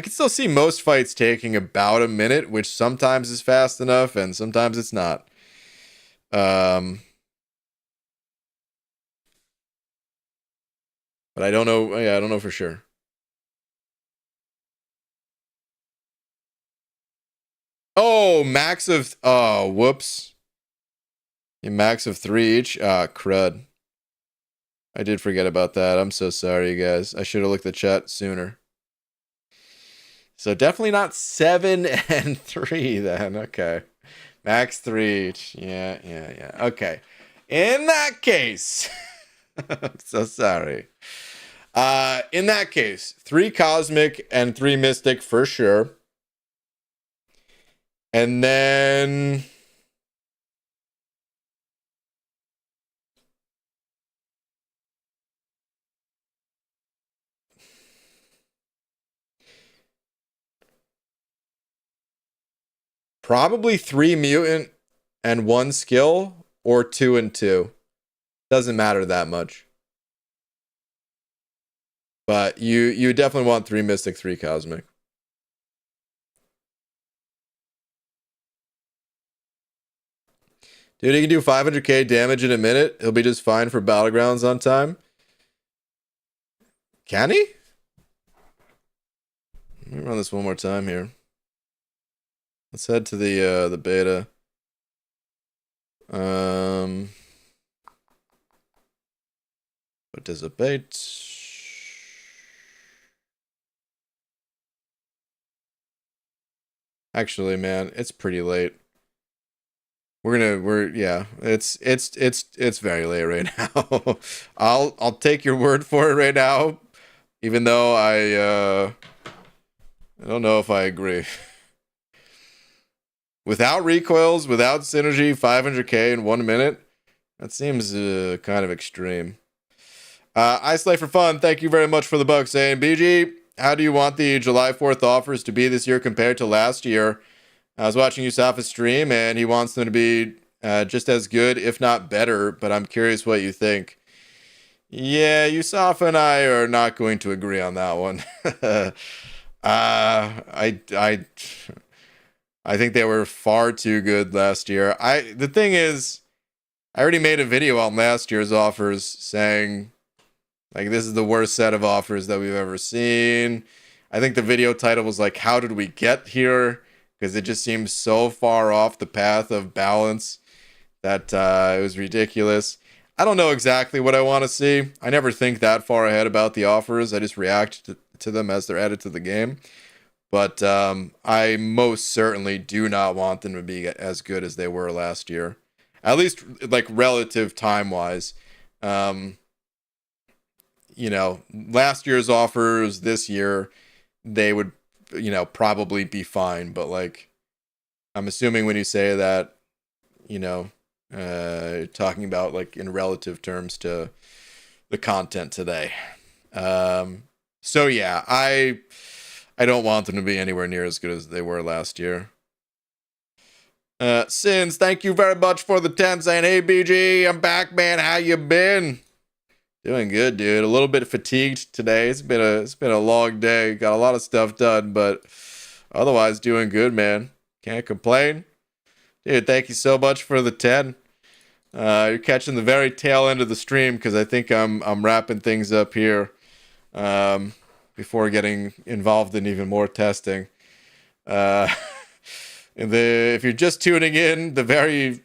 could still see most fights taking about a minute, which sometimes is fast enough and sometimes it's not. But I don't know. Yeah, I don't know for sure. Oh, max of... Oh, whoops. Max of 3 each? Ah, crud. I did forget about that. I'm so sorry, you guys. I should have looked at the chat sooner. So definitely not 7 and 3 then. Okay. Max 3 each. Yeah. Okay. In that case... I'm so sorry. In that case, 3 Cosmic and 3 Mystic for sure. And then probably 3 mutant and 1 skill, or 2 and 2. Doesn't matter that much. But you definitely want 3 Mystic, 3 Cosmic. Dude, he can do 500k damage in a minute. He'll be just fine for Battlegrounds on time. Can he? Let me run this one more time here. Let's head to the beta. Participate. Actually, man, it's pretty late. It's very late right now. I'll take your word for it right now, even though I don't know if I agree. Without recoils, without synergy, 500k in 1 minute, that seems kind of extreme. Ice Life for Fun, thank you very much for the bucks, saying BG, how do you want the July 4th offers to be this year compared to last year? I was watching Yusuf's stream, and he wants them to be just as good, if not better, but I'm curious what you think. Yeah, Yusuf and I are not going to agree on that one. I think they were far too good last year. The thing is, I already made a video on last year's offers saying, like, this is the worst set of offers that we've ever seen. I think the video title was like, how did we get here? Because it just seems so far off the path of balance that it was ridiculous. I don't know exactly what I want to see. I never think that far ahead about the offers. I just react to them as they're added to the game. But I most certainly do not want them to be as good as they were last year. At least, like, relative time-wise. Last year's offers this year, they would, probably be fine. But, like, I'm assuming when you say that, talking about, like, in relative terms to the content today. So, yeah, I don't want them to be anywhere near as good as they were last year. Sins, thank you very much for the 10 saying, hey, BG, I'm back, man. How you been? Doing good, dude. A little bit fatigued today. It's been a long day. Got a lot of stuff done, but otherwise doing good, man. Can't complain. Dude, thank you so much for the 10. You're catching the very tail end of the stream because I think I'm wrapping things up here before getting involved in even more testing. If you're just tuning in, the very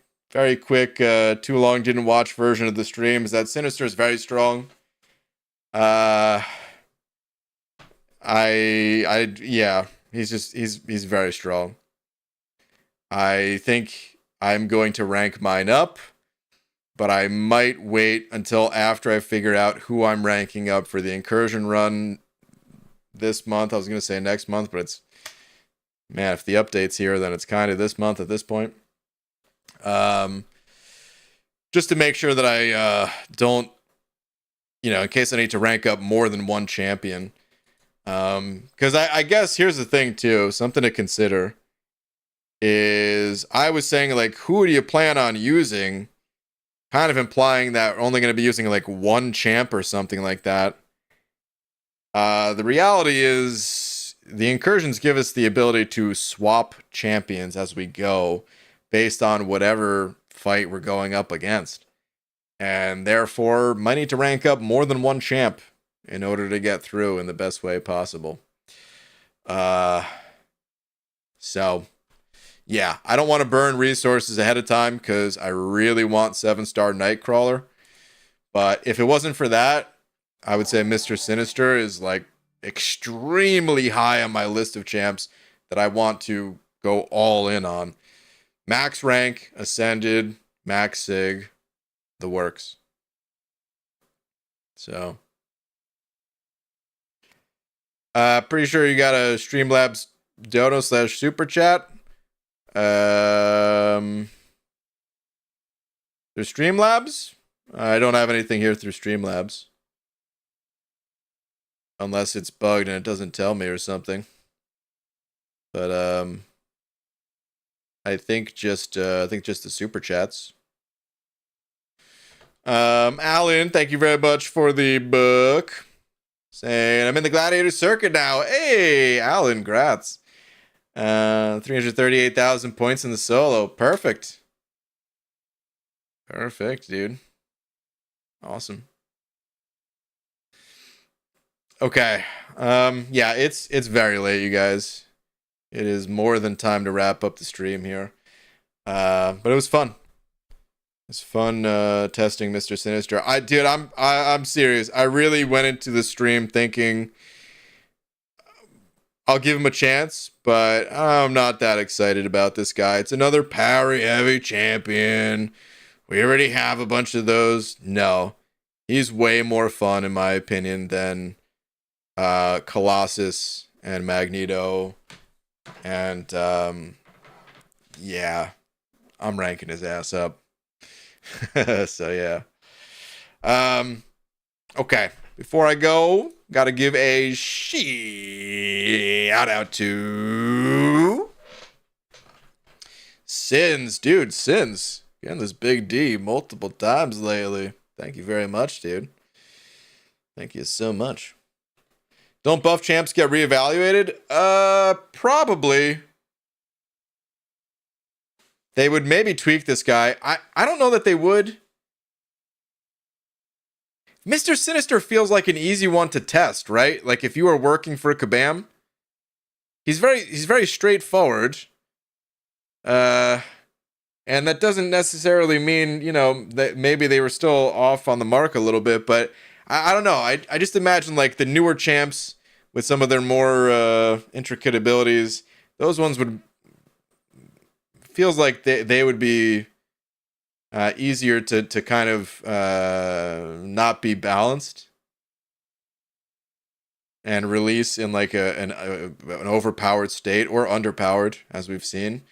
quick, too long didn't watch version of the stream is that Sinister is very strong. Yeah, he's very strong. I think I'm going to rank mine up, but I might wait until after I figure out who I'm ranking up for the incursion run this month. I was going to say next month, but it's, man, if the update's here, then it's kind of this month at this point. Just to make sure that I don't, in case I need to rank up more than one champion. Because I guess here's the thing too, something to consider is I was saying, like, who do you plan on using? Kind of implying that we're only going to be using like one champ or something like that. The reality is the incursions give us the ability to swap champions as we go based on whatever fight we're going up against. And therefore, might need to rank up more than one champ in order to get through in the best way possible. So, yeah, I don't want to burn resources ahead of time because I really want 7-star Nightcrawler. But if it wasn't for that, I would say Mr. Sinister is like extremely high on my list of champs that I want to go all in on. Max rank, ascended, max sig, the works. So, pretty sure you got a Streamlabs dono / super chat. There's Streamlabs. I don't have anything here through Streamlabs. Unless it's bugged and it doesn't tell me or something. But I think just the super chats. Alan, thank you very much for the book. Saying I'm in the Gladiator Circuit now. Hey, Alan, grats. 338,000 points in the solo. Perfect. Perfect, dude. Awesome. Okay. Yeah, it's very late, you guys. It is more than time to wrap up the stream here. But it was fun. It's fun testing Mr. Sinister. I'm serious. I really went into the stream thinking I'll give him a chance, but I'm not that excited about this guy. It's another parry heavy champion. We already have a bunch of those. No. He's way more fun in my opinion than Colossus and Magneto. And yeah, I'm ranking his ass up. So yeah. Okay, before I go, gotta give a shout out to Sins. Dude, Sins. Getting this big D multiple times lately. Thank you very much, dude. Thank you so much. Don't buff champs get reevaluated? Probably. They would maybe tweak this guy. I don't know that they would. Mr. Sinister feels like an easy one to test, right? Like if you were working for Kabam, he's very straightforward. And that doesn't necessarily mean, that maybe they were still off on the mark a little bit, but I don't know. I just imagine like the newer champs with some of their more intricate abilities, those ones would feels like they would be easier to kind of not be balanced and release in like an overpowered state or underpowered, as we've seen.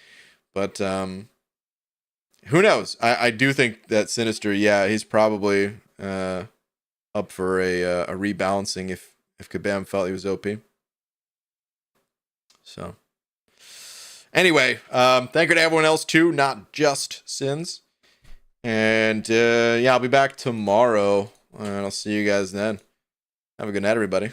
But who knows? I do think that Sinister, yeah, he's probably up for a rebalancing if Kabam felt he was OP. So Anyway, thank you to everyone else too, not just Sins. And yeah, I'll be back tomorrow, and I'll see you guys then. Have a good night, everybody.